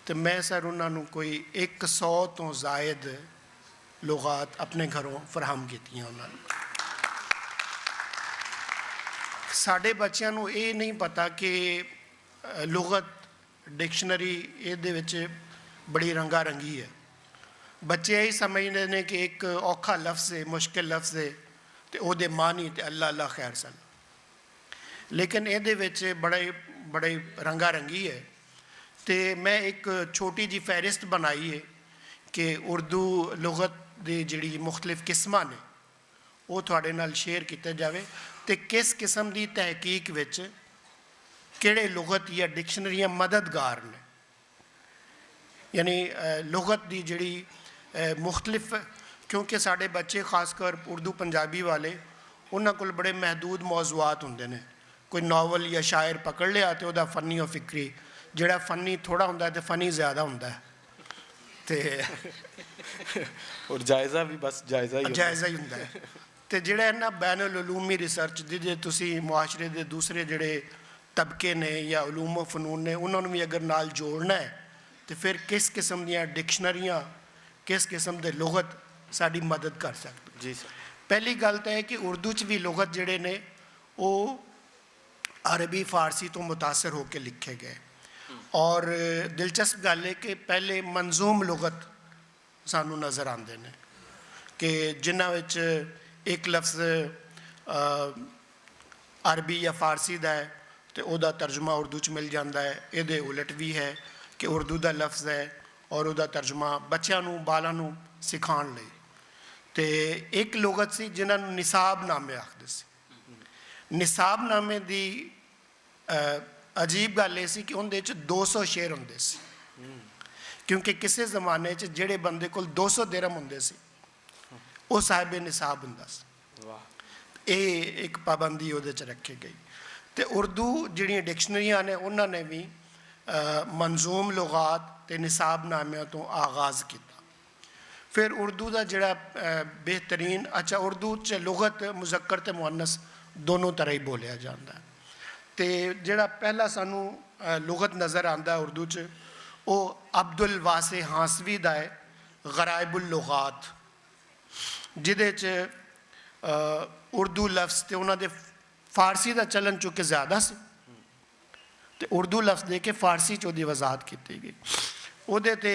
तो मैं सर उन्होंने कोई 100 तो जायद लुगात अपने घरों फराहम कीतियां। उन्होंने साढ़े बच्चों को ये नहीं पता कि लुगत डिक्शनरी ये बड़ी रंगा रंगी है। बच्चे यही समझते हैं कि एक औखा लफ्ज़ है, मुश्किल लफ्ज़ है, तो वो मानी तो अल्लाह अल्लाह खैर सन, लेकिन ये बड़े बड़े रंगा रंगी है। तो मैं एक छोटी जी फहरिस्त बनाई है कि उर्दू लुगत की जिहड़ी मुख्तलिफ किस्मां ने वो थोड़े नाल शेयर किया जाए तो किस किस्म की तहकीक विच किहड़े लुगत या डिक्शनरियाँ मददगार ने। यानी लुगत की जिहड़ी मुख्तलिफ, क्योंकि साढ़े बच्चे खासकर उर्दू पंजाबी वाले उन्हां कोल बड़े महदूद मौजूआत होंदे ने। कोई नावल या शायर पकड़ लिया तो वह फनी और फिक्री, जोड़ा फनी थोड़ा होंदा है तो फनी ज़्यादा होंदा है। तो और जायज़ा भी बस जायज़ा ही होंदा है। तो जिहड़ा इन्हां बैनुल उलूमी रिसर्च जे तुसी मुआशरे के दूसरे जिहड़े तबके ने या उलूम व फनून ने उन्होंने भी अगर नाल जोड़ना है तो फिर किस किस्म दियाँ डिक्शनरियाँ, किस किस्म के लुगत साड़ी मदद कर सकती जी सर। पहली गल तो है कि उर्दू च भी लुगत जिहड़े ने वो अरबी फ़ारसी तो मुतासर होकर लिखे गए। और दिलचस्प गल है कि पहले मंजूम लुगत सानू नज़र आते हैं कि जिन्हां विच एक लफ्ज़ अरबी या फ़ारसी का है तो वह तर्जुमा उर्दू च मिल जाता है। ये उलट भी है कि उर्दू का लफ्ज़ है और वह तर्जुमा बच्चों नू बालां नू सिखाण लई। तो एक लुगत सी जिन्हां निसाब नामे आखदे सी। निसाब नामे की अजीब गल ये कि उहदे 200 शेर होंदे सी, क्योंकि किसी ज़माने जिहड़े बंदे कोल 200 दिरहम होंदे सी वो साहिब निसाब हुंदा सी। ये एक पाबंदी उहदे च रखी गई। तो उर्दू जिहड़ियां डिक्शनरियां ने उन्होंने भी मंजूम लुगात ते निसाब नामियां तो आगाज़ किया। फिर उर्दू का जिहड़ा बेहतरीन, अच्छा उर्दू च लुगत मुज़क्कर ते मुअन्नस दोनों तरह ही बोलिया जाता है। तो जिहड़ा पहला सानू लुगत नज़र आता है उर्दू च वो अब्दुल वासे हांसवी का है, गराइबुल लुगात, जिहदे च उर्दू लफ्ज़ ते उन्हां दे फारसी का चलन चूँकि ज़्यादा से तो उर्दू लफ्ज़ दे के फारसी च उहदी वजाहत की गई। उहदे ते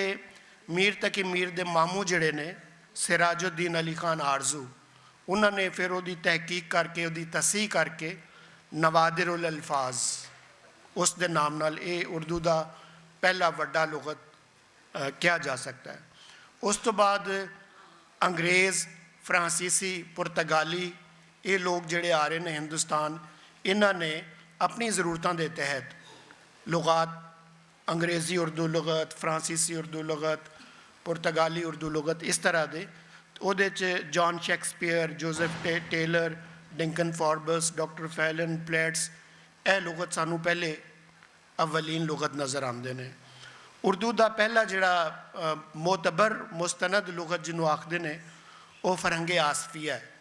मीर तकी मीर दे मामू जिहड़े ने सिराजुद्दीन अली खान आरजू, उन्होंने फिर उहदी तहकीक करके उहदी तसीह करके नवादिर उल अल्फाज उस दे नाम नाल ये उर्दू का पहला वड्डा लुगत कहा जा सकता है। उस तो बाद अंग्रेज़, फ्रांसीसी, पुर्तगाली ये लोग जिहड़े आ रहे हैं हिंदुस्तान, इन्होंने अपनी ज़रूरतों के तहत लुगात, अंग्रेज़ी उर्दू लुगत, फ्रांसीसी उर्दू लुगत, पुर्तगाली उर्दू लुगत, इस तरह के उहदे च John Shakespeare, Joseph Taylor, Duncan Forbes, doctor Fallon, Platts, यह लुगत सानू पहले अवलीन लुगत नज़र आते हैं। उर्दू का पहला जिहड़ा मोतबर मुस्तनद लुगत जिन्हों आखते हैं वह फरंगे आसफिया है।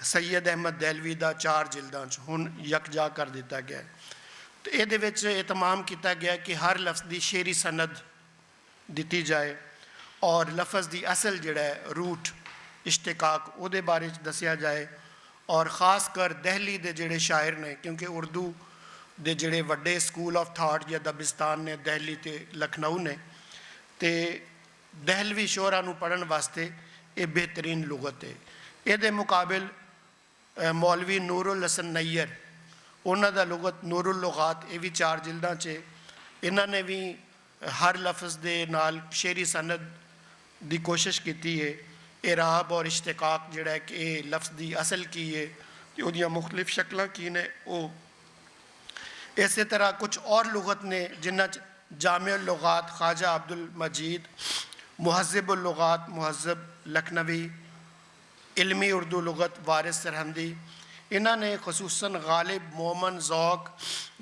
सैयद अहमद दहलवी का 4 जिल्दां च हुण यकजा कर दिता गया। तो ये एहतमाम किया गया कि हर लफ्ज़ की शेरी सनद दी जाए और लफ्ज़ की असल जिहड़ा है रूट इश्तिकाक उहदे बारे च दसिया जाए। और ख़ास कर दहली दे जिहड़े शायर ने, क्योंकि उर्दू दे जिहड़े वड्डे स्कूल ऑफ थाट या दबिस्तान ने दहली ते लखनऊ ने, ते दहलवी शोहरा नूं पढ़न वास्ते ये बेहतरीन लुगत है। ये मुकाबिल मौलवी नूरुल हसन नैयर, उन्हां दा लुगत नूरुल लुगात, ये भी 4 जिल्दां च, इन्होंने भी हर लफ्ज़ दे नाल शेरी सनद की कोशिश की है। इराब और इश्तिकाक जिहड़ा है कि ये लफ्ज़ की असल की है, उहदियां मुख्तलिफ शक्लां की ने। वो इस तरह कुछ और लुगत ने जिन्हां च जामिउल लुगात ख्वाजा अब्दुल मजीद, मुहज़्ज़िबुल लुगात मुहज़्ज़ब लखनवी, इल्मी उर्दू लुगत वारिस सरहंदी, इन्होंने खसूसन गालिब, मोमन, ज़ौक,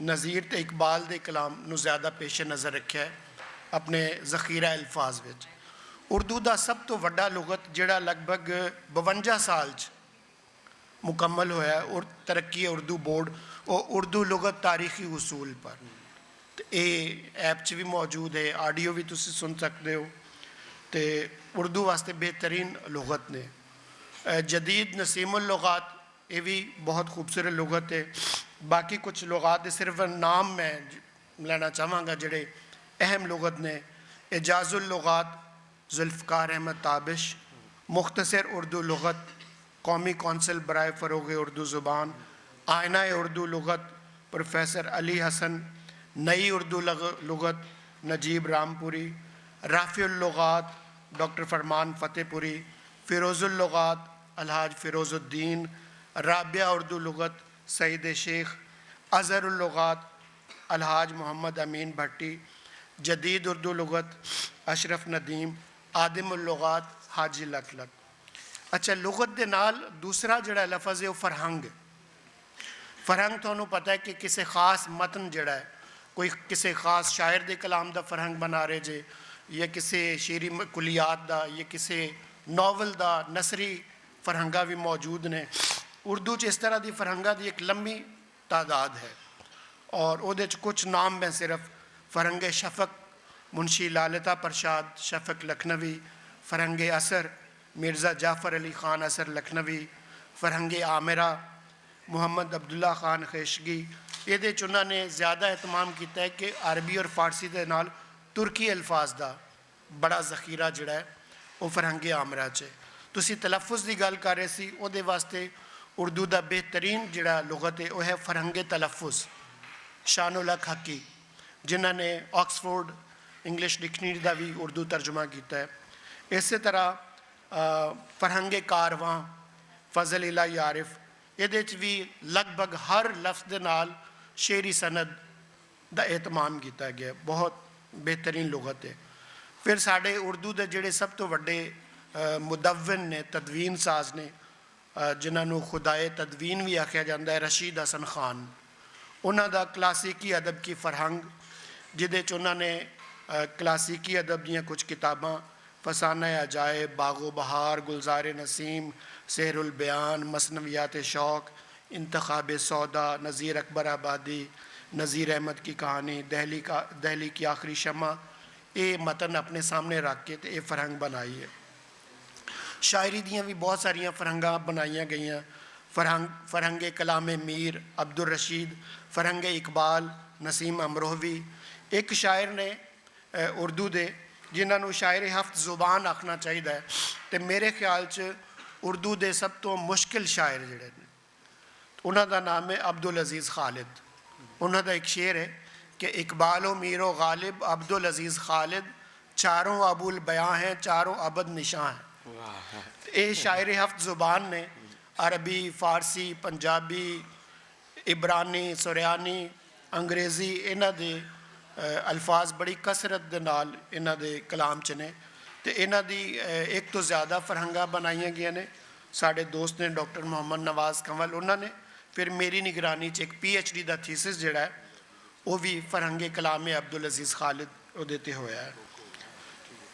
नज़ीर ते इकबाल के कलाम नूं ज़्यादा पेश नज़र रखा है अपने ज़ख़ीरा अल्फाज विच। उर्दू का सब तो वड्डा लुगत जिहड़ा लगभग 52 साल च मुकम्मल होया और तरक्की उर्दू बोर्ड, और उर्दू लुगत तारीखी उसूल पर, तो ये ऐप च भी मौजूद है, आडियो भी तुसी सुन सकते हो। तो उर्दू वास्ते बेहतरीन लुगत ने। जदीद नसीमुल लुगात, ये भी बहुत खूबसूरत लुगत है। बाकी कुछ लुगात सिर्फ नाम मैं लेना चाहांगा जिहड़े अहम लुगत ने। एजाजुल लुगात जुल्फ़कार अहमद ताबिश, मुख्तसर उर्दू लुगत कौमी कौंसिल बराए फ़रोग़ उर्दू ज़ुबान, आयना उर्दू लुगत प्रोफेसर अली हसन, नई उर्दू लुगत नजीब रामपुरी, राफ़िउल लुगात डॉक्टर फरमान फ़तेहपुरी, फ़िरोज़ुल लुगात अलहाज फ़िरोज़ुद्दीन, राबिया उर्दू लुगत सईद शेख, अज़हरुल लुगात अलहाज मोहम्मद अमीन भट्टी, जदीद उर्दू लुगत अशरफ नदीम, आदिमुल लुगात हाजी लखलक। अच्छा, लुगत के नाल दूसरा जिहड़ा लफ्ज़ है वह फरहंग। फरहंग तुहानूं पता है कि किसी खास मतन जिहड़ा है, कोई किसी खास शायर के कलाम का फरहंग बना रहे जे, या किसी शेरी कुलियात का, या किसी नावल का नसरी फरहंगा भी मौजूद ने। उर्दू च इस तरह की फरहंगा की एक लंबी तादाद है और उहदे च कुछ नाम मैं सिर्फ फरहंगे शफ़क मुंशी लालता प्रसाद शफ़क लखनवी, फरहंगे असर मिर्ज़ा जाफ़र अली ख़ान असर लखनवी, फरहंगे आमिरा मोहम्मद अब्दुल्ला ख़ान खिशगी। ये उन्होंने ज़्यादा एहतमाम किया है कि अरबी और फारसी के नाल तुर्की अल्फाज का बड़ा ज़ख़ीरा जिहड़ा है वो फरहंगे आमिरा च। तुसी तलफ़ुज़ की गल कर रहे सी, उहदे वास्ते उर्दू का बेहतरीन जिहड़ा लुगत है वह है फरहंगे तलफ़ुज़ शानुल हक हकी, जिन्होंने ऑक्सफोर्ड इंग्लिश डिक्शनरी का भी उर्दू तर्जुमा किया है। इस तरह फरहंगे कारवां फजल इला यारिफ, ये भी लगभग हर लफ्ज़ के नाल शेरी सनद का एहतमाम किया गया, बहुत बेहतरीन लुगत है। फिर साढ़े उर्दू के जोड़े सब तो वड्डे मुदव्विन ने, तदवीन साज ने, जिन्होंने खुदाए तदवीन भी आख्या जाता है, रशीद हसन खान, उन्हों का क्लासिकी अदब की फरहंग जिदे उन्होंने क्लासिकी अदब दियाँ कुछ किताबां फसाना अजायब, बागो बहार, गुलजार नसीम, सहरुल बयान, मसनवियात शौक़, इंतखाब सौदा, नज़ीर अकबर आबादी, नज़ीर अहमद की कहानी, दहली की आखिरी शमा, ये मतन अपने सामने रख के तो ये फरहंग बनाई है। शायरी दियाँ भी बहुत सारिया फरहंगा बनाई गई। फरहंग कलाम मीर, अब्दुल रशीद, फरहंग इकबाल, नसीम अमरोहवी। एक शायर ने उर्दू दे जिन्होंने शायर हफ्त जुबान आखना चाहिए, तो मेरे ख्याल च उर्दू दे सब तो मुश्किल शायर जिहड़े ने उन्हों का नाम है अब्दुल अजीज़ खालिद। उन्हों का एक शेर है कि इकबालो मीरो गालिब अब्दुल अजीज़ खालिद, चारों अबुल बयां हैं चारों अबद निशां हैं। ये शायर हफ्त जुबान ने अरबी, फारसी, पंजाबी, इबरानी, सुरयानी, अंग्रेज़ी इन्हां दे अल्फाज बड़ी कसरत दे नाल इन्हां दे कलाम च ने। तो इन्हां दी एक तो ज़्यादा फरहंगा बनाई गई ने। साढ़े दोस्त ने डॉक्टर मोहम्मद नवाज़ कंवल, उन्होंने फिर मेरी निगरानी च एक PhD का थीसिस जिहड़ा है वो भी फरहंगे कलाम अब्दुल अजीज़ खालिद उहदे ते होया है।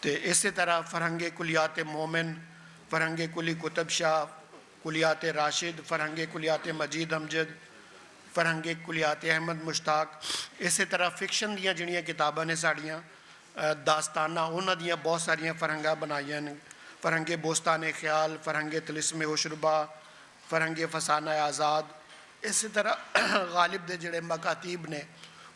तो इस तरह फरहंगे कुलियात मोमिन, फरहंगे कुली कुतुब शाह, कुलियात राशिद, फरहंगे कुलियात मजीद अमजद, फरहंगे कुलियात अहमद मुश्ताक। इस तरह फिक्शन दियाँ जिहड़ियां किताबां ने साड़ियाँ दास्ताना, उन्हां दियां बहुत सारियां फरहंगा बनाइयां ने। फरहंगे बोस्तान ख्याल, फरहंगे तिलिस्म होशरुबा, फरहंगे फसाना आज़ाद। इस तरह गालिब दे जिहड़े मकातीब ने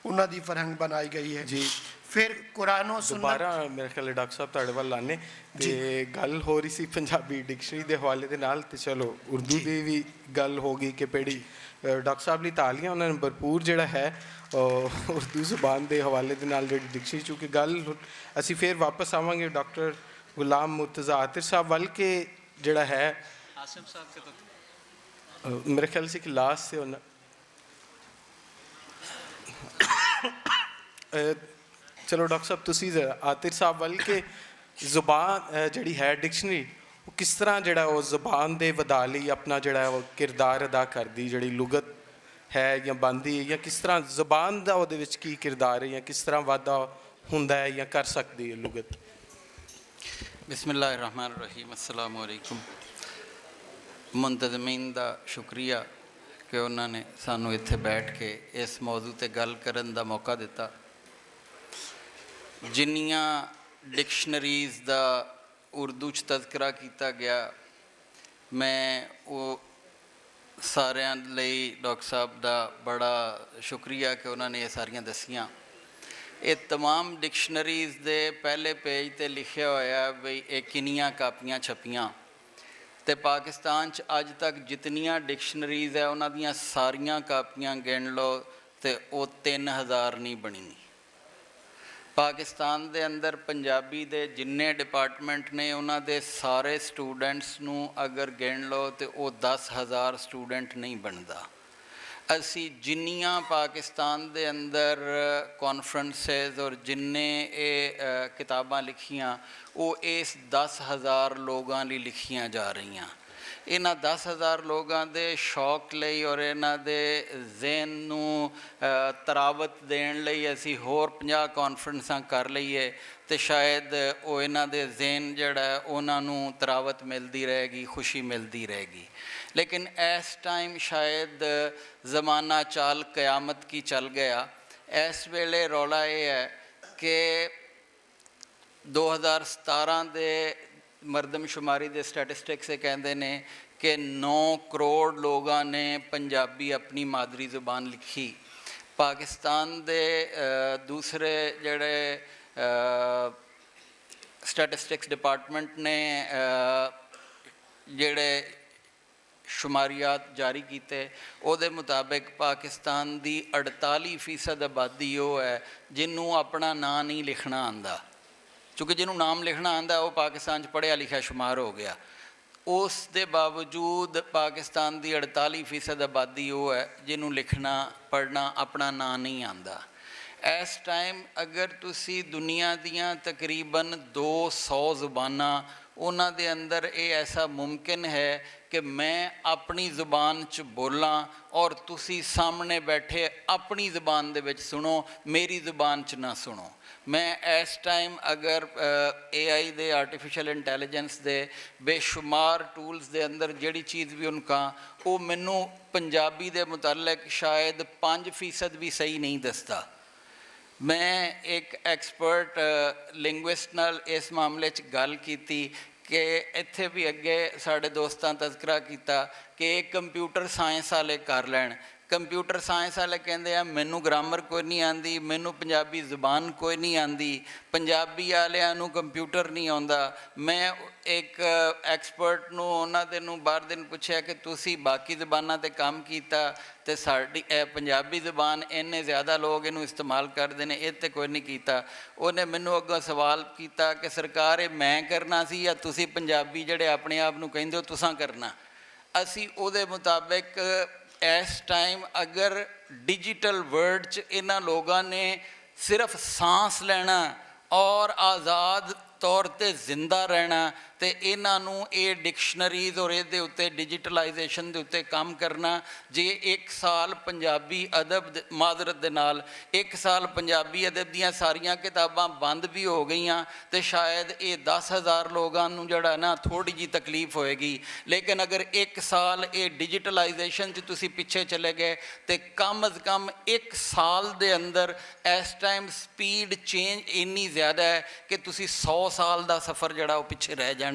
उन्हां दी फरहंग बनाई गई है जी। फिर कुरान और सुन्नत। ਦੁਬਾਰਾ ਮੇਰੇ ਖਿਆਲ ਡਾਕਟਰ ਸਾਹਿਬ ਤੁਹਾਡੇ ਵੱਲ ਆਨੇ ਤੇ ਗੱਲ ਹੋ ਰਹੀ ਸੀ ਪੰਜਾਬੀ ਡਿਕਸ਼ਨਰੀ ਦੇ ਹਵਾਲੇ ਦੇ ਨਾਲ, ਤੇ ਚਲੋ ਉਰਦੂ ਦੀ ਵੀ ਗੱਲ ਹੋ ਗਈ ਕਿ ਪੇੜੀ ਡਾਕਟਰ ਸਾਹਿਬ ਲਈ ਤਾਲੀਆਂ, ਉਹਨਾਂ ਨੇ ਭਰਪੂਰ ਜਿਹੜਾ ਹੈ ਉਰਦੂ ਜ਼ੁਬਾਨ ਦੇ ਹਵਾਲੇ ਦੇ ਨਾਲ ਜਿਹੜੀ ਡਿਕਸ਼ਨਰੀ, ਚੂँकि ਗੱਲ ਅਸੀਂ ਫਿਰ ਵਾਪਸ ਆਵਾਂਗੇ ਡਾਕਟਰ ਗੁਲਾਮ ਮੁਰਤਜ਼ਾ ਆਤਿਰ ਸਾਹਿਬ ਵੱਲ ਕਿ ਜਿਹੜਾ ਹੈ आसिम साहब के तो ਮੇਰੇ ਖਿਆਲ ਸੀ ਕਿ ਲਾਸਟ ਸੇ ਉਹਨਾਂ ਚਲੋ ਡਾਕਟਰ ਸਾਹਿਬ ਤੁਸੀਂ ਆਤਿਰ ਸਾਹਿਬ ਵੱਲ ਕਿ ਜ਼ੁਬਾਨ ਜਿਹੜੀ ਹੈ ਡਿਕਸ਼ਨਰੀ ਉਹ ਕਿਸ ਤਰ੍ਹਾਂ ਜਿਹੜਾ ਉਹ ਜ਼ੁਬਾਨ ਦੇ ਵਧਾ ਲਈ ਆਪਣਾ ਜਿਹੜਾ ਉਹ ਕਿਰਦਾਰ ਅਦਾ ਕਰਦੀ, ਜਿਹੜੀ ਲੁਗਤ ਹੈ ਜਾਂ ਬਣਦੀ ਹੈ, ਜਾਂ ਕਿਸ ਤਰ੍ਹਾਂ ਜ਼ੁਬਾਨ ਦਾ ਉਹਦੇ ਵਿੱਚ ਕੀ ਕਿਰਦਾਰ ਹੈ, ਜਾਂ ਕਿਸ ਤਰ੍ਹਾਂ ਵਾਧਾ ਹੁੰਦਾ ਹੈ ਜਾਂ ਕਰ ਸਕਦੀ ਹੈ ਲੁਗਤ। बिस्मिल्लाहिर्रहमानिर्रहीम, अस्सलामु अलैकुम। मुंतज़मीन दा शुक्रिया कि उन्होंने सानू इत्थे बैठ के इस मौजू ते गल करन दा मौका दिता। जिन्नियां डिक्शनरीज़ दा उर्दू च तज़करा किया गया, मैं वो सारियां लई डॉक्टर साहब दा बड़ा शुक्रिया कि उन्होंने ये सारियां दसियां। ये तमाम डिक्शनरीज़ दे पहले पेज ते लिखिया होया बई ये किनियां कापियां छपियां, तो पाकिस्तान च अज तक जितनियां डिक्शनरीज़ है उन्हां दियां सारियां कापियां गिन लो तो वो 3000 नहीं बनी। पाकिस्तान दे अंदर पंजाबी दे जिन्ने डिपार्टमेंट ने उन्हां दे सारे स्टूडेंट्स नूं अगर गिन लो तो वो 10,000 स्टूडेंट नहीं बनता। असी जिन्नियां पाकिस्तान दे अंदर कॉन्फ्रेंसेस और जिन्ने ये किताबां लिखियां वो इस 10,000 लोगों लिए लिखियां जा रही। इन्हां 10,000 लोगों के शौक लई और इन्हां दे ज़हन नूं तरावत देण लई असी होर 50 कॉन्फ्रेंसां कर लईए तो शायद वो इन्हां दे ज़हन जिहड़ा उन्हां नूं तरावत मिलती रहेगी, खुशी मिलती रहेगी। लेकिन इस टाइम शायद ज़माना चाल क़यामत की चल गया। इस वेले रौला ये है कि 2017 दे मरदमशुमारी दे स्टैटिस्टिक्स कहते हैं कि 9 करोड़ लोगों ने पंजाबी अपनी मादरी ज़ुबान लिखी। पाकिस्तान दे दूसरे जड़े स्टैटिस्टिक्स डिपार्टमेंट ने जड़े शुमारियात जारी किए उहदे मुताबिक पाकिस्तान की 48% आबादी वो है जिन्हों अपना नाम नहीं लिखना आंदा, क्योंकि जिन्हों नाम लिखना आंदा वो पाकिस्तान पढ़िया लिखा शुमार हो गया। उस दे बावजूद पाकिस्तान की 48% आबादी वो है जिन्हों लिखना पढ़ना अपना नाम नहीं आंदा। इस टाइम अगर तुसी दुनिया दियाँ तकरीबन 200 ज़ुबानां उन्हां दे अंदर ये ऐसा मुमकिन है कि मैं अपनी ज़ुबान च बोलां और तुसी सामने बैठे अपनी ज़ुबान दे विच सुनो, मेरी ज़ुबान च ना सुनो। मैं इस टाइम अगर AI दे आर्टिफिशियल इंटैलीजेंस दे बेशुमार टूल्स दे अंदर जिहड़ी चीज़ भी उनका वो मैनू पंजाबी दे मुतालिक शायद 5% भी सही नहीं दसदा। मैं एक एक्सपर्ट लिंग्विस्ट नाल इस मामले च गल कीती ਕਿ ਇੱਥੇ ਵੀ ਅੱਗੇ ਸਾਡੇ ਦੋਸਤਾਂ ਤਜ਼ਕਰਾ ਕੀਤਾ ਕਿ ਇਹ ਕੰਪਿਊਟਰ ਸਾਇੰਸ ਵਾਲੇ ਕਰ ਲੈਣ। ਕੰਪਿਊਟਰ ਸਾਇੰਸ ਵਾਲੇ ਕਹਿੰਦੇ ਆ ਮੈਨੂੰ ਗ੍ਰਾਮਰ ਕੋਈ ਨਹੀਂ ਆਉਂਦੀ, ਮੈਨੂੰ ਪੰਜਾਬੀ ਜ਼ੁਬਾਨ ਕੋਈ ਨਹੀਂ ਆਉਂਦੀ, ਪੰਜਾਬੀ ਵਾਲਿਆਂ ਨੂੰ ਕੰਪਿਊਟਰ ਨਹੀਂ ਆਉਂਦਾ। ਮੈਂ ਇੱਕ ਐਕਸਪਰਟ ਨੂੰ ਉਹਨਾਂ ਦੇ ਨੂੰ ਬਾਹਰ ਦੇ ਨੂੰ ਪੁੱਛਿਆ ਕਿ ਤੁਸੀਂ ਬਾਕੀ ਜ਼ੁਬਾਨਾਂ 'ਤੇ ਕੰਮ ਕੀਤਾ ਅਤੇ ਸਾਡੀ ਇਹ ਪੰਜਾਬੀ ਜ਼ੁਬਾਨ ਇੰਨੇ ਜ਼ਿਆਦਾ ਲੋਕ ਇਹਨੂੰ ਇਸਤੇਮਾਲ ਕਰਦੇ ਨੇ, ਇਹ 'ਤੇ ਕੋਈ ਨਹੀਂ ਕੀਤਾ। ਉਹਨੇ ਮੈਨੂੰ ਅੱਗੋਂ ਸਵਾਲ ਕੀਤਾ ਕਿ ਸਰਕਾਰ ਇਹ ਮੈਂ ਕਰਨਾ ਸੀ ਜਾਂ ਤੁਸੀਂ ਪੰਜਾਬੀ ਜਿਹੜੇ ਆਪਣੇ ਆਪ ਨੂੰ ਕਹਿੰਦੇ ਹੋ ਤੁਸਾਂ ਕਰਨਾ। ਅਸੀਂ ਉਹਦੇ ਮੁਤਾਬਿਕ ਇਸ ਟਾਈਮ ਅਗਰ ਡਿਜੀਟਲ ਵਰਲਡ 'ਚ ਇਹਨਾਂ ਲੋਕਾਂ ਨੇ ਸਿਰਫ ਸਾਂਸ ਲੈਣਾ ਔਰ ਆਜ਼ਾਦ ਤੌਰ 'ਤੇ ਜ਼ਿੰਦਾ ਰਹਿਣਾ ਅਤੇ ਇਹਨਾਂ ਨੂੰ ਇਹ ਡਿਕਸ਼ਨਰੀਜ਼ ਔਰ ਇਹਦੇ ਉੱਤੇ ਡਿਜੀਟਲਾਈਜੇਸ਼ਨ ਦੇ ਉੱਤੇ ਕੰਮ ਕਰਨਾ। ਜੇ 1 ਸਾਲ ਪੰਜਾਬੀ ਅਦਬ ਮਾਜ਼ਰਤ ਦੇ ਨਾਲ 1 ਸਾਲ ਪੰਜਾਬੀ ਅਦਬ ਦੀਆਂ ਸਾਰੀਆਂ ਕਿਤਾਬਾਂ ਬੰਦ ਵੀ ਹੋ ਗਈਆਂ ਤੇ ਸ਼ਾਇਦ ਇਹ 10,000 ਲੋਕਾਂ ਨੂੰ ਜਿਹੜਾ ਨਾ ਥੋੜ੍ਹੀ ਜਿਹੀ ਤਕਲੀਫ ਹੋਏਗੀ। ਲੇਕਿਨ ਅਗਰ 1 ਸਾਲ ਇਹ ਡਿਜੀਟਲਾਈਜੇਸ਼ਨ 'ਚ ਤੁਸੀਂ ਪਿੱਛੇ ਚਲੇ ਗਏ ਤੇ ਕਮ ਅਜ਼ ਕਮ 1 ਸਾਲ ਦੇ ਅੰਦਰ ਇਸ ਟਾਈਮ ਸਪੀਡ ਚੇਂਜ ਇੰਨੀ ਜ਼ਿਆਦਾ ਹੈ ਕਿ ਤੁਸੀਂ 100 ਸਾਲ ਦਾ ਸਫ਼ਰ ਜਿਹੜਾ ਉਹ ਪਿੱਛੇ ਰਹਿ ਜਾਣਾ।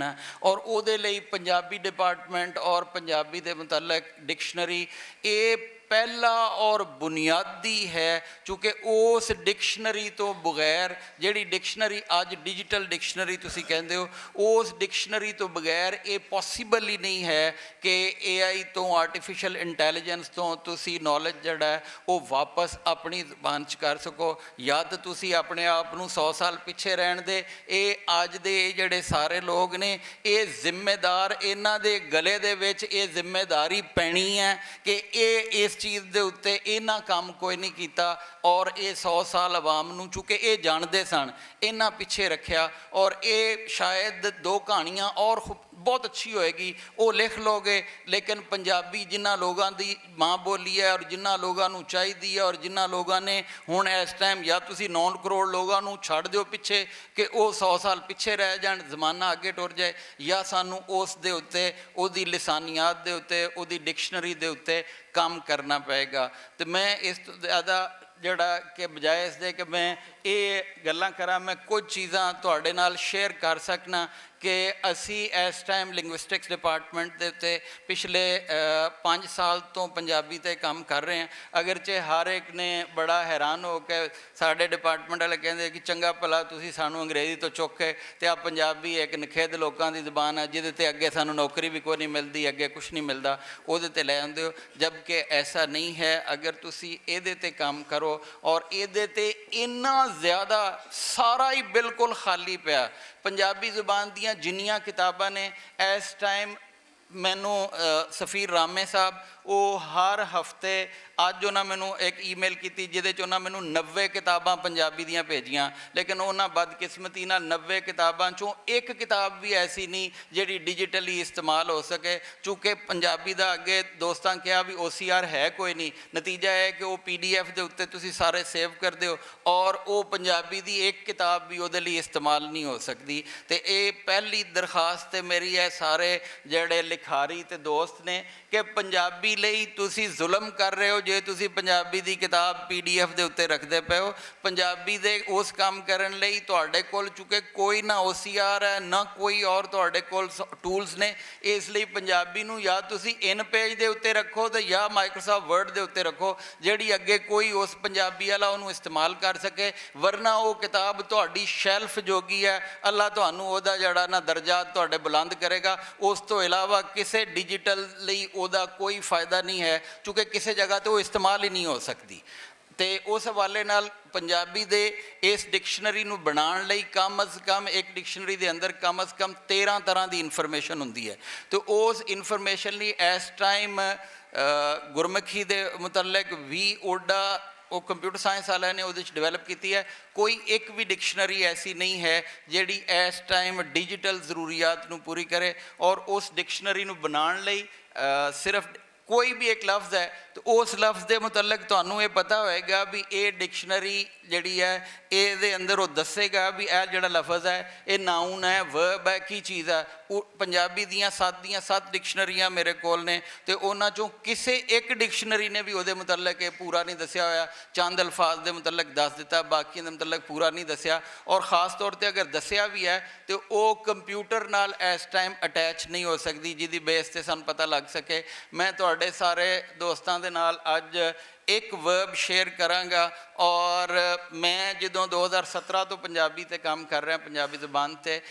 ਔਰ ਉਹਦੇ ਲਈ ਪੰਜਾਬੀ ਡਿਪਾਰਟਮੈਂਟ ਔਰ ਪੰਜਾਬੀ ਦੇ ਮੁਤਲਕ ਡਿਕਸ਼ਨਰੀ ਇਹ ਪਹਿਲਾ ਔਰ ਬੁਨਿਆਦੀ ਹੈ, ਕਿਉਂਕਿ ਉਸ ਡਿਕਸ਼ਨਰੀ ਤੋਂ ਬਗੈਰ ਜਿਹੜੀ ਡਿਕਸ਼ਨਰੀ ਅੱਜ ਡਿਜੀਟਲ ਡਿਕਸ਼ਨਰੀ ਤੁਸੀਂ ਕਹਿੰਦੇ ਹੋ, ਉਸ ਡਿਕਸ਼ਨਰੀ ਤੋਂ ਬਗੈਰ ਇਹ ਪੋਸੀਬਲ ਹੀ ਨਹੀਂ ਹੈ ਕਿ AI ਤੋਂ ਆਰਟੀਫਿਸ਼ੀਅਲ ਇੰਟੈਲੀਜੈਂਸ ਤੋਂ ਤੁਸੀਂ ਨੌਲੇਜ ਜਿਹੜਾ ਉਹ ਵਾਪਸ ਆਪਣੀ ਜ਼ਬਾਨ 'ਚ ਕਰ ਸਕੋ। ਜਾਂ ਤਾਂ ਤੁਸੀਂ ਆਪਣੇ ਆਪ ਨੂੰ 100 ਸਾਲ ਪਿੱਛੇ ਰਹਿਣ ਦੇ। ਇਹ ਅੱਜ ਦੇ ਜਿਹੜੇ ਸਾਰੇ ਲੋਕ ਨੇ ਇਹ ਜ਼ਿੰਮੇਦਾਰ, ਇਹਨਾਂ ਦੇ ਗਲੇ ਦੇ ਵਿੱਚ ਇਹ ਜ਼ਿੰਮੇਦਾਰੀ ਪੈਣੀ ਹੈ ਕਿ ਇਹ ਇਸ ਚੀਜ਼ ਦੇ ਉੱਤੇ ਇਹਨਾਂ ਕੰਮ ਕੋਈ ਨਹੀਂ ਕੀਤਾ ਔਰ ਇਹ 100 ਸਾਲ ਆਵਾਮ ਨੂੰ, ਚੂँकि ਇਹ ਜਾਣਦੇ ਸਨ, ਇਹਨਾਂ ਪਿੱਛੇ ਰੱਖਿਆ। ਔਰ ਇਹ ਸ਼ਾਇਦ 2 ਕਹਾਣੀਆਂ ਔਰ ਬਹੁਤ ਅੱਛੀ ਹੋਏਗੀ ਉਹ ਲਿਖ ਲੋਗੇ, ਲੇਕਿਨ ਪੰਜਾਬੀ ਜਿਨ੍ਹਾਂ ਲੋਕਾਂ ਦੀ ਮਾਂ ਬੋਲੀ ਹੈ ਔਰ ਜਿਨ੍ਹਾਂ ਲੋਕਾਂ ਨੂੰ ਚਾਹੀਦੀ ਹੈ ਔਰ ਜਿਨ੍ਹਾਂ ਲੋਕਾਂ ਨੇ ਹੁਣ ਇਸ ਟਾਈਮ ਜਾਂ ਤੁਸੀਂ 9 ਕਰੋੜ ਲੋਕਾਂ ਨੂੰ ਛੱਡ ਦਿਓ ਪਿੱਛੇ ਕਿ ਉਹ 100 ਸਾਲ ਪਿੱਛੇ ਰਹਿ ਜਾਣ, ਜ਼ਮਾਨਾ ਅੱਗੇ ਟੁਰ ਜਾਏ, ਜਾਂ ਸਾਨੂੰ ਉਸ ਦੇ ਉੱਤੇ ਉਹਦੀ ਲਿਸਾਨੀਆਤ ਦੇ ਉੱਤੇ ਉਹਦੀ ਡਿਕਸ਼ਨਰੀ ਦੇ ਉੱਤੇ ਕੰਮ ਕਰਨਾ ਪਏਗਾ। ਅਤੇ ਮੈਂ ਇਸ ਤੋਂ ਜ਼ਿਆਦਾ ਜਿਹੜਾ ਕਿ ਬਜਾਏ ਇਸ ਦੇ ਕਿ ਮੈਂ ਇਹ ਗੱਲਾਂ ਕਰਾਂ, ਮੈਂ ਕੁਝ ਚੀਜ਼ਾਂ ਤੁਹਾਡੇ ਨਾਲ ਸ਼ੇਅਰ ਕਰ ਸਕਣਾ ਕਿ ਅਸੀਂ ਇਸ ਟਾਈਮ ਲਿੰਗੁਇਸਟਿਕਸ ਡਿਪਾਰਟਮੈਂਟ ਦੇ ਉੱਤੇ ਪਿਛਲੇ 5 ਸਾਲ ਤੋਂ ਪੰਜਾਬੀ 'ਤੇ ਕੰਮ ਕਰ ਰਹੇ ਹਾਂ। ਅਗਰਚੇ ਹਰ ਇੱਕ ਨੇ ਬੜਾ ਹੈਰਾਨ ਹੋ ਕੇ ਸਾਡੇ ਡਿਪਾਰਟਮੈਂਟ ਵਾਲੇ ਕਹਿੰਦੇ ਕਿ ਚੰਗਾ ਭਲਾ ਤੁਸੀਂ ਸਾਨੂੰ ਅੰਗਰੇਜ਼ੀ ਤੋਂ ਚੁੱਕ ਕੇ ਅਤੇ ਆ ਪੰਜਾਬੀ ਇੱਕ ਨਖੇਧ ਲੋਕਾਂ ਦੀ ਜ਼ਬਾਨ ਹੈ ਜਿਹਦੇ 'ਤੇ ਅੱਗੇ ਸਾਨੂੰ ਨੌਕਰੀ ਵੀ ਕੋਈ ਨਹੀਂ ਮਿਲਦੀ, ਅੱਗੇ ਕੁਛ ਨਹੀਂ ਮਿਲਦਾ, ਉਹਦੇ 'ਤੇ ਲੈ ਆਉਂਦੇ ਹੋ। ਜਦਕਿ ਐਸਾ ਨਹੀਂ ਹੈ। ਅਗਰ ਤੁਸੀਂ ਇਹਦੇ 'ਤੇ ਕੰਮ ਕਰੋ ਔਰ ਇਹਦੇ 'ਤੇ ਇੰਨਾ ਜ਼ਿਆਦਾ ਸਾਰਾ ਹੀ ਬਿਲਕੁਲ ਖਾਲੀ ਪਿਆ। ਪੰਜਾਬੀ ਜ਼ੁਬਾਨ ਦੀਆਂ ਜਿੰਨੀਆਂ ਕਿਤਾਬਾਂ ਨੇ ਇਸ ਟਾਈਮ ਮੈਨੂੰ ਸਫੀਰ ਰਾਮੇ ਸਾਹਿਬ ਉਹ ਹਰ ਹਫਤੇ, ਅੱਜ ਉਹਨਾਂ ਮੈਨੂੰ ਇੱਕ ਈਮੇਲ ਕੀਤੀ ਜਿਹਦੇ 'ਚ ਉਹਨਾਂ ਮੈਨੂੰ 90 ਕਿਤਾਬਾਂ ਪੰਜਾਬੀ ਦੀਆਂ ਭੇਜੀਆਂ, ਲੇਕਿਨ ਉਹਨਾਂ ਬਦਕਿਸਮਤੀ ਨਾਲ 90 ਕਿਤਾਬਾਂ 'ਚੋਂ ਇੱਕ ਕਿਤਾਬ ਵੀ ਐਸੀ ਨਹੀਂ ਜਿਹੜੀ ਡਿਜੀਟਲੀ ਇਸਤੇਮਾਲ ਹੋ ਸਕੇ। ਚੂँकि ਪੰਜਾਬੀ ਦਾ ਅੱਗੇ ਦੋਸਤਾਂ ਕਿਹਾ ਵੀ OCR ਹੈ ਕੋਈ ਨਹੀਂ, ਨਤੀਜਾ ਇਹ ਕਿ ਉਹ PDF ਦੇ ਉੱਤੇ ਤੁਸੀਂ ਸਾਰੇ ਸੇਵ ਕਰਦੇ ਹੋ ਔਰ ਉਹ ਪੰਜਾਬੀ ਦੀ ਇੱਕ ਕਿਤਾਬ ਵੀ ਉਹਦੇ ਲਈ ਇਸਤੇਮਾਲ ਨਹੀਂ ਹੋ ਸਕਦੀ। ਅਤੇ ਇਹ ਪਹਿਲੀ ਦਰਖਾਸਤ ਮੇਰੀ ਹੈ ਸਾਰੇ ਜਿਹੜੇ ਲਿਖਾਰੀ ਅਤੇ ਦੋਸਤ ਨੇ ਕਿ ਪੰਜਾਬੀ ਲਈ ਤੁਸੀਂ ਜ਼ੁਲਮ ਕਰ ਰਹੇ ਹੋ ਜੇ ਤੁਸੀਂ ਪੰਜਾਬੀ ਦੀ ਕਿਤਾਬ PDF ਦੇ ਉੱਤੇ ਰੱਖਦੇ ਪਏ ਹੋ। ਪੰਜਾਬੀ ਦੇ ਉਸ ਕੰਮ ਕਰਨ ਲਈ ਤੁਹਾਡੇ ਕੋਲ ਚੂँकि ਕੋਈ ਨਾ OCR ਹੈ ਨਾ ਕੋਈ ਔਰ ਤੁਹਾਡੇ ਕੋਲ ਟੂਲਸ ਨੇ, ਇਸ ਲਈ ਪੰਜਾਬੀ ਨੂੰ ਜਾਂ ਤੁਸੀਂ ਇਨ ਪੇਜ ਦੇ ਉੱਤੇ ਰੱਖੋ ਅਤੇ ਜਾਂ ਮਾਈਕਰੋਸਾਫਟ ਵਰਡ ਦੇ ਉੱਤੇ ਰੱਖੋ ਜਿਹੜੀ ਅੱਗੇ ਕੋਈ ਉਸ ਪੰਜਾਬੀ ਵਾਲਾ ਉਹਨੂੰ ਇਸਤੇਮਾਲ ਕਰ ਸਕੇ, ਵਰਨਾ ਉਹ ਕਿਤਾਬ ਤੁਹਾਡੀ ਸ਼ੈਲਫ ਜੋਗੀ ਹੈ। ਅੱਲਾ ਤੁਹਾਨੂੰ ਉਹਦਾ ਜਿਹੜਾ ਨਾ ਦਰਜਾ ਤੁਹਾਡੇ ਬੁਲੰਦ ਕਰੇਗਾ। ਉਸ ਤੋਂ ਇਲਾਵਾ ਕਿਸੇ ਡਿਜੀਟਲ ਲਈ ਉਹਦਾ ਕੋਈ ਫਾਇਦਾ ਨਹੀਂ ਹੈ, ਕਿਉਂਕਿ ਕਿਸੇ ਜਗ੍ਹਾ 'ਤੇ ਉਹ ਇਸਤੇਮਾਲ ਹੀ ਨਹੀਂ ਹੋ ਸਕਦੀ। ਅਤੇ ਉਸ ਹਵਾਲੇ ਨਾਲ ਪੰਜਾਬੀ ਦੇ ਇਸ ਡਿਕਸ਼ਨਰੀ ਨੂੰ ਬਣਾਉਣ ਲਈ ਕਮ ਅਜ਼ ਕਮ ਇੱਕ ਡਿਕਸ਼ਨਰੀ ਦੇ ਅੰਦਰ ਕਮ ਅਜ਼ ਕਮ 13 ਤਰ੍ਹਾਂ ਦੀ ਇਨਫੋਰਮੇਸ਼ਨ ਹੁੰਦੀ ਹੈ। ਅਤੇ ਉਸ ਇਨਫੋਰਮੇਸ਼ਨ ਲਈ ਇਸ ਟਾਈਮ ਗੁਰਮੁਖੀ ਦੇ ਮੁਤਲਕ ਵੀ ਓਡਾ ਉਹ ਕੰਪਿਊਟਰ ਸਾਇੰਸ ਵਾਲਿਆਂ ਨੇ ਉਹਦੇ 'ਚ ਡਿਵੈਲਪ ਕੀਤੀ ਹੈ। ਕੋਈ ਇੱਕ ਵੀ ਡਿਕਸ਼ਨਰੀ ਐਸੀ ਨਹੀਂ ਹੈ ਜਿਹੜੀ ਇਸ ਟਾਈਮ ਡਿਜੀਟਲ ਜ਼ਰੂਰੀਆਤ ਨੂੰ ਪੂਰੀ ਕਰੇ। ਔਰ ਉਸ ਡਿਕਸ਼ਨਰੀ ਨੂੰ ਬਣਾਉਣ ਲਈ ਸਿਰਫ ਕੋਈ ਵੀ ਇੱਕ ਲਫ਼ਜ਼ ਹੈ ਤਾਂ ਉਸ ਲਫ਼ਜ਼ ਦੇ ਮੁਤਲਕ ਤੁਹਾਨੂੰ ਇਹ ਪਤਾ ਹੋਏਗਾ ਵੀ ਇਹ ਡਿਕਸ਼ਨਰੀ ਜਿਹੜੀ ਹੈ ਇਹਦੇ ਅੰਦਰ ਉਹ ਦੱਸੇਗਾ ਵੀ ਇਹ ਜਿਹੜਾ ਲਫ਼ਜ਼ ਹੈ ਇਹ ਨਾਊਨ ਹੈ, ਵਰਬ ਹੈ, ਕੀ ਚੀਜ਼ ਹੈ। ਪੰਜਾਬੀ ਦੀਆਂ 7 ਡਿਕਸ਼ਨਰੀਆਂ ਮੇਰੇ ਕੋਲ ਨੇ ਤੇ ਉਹਨਾਂ ਚੋਂ ਕਿਸੇ ਇੱਕ ਡਿਕਸ਼ਨਰੀ ਨੇ ਵੀ ਉਹਦੇ ਮੁਤਲਕ ਇਹ ਪੂਰਾ ਨਹੀਂ ਦੱਸਿਆ ਹੋਇਆ। ਚੰਦ ਅਲਫਾਜ਼ ਦੇ ਮੁਤਲਕ ਦੱਸ ਦਿੱਤਾ, ਬਾਕੀਆਂ ਦੇ ਮੁਤਲਕ ਪੂਰਾ ਨਹੀਂ ਦੱਸਿਆ। ਔਰ ਖ਼ਾਸ ਤੌਰ 'ਤੇ ਅਗਰ ਦੱਸਿਆ ਵੀ ਹੈ ਤੇ ਉਹ ਕੰਪਿਊਟਰ ਨਾਲ ਇਸ ਟਾਈਮ ਅਟੈਚ ਨਹੀਂ ਹੋ ਸਕਦੀ, ਜਿਹਦੀ ਬੇਸ 'ਤੇ ਸਾਨੂੰ ਪਤਾ ਲੱਗ ਸਕੇ। ਮੈਂ ਤੁਹਾਡੇ ਸਾਰੇ ਦੋਸਤਾਂ ਦੇ ਨਾਲ ਅੱਜ ਇੱਕ ਵਰਬ ਸ਼ੇਅਰ ਕਰਾਂਗਾ। ਔਰ ਮੈਂ ਜਦੋਂ 2017 ਤੋਂ ਪੰਜਾਬੀ 'ਤੇ ਕੰਮ ਕਰ ਰਿਹਾ, ਪੰਜਾਬੀ ਜ਼ੁਬਾਨ 'ਤੇ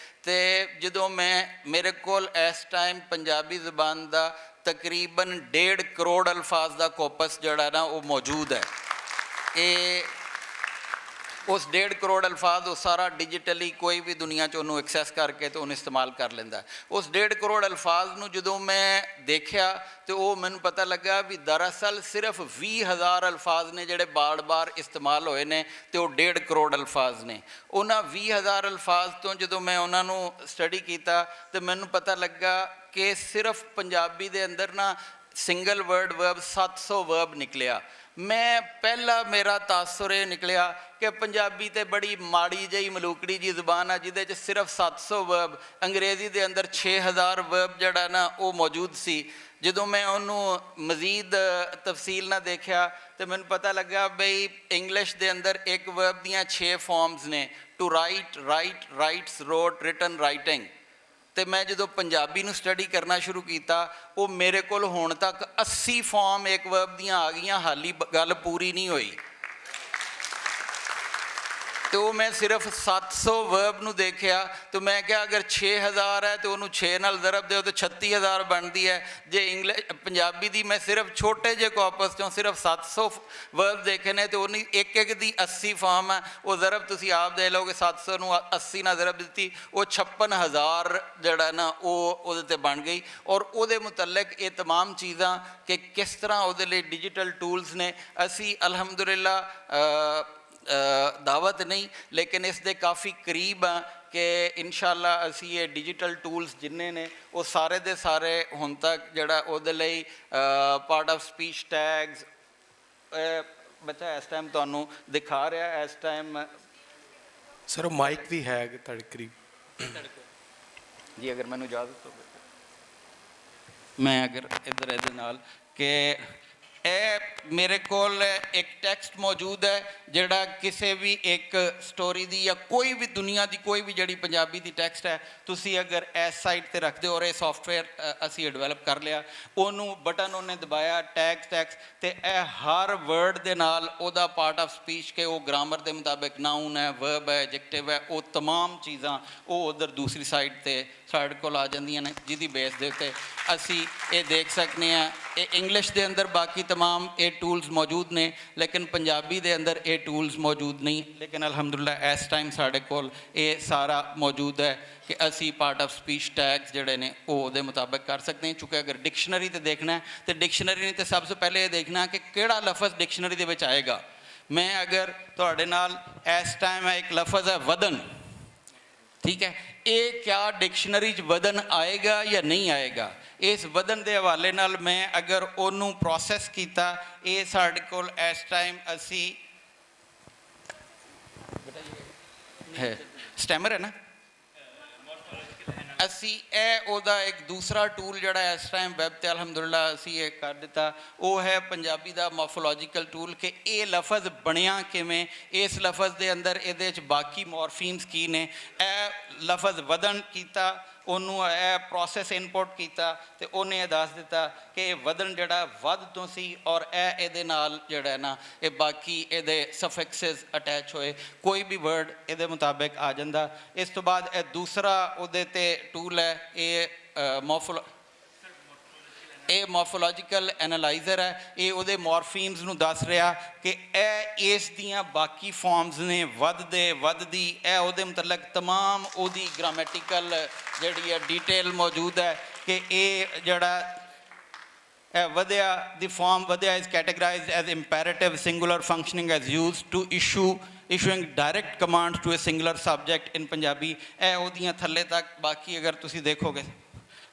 ਜਦੋਂ ਮੇਰੇ ਕੋਲ ਇਸ ਟਾਈਮ ਪੰਜਾਬੀ ਜ਼ੁਬਾਨ ਦਾ ਤਕਰੀਬਨ 1.5 ਕਰੋੜ ਅਲਫਾਜ਼ ਦਾ ਕੋਪਸ ਜਿਹੜਾ ਨਾ ਉਹ ਮੌਜੂਦ ਹੈ। ਇਹ ਉਸ 1.5 ਕਰੋੜ ਅਲਫਾਜ਼ ਉਹ ਸਾਰਾ ਡਿਜੀਟਲੀ ਕੋਈ ਵੀ ਦੁਨੀਆ 'ਚ ਉਹਨੂੰ ਐਕਸੈਸ ਕਰਕੇ ਤੇ ਉਹਨੂੰ ਇਸਤੇਮਾਲ ਕਰ ਲੈਂਦਾ। ਉਸ 1.5 ਕਰੋੜ ਅਲਫਾਜ਼ ਨੂੰ ਜਦੋਂ ਮੈਂ ਦੇਖਿਆ ਤੇ ਉਹ ਮੈਨੂੰ ਪਤਾ ਲੱਗਾ ਵੀ ਦਰਅਸਲ ਸਿਰਫ 20,000 ਅਲਫਾਜ਼ ਨੇ ਜਿਹੜੇ ਬਾਰ-ਬਾਰ ਇਸਤੇਮਾਲ ਹੋਏ ਨੇ ਤੇ ਉਹ 1.5 ਕਰੋੜ ਅਲਫਾਜ਼ ਨੇ। ਉਹਨਾਂ 20,000 ਅਲਫਾਜ਼ ਤੋਂ ਜਦੋਂ ਮੈਂ ਉਹਨਾਂ ਨੂੰ ਸਟੱਡੀ ਕੀਤਾ ਤੇ ਮੈਨੂੰ ਪਤਾ ਲੱਗਾ ਕਿ ਸਿਰਫ ਪੰਜਾਬੀ ਦੇ ਅੰਦਰ ਨਾ ਸਿੰਗਲ ਵਰਡ ਵਰਬ 700 ਵਰਬ ਨਿਕਲਿਆ। ਮੈਂ ਪਹਿਲਾ ਮੇਰਾ ਤਾਸੁਰ ਇਹ ਨਿਕਲਿਆ ਕਿ ਪੰਜਾਬੀ ਤੇ ਬੜੀ ਮਾੜੀ ਜਿਹੀ ਮਲੂਕੜੀ ਜੀ ਜ਼ੁਬਾਨ ਆ ਜਿਹਦੇ 'ਚ ਸਿਰਫ 700 ਵਰਬ, ਅੰਗਰੇਜ਼ੀ ਦੇ ਅੰਦਰ 6,000 ਵਰਬ ਜਿਹੜਾ ਨਾ ਉਹ ਮੌਜੂਦ ਸੀ। ਜਦੋਂ ਮੈਂ ਉਹਨੂੰ ਮਜ਼ੀਦ ਤਫਸੀਲ ਨਾਲ ਦੇਖਿਆ ਤੇ ਮੈਨੂੰ ਪਤਾ ਲੱਗਾ ਬਈ ਇੰਗਲਿਸ਼ ਦੇ ਅੰਦਰ ਇੱਕ ਵਰਬ ਦੀਆਂ 6 ਫਾਰਮਸ ਨੇ, to write, write, writes, wrote, written, writing. ਤੇ ਮੈਂ ਜਦੋਂ ਪੰਜਾਬੀ ਨੂੰ ਸਟੱਡੀ ਕਰਨਾ ਸ਼ੁਰੂ ਕੀਤਾ ਉਹ ਮੇਰੇ ਕੋਲ ਹੁਣ ਤੱਕ 80 ਫਾਰਮ ਇੱਕ ਵਰਬ ਦੀਆਂ ਆ ਗਈਆਂ, ਹਾਲੀ ਗੱਲ ਪੂਰੀ ਨਹੀਂ ਹੋਈ। ਤੇ ਉਹ ਮੈਂ ਸਿਰਫ 700 ਵਰਬ ਨੂੰ ਦੇਖਿਆ ਤੇ ਮੈਂ ਕਿਹਾ ਅਗਰ 6,000 ਹੈ ਤੇ ਉਹਨੂੰ 6 ਨਾਲ ਜ਼ਰਬ ਦਿਓ ਤੇ 36,000 ਬਣਦੀ ਹੈ। ਜੇ ਪੰਜਾਬੀ ਦੀ ਮੈਂ ਸਿਰਫ ਛੋਟੇ ਜਿਹੇ ਕਾਰਪਸ 'ਚੋਂ ਸਿਰਫ 700 ਵਰਬ ਦੇਖੇ ਨੇ ਤੇ ਉਹਨੀ ਇੱਕ ਦੀ 80 ਫਾਰਮ ਹੈ। ਉਹ ਜ਼ਰਬ ਤੁਸੀਂ ਆਪ ਦੇ ਲਓਗੇ, 700 ਨੂੰ 80 ਨਾਲ ਜ਼ਰਬ ਦਿੱਤੀ ਉਹ 56,000 ਜਿਹੜਾ ਨਾ ਉਹ ਉਹਦੇ 'ਤੇ ਬਣ ਗਈ। ਔਰ ਉਹਦੇ ਮੁਤਲਕ ਇਹ तमाम ਚੀਜ਼ਾਂ ਕਿ ਕਿਸ ਤਰ੍ਹਾਂ ਉਹਦੇ ਲਈ ਡਿਜੀਟਲ ਟੂਲਸ ਨੇ। ਅਸੀਂ ਅਲਹਮਦੁਲਿਲਾ ਦਾਵਤ ਨਹੀਂ ਲੇਕਿਨ ਇਸ ਦੇ ਕਾਫੀ ਕਰੀਬ ਆ ਕਿ ਇਨਸ਼ਾਅੱਲਾ ਅਸੀਂ ਇਹ ਡਿਜੀਟਲ ਟੂਲਸ ਜਿੰਨੇ ਨੇ ਉਹ ਸਾਰੇ ਦੇ ਸਾਰੇ ਹੁਣ ਤੱਕ ਜਿਹੜਾ ਉਹਦੇ ਲਈ ਪਾਰਟ ਆਫ ਸਪੀਚ ਟੈਗਸ ਬੱਚਾ ਇਸ ਟਾਈਮ ਤੁਹਾਨੂੰ ਦਿਖਾ ਰਿਹਾ। ਇਸ ਟਾਈਮ ਸਰ ਉਹ ਮਾਈਕ ਵੀ ਹੈ ਤੁਹਾਡੇ ਕਰੀਬ ਜੀ, ਅਗਰ ਮੈਨੂੰ ਇਜਾਜ਼ਤ ਹੋਵੇ ਮੈਂ ਅਗਰ ਇੱਧਰ ਇਹਦੇ ਨਾਲ ਕਿ ਇਹ ਮੇਰੇ ਕੋਲ ਇੱਕ ਟੈਕਸਟ ਮੌਜੂਦ ਹੈ ਜਿਹੜਾ ਕਿਸੇ ਵੀ ਇੱਕ ਸਟੋਰੀ ਦੀ ਜਾਂ ਕੋਈ ਵੀ ਦੁਨੀਆ ਦੀ ਕੋਈ ਵੀ ਜਿਹੜੀ ਪੰਜਾਬੀ ਦੀ ਟੈਕਸਟ ਹੈ ਤੁਸੀਂ ਅਗਰ ਇਸ ਸਾਈਟ 'ਤੇ ਰੱਖਦੇ ਹੋ। ਔਰ ਇਹ ਸੌਫਟਵੇਅਰ ਅਸੀਂ ਡਿਵੈਲਪ ਕਰ ਲਿਆ, ਉਹਨੂੰ ਬਟਨ ਉਹਨੇ ਦਬਾਇਆ ਟੈਕਸਟ ਤੇ ਇਹ ਹਰ ਵਰਡ ਦੇ ਨਾਲ ਉਹਦਾ ਪਾਰਟ ਆਫ ਸਪੀਚ ਕਿ ਉਹ ਗ੍ਰਾਮਰ ਦੇ ਮੁਤਾਬਿਕ ਨਾਊਨ ਹੈ, ਵਰਬ ਹੈ, ਐਡਜੈਕਟਿਵ ਹੈ, ਉਹ तमाम ਚੀਜ਼ਾਂ ਉਹ ਉਧਰ ਦੂਸਰੀ ਸਾਈਡ 'ਤੇ ਸਾਡੇ ਕੋਲ ਆ ਜਾਂਦੀਆਂ ਨੇ, ਜਿਹਦੀ ਬੇਸ ਦੇ ਉੱਤੇ ਅਸੀਂ ਇਹ ਦੇਖ ਸਕਦੇ ਹਾਂ। ਇਹ ਇੰਗਲਿਸ਼ ਦੇ ਅੰਦਰ ਬਾਕੀ तमाम ਇਹ ਟੂਲਸ ਮੌਜੂਦ ਨੇ ਲੇਕਿਨ ਪੰਜਾਬੀ ਦੇ ਅੰਦਰ ਇਹ ਟੂਲਸ ਮੌਜੂਦ ਨਹੀਂ। ਲੇਕਿਨ ਅਲਹਮਦੁਲਿਲਾ ਇਸ ਟਾਈਮ ਸਾਡੇ ਕੋਲ ਇਹ ਸਾਰਾ ਮੌਜੂਦ ਹੈ ਕਿ ਅਸੀਂ ਪਾਰਟ ਆਫ ਸਪੀਚ ਟੈਗਸ ਜਿਹੜੇ ਨੇ ਉਹ ਉਹਦੇ ਮੁਤਾਬਿਕ ਕਰ ਸਕਦੇ ਹਾਂ। ਚੂँकि ਅਗਰ ਡਿਕਸ਼ਨਰੀ 'ਤੇ ਦੇਖਣਾ ਹੈ ਤਾਂ ਡਿਕਸ਼ਨਰੀ ਨੇ ਤਾਂ ਸਭ ਤੋਂ ਪਹਿਲੇ ਇਹ ਦੇਖਣਾ ਕਿ ਕਿਹੜਾ ਲਫ਼ਜ਼ ਡਿਕਸ਼ਨਰੀ ਦੇ ਵਿੱਚ ਆਏਗਾ। ਮੈਂ ਅਗਰ ਤੁਹਾਡੇ ਨਾਲ ਇਸ ਟਾਈਮ ਹੈ ਇੱਕ ਲਫ਼ਜ਼ ਹੈ ਵਦਨ, ਠੀਕ ਹੈ, ਇਹ ਕਿਆ ਡਿਕਸ਼ਨਰੀ 'ਚ ਵਦਨ ਆਏਗਾ ਜਾਂ ਨਹੀਂ ਆਏਗਾ। ਇਸ ਵਦਨ ਦੇ ਹਵਾਲੇ ਨਾਲ ਮੈਂ ਅਗਰ ਉਹਨੂੰ ਪ੍ਰੋਸੈਸ ਕੀਤਾ, ਇਹ ਸਾਡੇ ਕੋਲ ਇਸ ਟਾਈਮ ਅਸੀਂ ਹੈ ਸਟੈਮਰ ਹੈ ਨਾ, ਅਸੀਂ ਇਹ ਉਹਦਾ ਇੱਕ ਦੂਸਰਾ ਟੂਲ ਜਿਹੜਾ ਇਸ ਟਾਈਮ ਵੈਬ 'ਤੇ ਅਲਹਮਦੁਲਿਲਾ ਅਸੀਂ ਇਹ ਕਰ ਦਿੱਤਾ, ਉਹ ਹੈ ਪੰਜਾਬੀ ਦਾ ਮੋਰਫੋਲੋਜੀਕਲ ਟੂਲ ਕਿ ਇਹ ਲਫ਼ਜ਼ ਬਣਿਆ ਕਿਵੇਂ, ਇਸ ਲਫ਼ਜ਼ ਦੇ ਅੰਦਰ ਇਹਦੇ 'ਚ ਬਾਕੀ ਮੋਰਫੀਮਸ ਕੀ ਨੇ। ਇਹ ਲਫ਼ਜ਼ ਵਦਨ ਕੀਤਾ, ਉਹਨੂੰ ਇਹ ਪ੍ਰੋਸੈਸ ਇਨਪੁਟ ਕੀਤਾ ਤੇ ਉਹਨੇ ਇਹ ਦੱਸ ਦਿੱਤਾ ਕਿ ਇਹ ਵਦਨ ਜਿਹੜਾ ਵੱਧ ਤੋਂ ਸੀ ਔਰ ਇਹ ਇਹਦੇ ਨਾਲ ਜਿਹੜਾ ਨਾ ਇਹ ਬਾਕੀ ਇਹਦੇ ਸਫਿਕਸਿਸ ਅਟੈਚ ਹੋਏ, ਕੋਈ ਵੀ ਵਰਡ ਇਹਦੇ ਮੁਤਾਬਿਕ ਆ ਜਾਂਦਾ। ਇਸ ਤੋਂ ਬਾਅਦ ਇਹ ਦੂਸਰਾ ਉਹਦੇ 'ਤੇ ਟੂਲ ਹੈ, ਇਹ ਮੋਰਫੋਲੋਜੀਕਲ ਐਨਾਲਾਈਜ਼ਰ ਹੈ। ਇਹ ਉਹਦੇ ਮੋਰਫੀਮਸ ਨੂੰ ਦੱਸ ਰਿਹਾ ਕਿ ਇਹ ਇਸ ਦੀਆਂ ਬਾਕੀ ਫਾਰਮਸ ਨੇ, ਵੱਧਦੇ ਵੱਧਦੀ, ਇਹ ਉਹਦੇ ਮੁਤਲਕ तमाम ਉਹਦੀ ਗ੍ਰਾਮੈਟੀਕਲ ਜਿਹੜੀ ਹੈ ਡੀਟੇਲ ਮੌਜੂਦ ਹੈ ਕਿ ਇਹ ਜਿਹੜਾ ਇਹ ਵਧਿਆ ਦੀ ਫਾਰਮ ਵਧਿਆ is categorised as imperative singular functioning as used to issuing direct commands to a singular subject in Punjabi. ਇਹ ਉਹਦੀਆਂ ਥੱਲੇ ਤੱਕ ਬਾਕੀ ਅਗਰ ਤੁਸੀਂ ਦੇਖੋਗੇ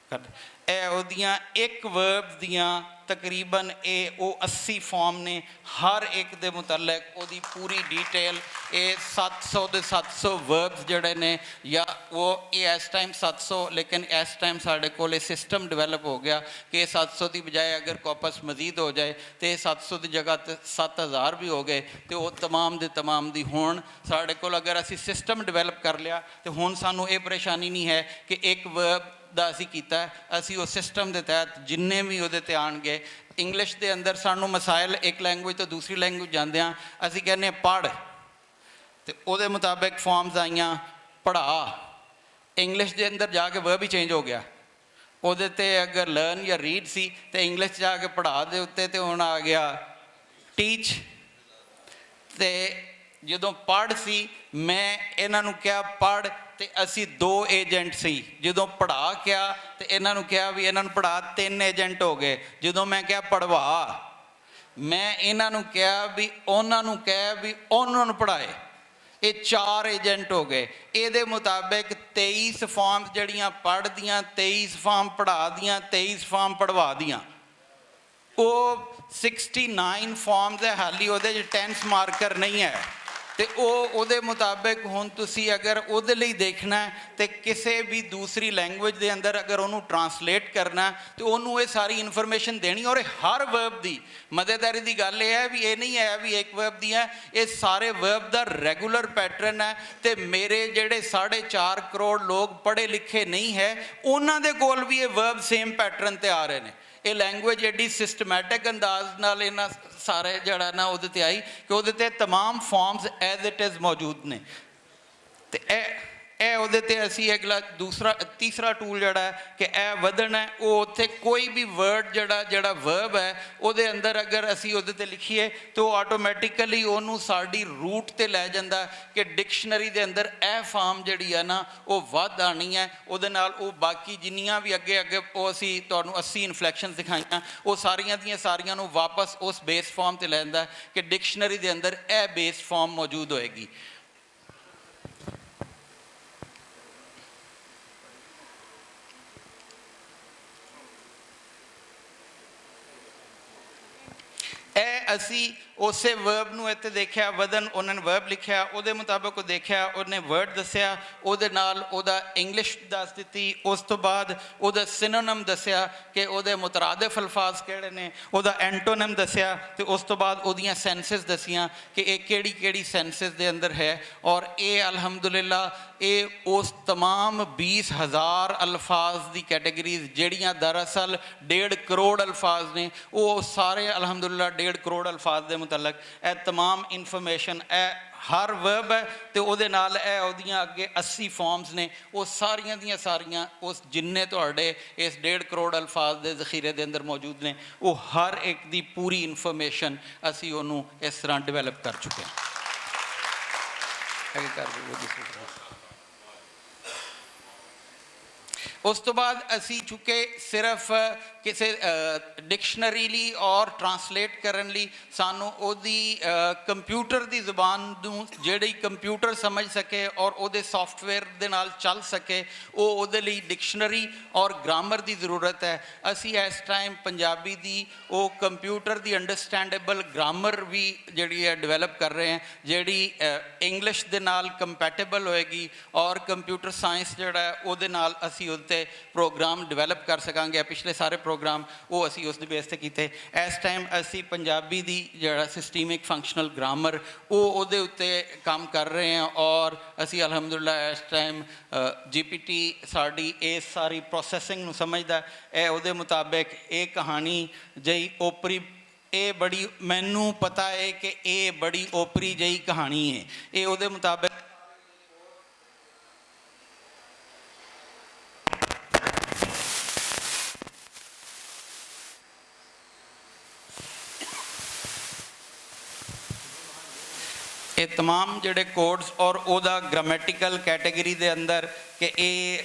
ਇਹ ਉਹਦੀਆਂ ਇੱਕ ਵਰਬ ਦੀਆਂ ਤਕਰੀਬਨ ਇਹ ਉਹ 80 ਫਾਰਮ ਨੇ, ਹਰ ਇੱਕ ਦੇ ਮੁਤਲਕ ਉਹਦੀ ਪੂਰੀ ਡਿਟੇਲ। ਇਹ 700 ਦੇ 700 ਵਰਬਸ ਜਿਹੜੇ ਨੇ, ਜਾਂ ਉਹ ਇਹ ਇਸ ਟਾਈਮ 700, ਲੇਕਿਨ ਇਸ ਟਾਈਮ ਸਾਡੇ ਕੋਲ ਇਹ ਸਿਸਟਮ ਡਿਵੈਲਪ ਹੋ ਗਿਆ ਕਿ 700 ਦੀ ਬਜਾਏ ਅਗਰ ਕਾਪਸ ਮਜ਼ੀਦ ਹੋ ਜਾਏ ਤੇ 700 ਦੀ ਜਗ੍ਹਾ ਤੇ 7000 ਵੀ ਹੋ ਗਏ ਤੇ ਉਹ ਤਮਾਮ ਦੇ ਤਮਾਮ ਦੀ ਹੋਣ ਸਾਡੇ ਕੋਲ। ਅਗਰ ਅਸੀਂ ਸਿਸਟਮ ਡਿਵੈਲਪ ਕਰ ਲਿਆ ਤੇ ਹੁਣ ਸਾਨੂੰ ਇਹ ਪਰੇਸ਼ਾਨੀ ਨਹੀਂ ਹੈ ਕਿ ਇੱਕ ਵਰਬ ਦਾ ਅਸੀਂ ਕੀਤਾ, ਅਸੀਂ ਉਹ ਸਿਸਟਮ ਦੇ ਤਹਿਤ ਜਿੰਨੇ ਵੀ ਉਹਦੇ ਤੇ ਆਉਣਗੇ। ਇੰਗਲਿਸ਼ ਦੇ ਅੰਦਰ ਸਾਨੂੰ ਮਸਾਇਲ ਇੱਕ ਲੈਂਗੁਏਜ ਤੋਂ ਦੂਸਰੀ ਲੈਂਗੁਏਜ ਜਾਂਦੇ ਹਾਂ, ਅਸੀਂ ਕਹਿੰਦੇ ਪੜ੍ਹ, ਤੇ ਉਹਦੇ ਮੁਤਾਬਿਕ ਫਾਰਮਸ ਆਈਆਂ ਪੜ੍ਹਾ। ਇੰਗਲਿਸ਼ ਦੇ ਅੰਦਰ ਜਾ ਕੇ ਵਰਬ ਹੀ ਚੇਂਜ ਹੋ ਗਿਆ, ਉਹਦੇ ਤੇ ਅਗਰ ਲਰਨ ਜਾਂ ਰੀਡ ਸੀ ਤੇ ਇੰਗਲਿਸ਼ ਜਾ ਕੇ ਪੜ੍ਹਾ ਦੇ ਉੱਤੇ ਤੇ ਹੁਣ ਆ ਗਿਆ ਟੀਚ। ਤੇ ਜਦੋਂ ਪੜ੍ਹ ਸੀ ਮੈਂ ਇਹਨਾਂ ਨੂੰ ਕਿਹਾ ਪੜ੍ਹ, ਤੇ ਅਸੀਂ 2 ਏਜੰਟ ਸੀ। ਜਦੋਂ ਪੜ੍ਹਾ ਕਿਹਾ ਤੇ ਇਹਨਾਂ ਨੂੰ ਕਿਹਾ ਵੀ ਇਹਨਾਂ ਨੂੰ ਪੜ੍ਹਾ, 3 ਏਜੰਟ ਹੋ ਗਏ। ਜਦੋਂ ਮੈਂ ਕਿਹਾ ਪੜ੍ਹਵਾ, ਮੈਂ ਇਹਨਾਂ ਨੂੰ ਕਿਹਾ ਵੀ ਉਹਨਾਂ ਨੂੰ ਕਹਿ ਵੀ ਉਹਨਾਂ ਨੂੰ ਪੜ੍ਹਾਏ, ਇਹ 4 ਏਜੰਟ ਹੋ ਗਏ। ਇਹਦੇ ਮੁਤਾਬਿਕ 23 ਫਾਰਮ ਜਿਹੜੀਆਂ ਪੜ੍ਹ ਦੀਆਂ, 23 ਫਾਰਮ ਪੜ੍ਹਾ ਦੀਆਂ, 23 ਫਾਰਮ ਪੜ੍ਹਵਾ ਦੀਆਂ। ਉਹ 69 ਫਾਰਮਸ ਹੈ, ਹਾਲੀ ਉਹਦੇ 'ਚ ਟੈਂਸ ਮਾਰਕਰ ਨਹੀਂ ਹੈ। ਤੇ ਉਹਦੇ ਮੁਤਾਬਿਕ ਹੁਣ ਤੁਸੀਂ ਅਗਰ ਉਹਦੇ ਲਈ ਦੇਖਣਾ ਤੇ ਕਿਸੇ ਵੀ ਦੂਸਰੀ ਲੈਂਗੁਏਜ ਦੇ ਅੰਦਰ ਅਗਰ ਉਹਨੂੰ ਟਰਾਂਸਲੇਟ ਕਰਨਾ ਤੇ ਉਹਨੂੰ ਇਹ ਸਾਰੀ ਇਨਫੋਰਮੇਸ਼ਨ ਦੇਣੀ। ਔਰ ਹਰ ਵਰਬ ਦੀ ਮਜ਼ੇਦਾਰੀ ਦੀ ਗੱਲ ਇਹ ਹੈ ਵੀ ਇਹ ਨਹੀਂ ਹੈ ਵੀ ਇੱਕ ਵਰਬ ਦੀ ਹੈ, ਇਹ ਸਾਰੇ ਵਰਬ ਦਾ ਰੈਗੂਲਰ ਪੈਟਰਨ ਹੈ। ਤੇ ਮੇਰੇ ਜਿਹੜੇ 4.5 ਕਰੋੜ ਲੋਕ ਪੜ੍ਹੇ ਲਿਖੇ ਨਹੀਂ ਹੈ, ਉਹਨਾਂ ਦੇ ਕੋਲ ਵੀ ਇਹ ਵਰਬ ਸੇਮ ਪੈਟਰਨ ਤੇ ਆ ਰਹੇ ਨੇ। ਇਹ ਲੈਂਗੁਏਜ ਐਡੀ ਸਿਸਟਮੈਟਿਕ ਅੰਦਾਜ਼ ਨਾਲ ਇਹਨਾਂ ਸਾਰੇ ਜਿਹੜਾ ਨਾ ਉਹਦੇ ਤੇ ਆਈ ਕਿ ਉਹਦੇ ਤੇ ਤਮਾਮ ਫਾਰਮਸ ਐਜ਼ ਇਟ ਇਜ਼ ਮੌਜੂਦ ਨੇ। ਤੇ ਇਹ ਉਹਦੇ ਤੇ ਅਸੀਂ ਅਗਲਾ ਤੀਸਰਾ ਟੂਲ ਜਿਹੜਾ ਹੈ ਕਿ ਇਹ ਵਧਣ ਹੈ, ਉਹ ਉੱਥੇ ਕੋਈ ਵੀ ਵਰਡ ਜਿਹੜਾ ਵਰਬ ਹੈ ਉਹਦੇ ਅੰਦਰ ਅਗਰ ਅਸੀਂ ਉਹਦੇ ਤੇ ਲਿਖੀਏ ਤਾਂ ਉਹ ਆਟੋਮੈਟਿਕਲੀ ਉਹਨੂੰ ਸਾਡੀ ਰੂਟ ਤੇ ਲੈ ਜਾਂਦਾ ਕਿ ਡਿਕਸ਼ਨਰੀ ਦੇ ਅੰਦਰ ਇਹ ਫਾਰਮ ਜਿਹੜੀ ਹੈ ਨਾ ਉਹ ਵੱਧ ਆਉਣੀ ਹੈ। ਉਹਦੇ ਨਾਲ ਉਹ ਬਾਕੀ ਜਿੰਨੀਆਂ ਵੀ ਅੱਗੇ ਉਹ ਅਸੀਂ ਤੁਹਾਨੂੰ 80 ਇਨਫਲੈਕਸ਼ਨ ਦਿਖਾਈਆਂ, ਉਹ ਸਾਰੀਆਂ ਦੀਆਂ ਸਾਰੀਆਂ ਨੂੰ ਵਾਪਸ ਉਸ ਬੇਸ ਫਾਰਮ ਤੇ ਲੈ ਜਾਂਦਾ ਕਿ ਡਿਕਸ਼ਨਰੀ ਦੇ ਅੰਦਰ ਇਹ ਬੇਸ ਫਾਰਮ ਮੌਜੂਦ ਹੋਏਗੀ। ਇਹ ਅਸੀਂ ਉਸੇ ਵਰਬ ਨੂੰ ਇੱਥੇ ਦੇਖਿਆ, ਵਧਨ, ਉਹਨਾਂ ਨੇ ਵਰਬ ਲਿਖਿਆ, ਉਹਦੇ ਮੁਤਾਬਕ ਉਹ ਦੇਖਿਆ, ਉਹਨੇ ਵਰਡ ਦੱਸਿਆ, ਉਹਦੇ ਨਾਲ ਉਹਦਾ ਇੰਗਲਿਸ਼ ਦੱਸ ਦਿੱਤੀ, ਉਸ ਤੋਂ ਬਾਅਦ ਉਹਦਾ ਸਿਨੋਨਮ ਦੱਸਿਆ ਕਿ ਉਹਦੇ ਮੁਤਰਾਦਿਫ ਅਲਫਾਜ਼ ਕਿਹੜੇ ਨੇ, ਉਹਦਾ ਐਂਟੋਨਮ ਦੱਸਿਆ, ਤੇ ਉਸ ਤੋਂ ਬਾਅਦ ਉਹਦੀਆਂ ਸੈਂਸਸ ਦੱਸੀਆਂ ਕਿ ਇਹ ਕਿਹੜੀ ਕਿਹੜੀ ਸੈਂਸਸ ਦੇ ਅੰਦਰ ਹੈ। ਔਰ ਇਹ ਅਲਹਮਦੁਲਿਲਾ ਇਹ ਉਸ ਤਮਾਮ 20,000 ਅਲਫਾਜ਼ ਦੀ ਕੈਟੇਗਰੀਜ਼ ਜਿਹੜੀਆਂ ਦਰਅਸਲ 1.5 ਕਰੋੜ ਅਲਫਾਜ਼ ਨੇ, ਉਹ ਸਾਰੇ ਅਲਹਮਦੁਲਿਲਾ 1.5 ਕਰੋੜ ਅਲਫਾਜ਼ ਦੇ ਮੁਤਲਕ ਇਹ ਤਮਾਮ ਇਨਫੋਰਮੇਸ਼ਨ ਇਹ ਹਰ ਵਰਬ ਹੈ ਤੇ ਉਹਦੇ ਨਾਲ ਇਹ ਉਹਦੀਆਂ ਅੱਗੇ 80 ਫਾਰਮਸ ਨੇ, ਉਹ ਸਾਰੀਆਂ ਦੀਆਂ ਸਾਰੀਆਂ ਉਸ ਜਿੰਨੇ ਤੁਹਾਡੇ ਇਸ 1.5 ਕਰੋੜ ਅਲਫਾਜ਼ ਦੇ ਜ਼ਖੀਰੇ ਦੇ ਅੰਦਰ ਮੌਜੂਦ ਨੇ, ਉਹ ਹਰ ਇੱਕ ਦੀ ਪੂਰੀ ਇਨਫੋਰਮੇਸ਼ਨ ਅਸੀਂ ਉਹਨੂੰ ਇਸ ਤਰ੍ਹਾਂ ਡਿਵੈਲਪ ਕਰ ਚੁੱਕੇ ਹਾਂ। ਉਸ ਤੋਂ ਬਾਅਦ ਅਸੀਂ ਚੁੱਕੇ ਸਿਰਫ ਕਿਸੇ ਡਿਕਸ਼ਨਰੀ ਲਈ ਔਰ ਟਰਾਂਸਲੇਟ ਕਰਨ ਲਈ ਸਾਨੂੰ ਉਹਦੀ ਕੰਪਿਊਟਰ ਦੀ ਜ਼ੁਬਾਨ ਨੂੰ ਜਿਹੜੀ ਕੰਪਿਊਟਰ ਸਮਝ ਸਕੇ ਔਰ ਉਹਦੇ ਸੌਫਟਵੇਅਰ ਦੇ ਨਾਲ ਚੱਲ ਸਕੇ, ਉਹ ਉਹਦੇ ਲਈ ਡਿਕਸ਼ਨਰੀ ਔਰ ਗ੍ਰਾਮਰ ਦੀ ਜ਼ਰੂਰਤ ਹੈ। ਅਸੀਂ ਇਸ ਟਾਈਮ ਪੰਜਾਬੀ ਦੀ ਉਹ ਕੰਪਿਊਟਰ ਦੀ ਅੰਡਰਸਟੈਂਡੇਬਲ ਗ੍ਰਾਮਰ ਵੀ ਜਿਹੜੀ ਹੈ ਡਿਵੈਲਪ ਕਰ ਰਹੇ ਹਾਂ, ਜਿਹੜੀ ਇੰਗਲਿਸ਼ ਦੇ ਨਾਲ ਕੰਪੈਟੇਬਲ ਹੋਏਗੀ ਔਰ ਕੰਪਿਊਟਰ ਸਾਇੰਸ ਜਿਹੜਾ ਹੈ ਉਹਦੇ ਨਾਲ ਅਸੀਂ ਉਹਦੇ ਪ੍ਰੋਗਰਾਮ ਡਿਵੈਲਪ ਕਰ ਸਕਾਂਗੇ। ਪਿਛਲੇ ਸਾਰੇ ਪ੍ਰੋਗਰਾਮ ਉਹ ਅਸੀਂ ਉਸ ਦੇ ਬੇਸ ਤੇ ਕੀਤੇ। ਇਸ ਟਾਈਮ ਅਸੀਂ ਪੰਜਾਬੀ ਦੀ ਜਿਹੜਾ ਸਿਸਟੀਮਿਕ ਫੰਕਸ਼ਨਲ ਗ੍ਰਾਮਰ ਉਹ ਉਹਦੇ ਉੱਤੇ ਕੰਮ ਕਰ ਰਹੇ ਹਾਂ ਔਰ ਅਸੀਂ ਅਲਹਮਦੁਲਿਲਾ ਇਸ ਟਾਈਮ GPT ਸਾਡੀ ਇਸ ਸਾਰੀ ਪ੍ਰੋਸੈਸਿੰਗ ਨੂੰ ਸਮਝਦਾ। ਇਹ ਉਹਦੇ ਮੁਤਾਬਿਕ ਇਹ ਕਹਾਣੀ ਜਿਹੀ ਓਪਰੀ, ਇਹ ਬੜੀ ਮੈਨੂੰ ਪਤਾ ਹੈ ਕਿ ਇਹ ਬੜੀ ਓਪਰੀ ਜਿਹੀ ਕਹਾਣੀ ਹੈ, ਇਹ ਉਹਦੇ ਮੁਤਾਬਿਕ ਇਹ तमाम ਜਿਹੜੇ ਕੋਡਸ ਔਰ ਉਹਦਾ ਗ੍ਰਾਮੈਟੀਕਲ ਕੈਟੇਗਰੀ ਦੇ ਅੰਦਰ ਕਿ ਇਹ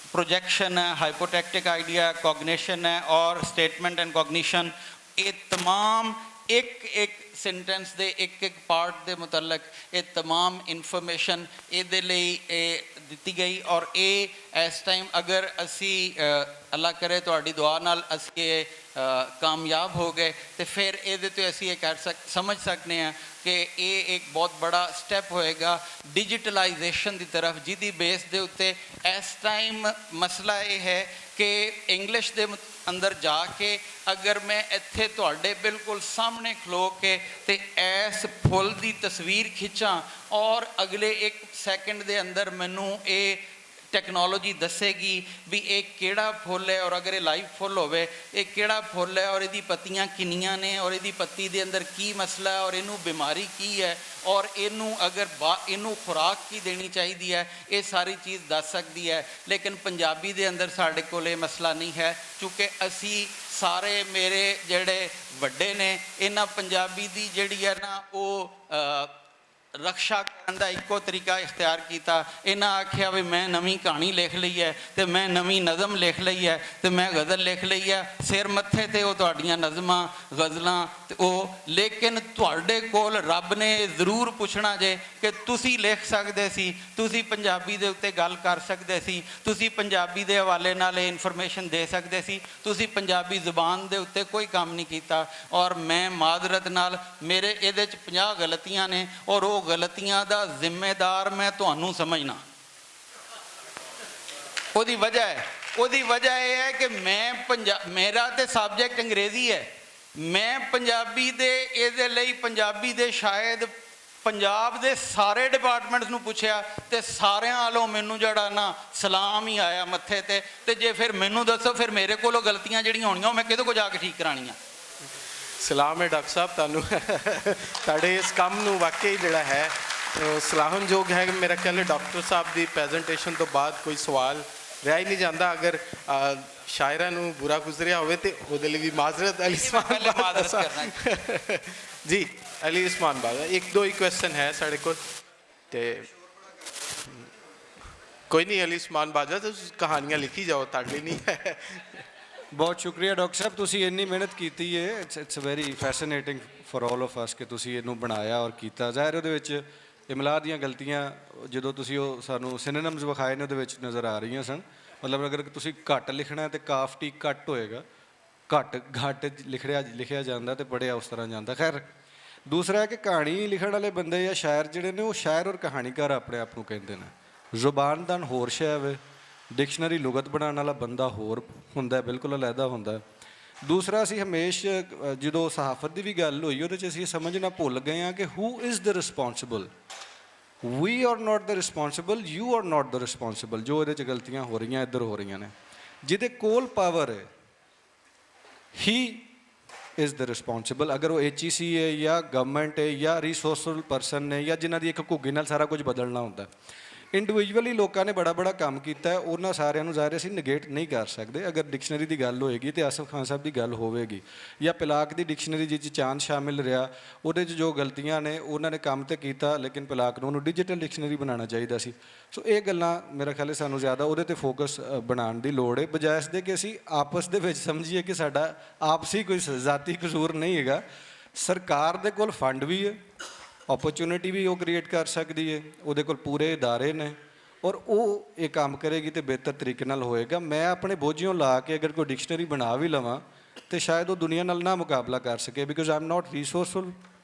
प्रोजेक्शन है, हाइपोटैक्टिक आइडिया, कॉग्निशन है और स्टेटमेंट एंड कॉग्निशन, ये तमाम एक ਸੈਂਟੈਂਸ ਦੇ ਇੱਕ ਪਾਰਟ ਦੇ ਮੁਤਲਕ ਇਹ तमाम ਇਨਫੋਰਮੇਸ਼ਨ ਇਹਦੇ ਲਈ ਇਹ ਦਿੱਤੀ ਗਈ। ਔਰ ਇਹ ਇਸ ਟਾਈਮ ਅਗਰ ਅਸੀਂ ਅੱਲਾ ਕਰੇ ਤੁਹਾਡੀ ਦੁਆ ਨਾਲ ਅਸੀਂ ਇਹ ਕਾਮਯਾਬ ਹੋ ਗਏ ਤੇ ਫਿਰ ਇਹਦੇ ਤੋਂ ਅਸੀਂ ਇਹ ਸਮਝ ਸਕਦੇ ਹਾਂ ਕਿ ਇਹ ਇੱਕ ਬਹੁਤ ਬੜਾ ਸਟੈਪ ਹੋਏਗਾ ਡਿਜੀਟਲਾਈਜੇਸ਼ਨ ਦੀ ਤਰਫ, ਜਿਹਦੀ ਬੇਸ ਦੇ ਉੱਤੇ ਇਸ ਟਾਈਮ ਮਸਲਾ ਇਹ ਹੈ ਕਿ ਇੰਗਲਿਸ਼ ਦੇ ਅੰਦਰ ਜਾ ਕੇ ਅਗਰ ਮੈਂ ਇੱਥੇ ਤੁਹਾਡੇ ਬਿਲਕੁਲ ਸਾਹਮਣੇ ਖਲੋ ਕੇ ਤੇ ਇਸ ਫੁੱਲ ਦੀ ਤਸਵੀਰ ਖਿੱਚਾਂ ਔਰ ਅਗਲੇ 1 ਸੈਕਿੰਡ ਦੇ ਅੰਦਰ ਮੈਨੂੰ ਇਹ ਟੈਕਨੋਲੋਜੀ ਦੱਸੇਗੀ ਵੀ ਇਹ ਕਿਹੜਾ ਫੁੱਲ ਹੈ, ਔਰ ਅਗਰ ਇਹ ਲਾਈਵ ਫੁੱਲ ਹੋਵੇ ਇਹ ਕਿਹੜਾ ਫੁੱਲ ਹੈ, ਔਰ ਇਹਦੀ ਪੱਤੀਆਂ ਕਿੰਨੀਆਂ ਨੇ, ਔਰ ਇਹਦੀ ਪੱਤੀ ਦੇ ਅੰਦਰ ਕੀ ਮਸਲਾ ਹੈ, ਔਰ ਇਹਨੂੰ ਬਿਮਾਰੀ ਕੀ ਹੈ, ਔਰ ਇਹਨੂੰ ਅਗਰ ਇਹਨੂੰ ਖੁਰਾਕ ਕੀ ਦੇਣੀ ਚਾਹੀਦੀ ਹੈ, ਇਹ ਸਾਰੀ ਚੀਜ਼ ਦੱਸ ਸਕਦੀ ਹੈ। ਲੇਕਿਨ ਪੰਜਾਬੀ ਦੇ ਅੰਦਰ ਸਾਡੇ ਕੋਲ ਇਹ ਮਸਲਾ ਨਹੀਂ ਹੈ, ਕਿਉਂਕਿ ਅਸੀਂ ਸਾਰੇ ਮੇਰੇ ਜਿਹੜੇ ਵੱਡੇ ਨੇ ਇਹਨਾਂ ਪੰਜਾਬੀ ਦੀ ਜਿਹੜੀ ਹੈ ਨਾ ਉਹ ਰਕਸ਼ਾ ਕਰਨ ਦਾ ਇੱਕੋ ਤਰੀਕਾ ਇਖਤਿਆਰ ਕੀਤਾ। ਇਹਨਾਂ ਆਖਿਆ ਵੀ ਮੈਂ ਨਵੀਂ ਕਹਾਣੀ ਲਿਖ ਲਈ ਹੈ ਤੇ ਮੈਂ ਨਵੀਂ ਨਜ਼ਮ ਲਿਖ ਲਈ ਹੈ ਤੇ ਮੈਂ ਗਜ਼ਲ ਲਿਖ ਲਈ ਹੈ, ਸਿਰ ਮੱਥੇ ਤੇ ਉਹ ਤੁਹਾਡੀਆਂ ਨਜ਼ਮਾਂ ਗਜ਼ਲਾਂ ਤੇ ਉਹ। ਲੇਕਿਨ ਤੁਹਾਡੇ ਕੋਲ ਰੱਬ ਨੇ ਜ਼ਰੂਰ ਪੁੱਛਣਾ ਜੇ ਕਿ ਤੁਸੀਂ ਲਿਖ ਸਕਦੇ ਸੀ, ਤੁਸੀਂ ਪੰਜਾਬੀ ਦੇ ਉੱਤੇ ਗੱਲ ਕਰ ਸਕਦੇ ਸੀ, ਤੁਸੀਂ ਪੰਜਾਬੀ ਦੇ ਹਵਾਲੇ ਨਾਲ ਇਹ ਇਨਫੋਰਮੇਸ਼ਨ ਦੇ ਸਕਦੇ ਸੀ, ਤੁਸੀਂ ਪੰਜਾਬੀ ਜ਼ੁਬਾਨ ਦੇ ਉੱਤੇ ਕੋਈ ਕੰਮ ਨਹੀਂ ਕੀਤਾ। ਔਰ ਮੈਂ ਮਾਜ਼ਰਤ ਨਾਲ ਮੇਰੇ ਇਹਦੇ 'ਚ 50 ਗਲਤੀਆਂ ਨੇ ਔਰ ਉਹ ਗਲਤੀਆਂ ਦਾ ਜ਼ਿੰਮੇਦਾਰ ਮੈਂ ਤੁਹਾਨੂੰ ਸਮਝਣਾ। ਉਹਦੀ ਵਜ੍ਹਾ ਇਹ ਹੈ ਕਿ ਮੇਰਾ ਤੇ ਸਬਜੈਕਟ ਅੰਗਰੇਜ਼ੀ ਹੈ, ਮੈਂ ਪੰਜਾਬੀ ਦੇ ਇਹਦੇ ਲਈ ਪੰਜਾਬੀ ਦੇ ਸ਼ਾਇਦ ਪੰਜਾਬ ਦੇ ਸਾਰੇ ਡਿਪਾਰਟਮੈਂਟਸ ਨੂੰ ਪੁੱਛਿਆ ਤੇ ਸਾਰਿਆਂ ਵੱਲੋਂ ਮੈਨੂੰ ਜਿਹੜਾ ਨਾ ਸਲਾਮ ਹੀ ਆਇਆ ਮੱਥੇ ਤੇ ਜੇ ਫਿਰ ਮੈਨੂੰ ਦੱਸੋ ਫਿਰ ਮੇਰੇ ਕੋਲੋਂ ਗਲਤੀਆਂ ਜਿਹੜੀਆਂ ਹੋਣੀਆਂ ਉਹ ਮੈਂ ਕਿਹਦੇ ਕੋਲ ਜਾ ਕੇ ਠੀਕ ਕਰਾਉਣੀਆਂ। ਸਲਾਮ ਹੈ ਡਾਕਟਰ ਸਾਹਿਬ ਤੁਹਾਨੂੰ, ਤੁਹਾਡੇ ਇਸ ਕੰਮ ਨੂੰ ਵਾਕਈ ਜਿਹੜਾ ਹੈ ਸਲਾਹੁਣਯੋਗ ਹੈ। ਮੇਰਾ ਖਿਆਲ ਹੈ ਡਾਕਟਰ ਸਾਹਿਬ ਦੀ ਪ੍ਰੈਜੈਂਟੇਸ਼ਨ ਤੋਂ ਬਾਅਦ ਕੋਈ ਸਵਾਲ ਰਿਹਾ ਹੀ ਨਹੀਂ ਜਾਂਦਾ। ਅਗਰ ਸ਼ਾਇਰਾਂ ਨੂੰ ਬੁਰਾ ਗੁਜ਼ਰਿਆ ਹੋਵੇ ਤੇ ਉਹਦੇ ਲਈ ਵੀ ਮਾਜ਼ਰਤ। ਅਲੀ ਜੀ ਅਲੀ ਉਸਮਾਨ ਬਾਜਾ, ਇੱਕ ਦੋ ਹੀ ਕੁਐਸਚਨ ਹੈ ਸਾਡੇ ਕੋਲ ਤੇ ਕੋਈ ਨਹੀਂ। ਅਲੀ ਉਸਮਾਨ ਬਾਜਾ ਤੁਸੀਂ ਕਹਾਣੀਆਂ ਲਿਖੀ ਜਾਓ, ਤੁਹਾਡੇ ਲਈ ਨਹੀਂ ਹੈ। ਬਹੁਤ ਸ਼ੁਕਰੀਆ ਡਾਕਟਰ ਸਾਹਿਬ, ਤੁਸੀਂ ਇੰਨੀ ਮਿਹਨਤ ਕੀਤੀ ਹੈ। It's very fascinating for all of ਅਸ ਕਿ ਤੁਸੀਂ ਇਹਨੂੰ ਬਣਾਇਆ ਔਰ ਕੀਤਾ। ਜ਼ਾਹਿਰ ਉਹਦੇ ਵਿੱਚ ਇਮਲਾ ਦੀਆਂ ਗਲਤੀਆਂ ਜਦੋਂ ਤੁਸੀਂ ਉਹ ਸਾਨੂੰ ਸਿਨੋਨਿਮਸ ਵਿਖਾਏ ਨੇ ਉਹਦੇ ਵਿੱਚ ਨਜ਼ਰ ਆ ਰਹੀਆਂ ਸਨ। ਮਤਲਬ ਅਗਰ ਤੁਸੀਂ ਘੱਟ ਲਿਖਣਾ ਤੇ ਕਾਫ ਟੀ ਘੱਟ ਹੋਏਗਾ, ਘੱਟ ਲਿਖਿਆ ਜਾਂਦਾ ਤੇ ਪੜ੍ਹਿਆ ਉਸ ਤਰ੍ਹਾਂ ਜਾਂਦਾ। ਖੈਰ ਦੂਸਰਾ ਹੈ ਕਿ ਕਹਾਣੀ ਲਿਖਣ ਵਾਲੇ ਬੰਦੇ ਜਾਂ ਸ਼ਾਇਰ ਜਿਹੜੇ ਨੇ ਉਹ ਸ਼ਾਇਰ ਔਰ ਕਹਾਣੀਕਾਰ ਆਪਣੇ ਆਪ ਨੂੰ ਕਹਿੰਦੇ ਨੇ। ਜ਼ੁਬਾਨਦਾਨ ਹੋਰ ਸ਼ੈ ਵੇ, ਡਿਕਸ਼ਨਰੀ ਲੁਗਤ ਬਣਾਉਣ ਵਾਲਾ ਬੰਦਾ ਹੋਰ ਹੁੰਦਾ, ਬਿਲਕੁਲ ਅਲੱਗਾ ਹੁੰਦਾ। ਦੂਸਰਾ ਅਸੀਂ ਹਮੇਸ਼ ਜਦੋਂ ਸਹਾਫਤ ਦੀ ਵੀ ਗੱਲ ਹੋਈ ਉਹਦੇ 'ਚ ਅਸੀਂ ਸਮਝਣਾ ਭੁੱਲ ਗਏ ਹਾਂ ਕਿ who is the responsible. We are not the responsible, you are not the responsible. ਜੋ ਇਹਦੇ 'ਚ ਗਲਤੀਆਂ ਹੋ ਰਹੀਆਂ ਇੱਧਰ ਹੋ ਰਹੀਆਂ ਨੇ, ਜਿਹਦੇ ਕੋਲ ਪਾਵਰ ਹੈ ਹੀ ਇਜ਼ ਦ ਰਿਸਪੋਂਸਿਬਲ। ਅਗਰ ਉਹ HEC ਹੈ ਜਾਂ ਗਵਰਨਮੈਂਟ ਹੈ ਜਾਂ ਰਿਸੋਰਸਫੁਲ ਪਰਸਨ ਨੇ ਜਾਂ ਜਿਨ੍ਹਾਂ ਦੀ ਇੱਕ ਘੁੱਗੀ ਨਾਲ ਸਾਰਾ ਕੁਝ ਬਦਲਣਾ ਹੁੰਦਾ। ਇੰਡੀਵਿਜੂਅਲੀ ਲੋਕਾਂ ਨੇ ਬੜਾ ਕੰਮ ਕੀਤਾ ਹੈ, ਉਹਨਾਂ ਸਾਰਿਆਂ ਨੂੰ ਜ਼ਾਹਿਰ ਅਸੀਂ ਨਿਗੇਟ ਨਹੀਂ ਕਰ ਸਕਦੇ। ਅਗਰ ਡਿਕਸ਼ਨਰੀ ਦੀ ਗੱਲ ਹੋਏਗੀ ਤੇ ਆਸਫ ਖਾਨ ਸਾਹਿਬ ਦੀ ਗੱਲ ਹੋਵੇਗੀ, ਜਾਂ ਪਿਲਾਕ ਦੀ ਡਿਕਸ਼ਨਰੀ ਜਿਸ 'ਚ ਚਾਂਦ ਸ਼ਾਮਿਲ ਰਿਹਾ ਉਹਦੇ 'ਚ ਜੋ ਗਲਤੀਆਂ ਨੇ ਉਹਨਾਂ ਨੇ ਕੰਮ ਤੇ ਕੀਤਾ, ਲੇਕਿਨ ਪਿਲਾਕ ਨੂੰ ਉਹਨੂੰ ਡਿਜੀਟਲ ਡਿਕਸ਼ਨਰੀ ਬਣਾਉਣਾ ਚਾਹੀਦਾ ਸੀ। ਸੋ ਇਹ ਗੱਲਾਂ ਮੇਰਾ ਖਿਆਲ ਹੈ ਸਾਨੂੰ ਜ਼ਿਆਦਾ ਉਹਦੇ 'ਤੇ ਫੋਕਸ ਬਣਾਉਣ ਦੀ ਲੋੜ ਹੈ, ਬਜਾਏ ਇਸ ਦੇ ਕਿ ਅਸੀਂ ਆਪਸ ਦੇ ਵਿੱਚ ਸਮਝੀਏ ਕਿ ਸਾਡਾ ਆਪਸੀ ਕੋਈ ਜ਼ਾਤੀ ਕਸੂਰ ਨਹੀਂ ਹੈਗਾ। ਸਰਕਾਰ ਦੇ ਕੋਲ ਫੰਡ ਵੀ ਹੈ, ਓਪਰਚੁਨਿਟੀ ਵੀ ਉਹ ਕ੍ਰੀਏਟ ਕਰ ਸਕਦੀ ਹੈ, ਉਹਦੇ ਕੋਲ ਪੂਰੇ ਇਦਾਰੇ ਨੇ ਔਰ ਉਹ ਇਹ ਕੰਮ ਕਰੇਗੀ ਤੇ ਬਿਹਤਰ ਤਰੀਕੇ ਨਾਲ ਹੋਏਗਾ। ਮੈਂ ਆਪਣੇ ਬੋਝਿਓਂ ਲਾ ਕੇ ਅਗਰ ਕੋਈ ਡਿਕਸ਼ਨਰੀ ਬਣਾ ਵੀ ਲਵਾਂ ਤੇ ਸ਼ਾਇਦ ਉਹ ਦੁਨੀਆ ਨਾਲ ਨਾ ਮੁਕਾਬਲਾ ਕਰ ਸਕੇ, ਬਿਕੋਜ਼ ਆਈ ਐਮ ਨਾਟ ਰਿਸੋਰਸਫੁਲ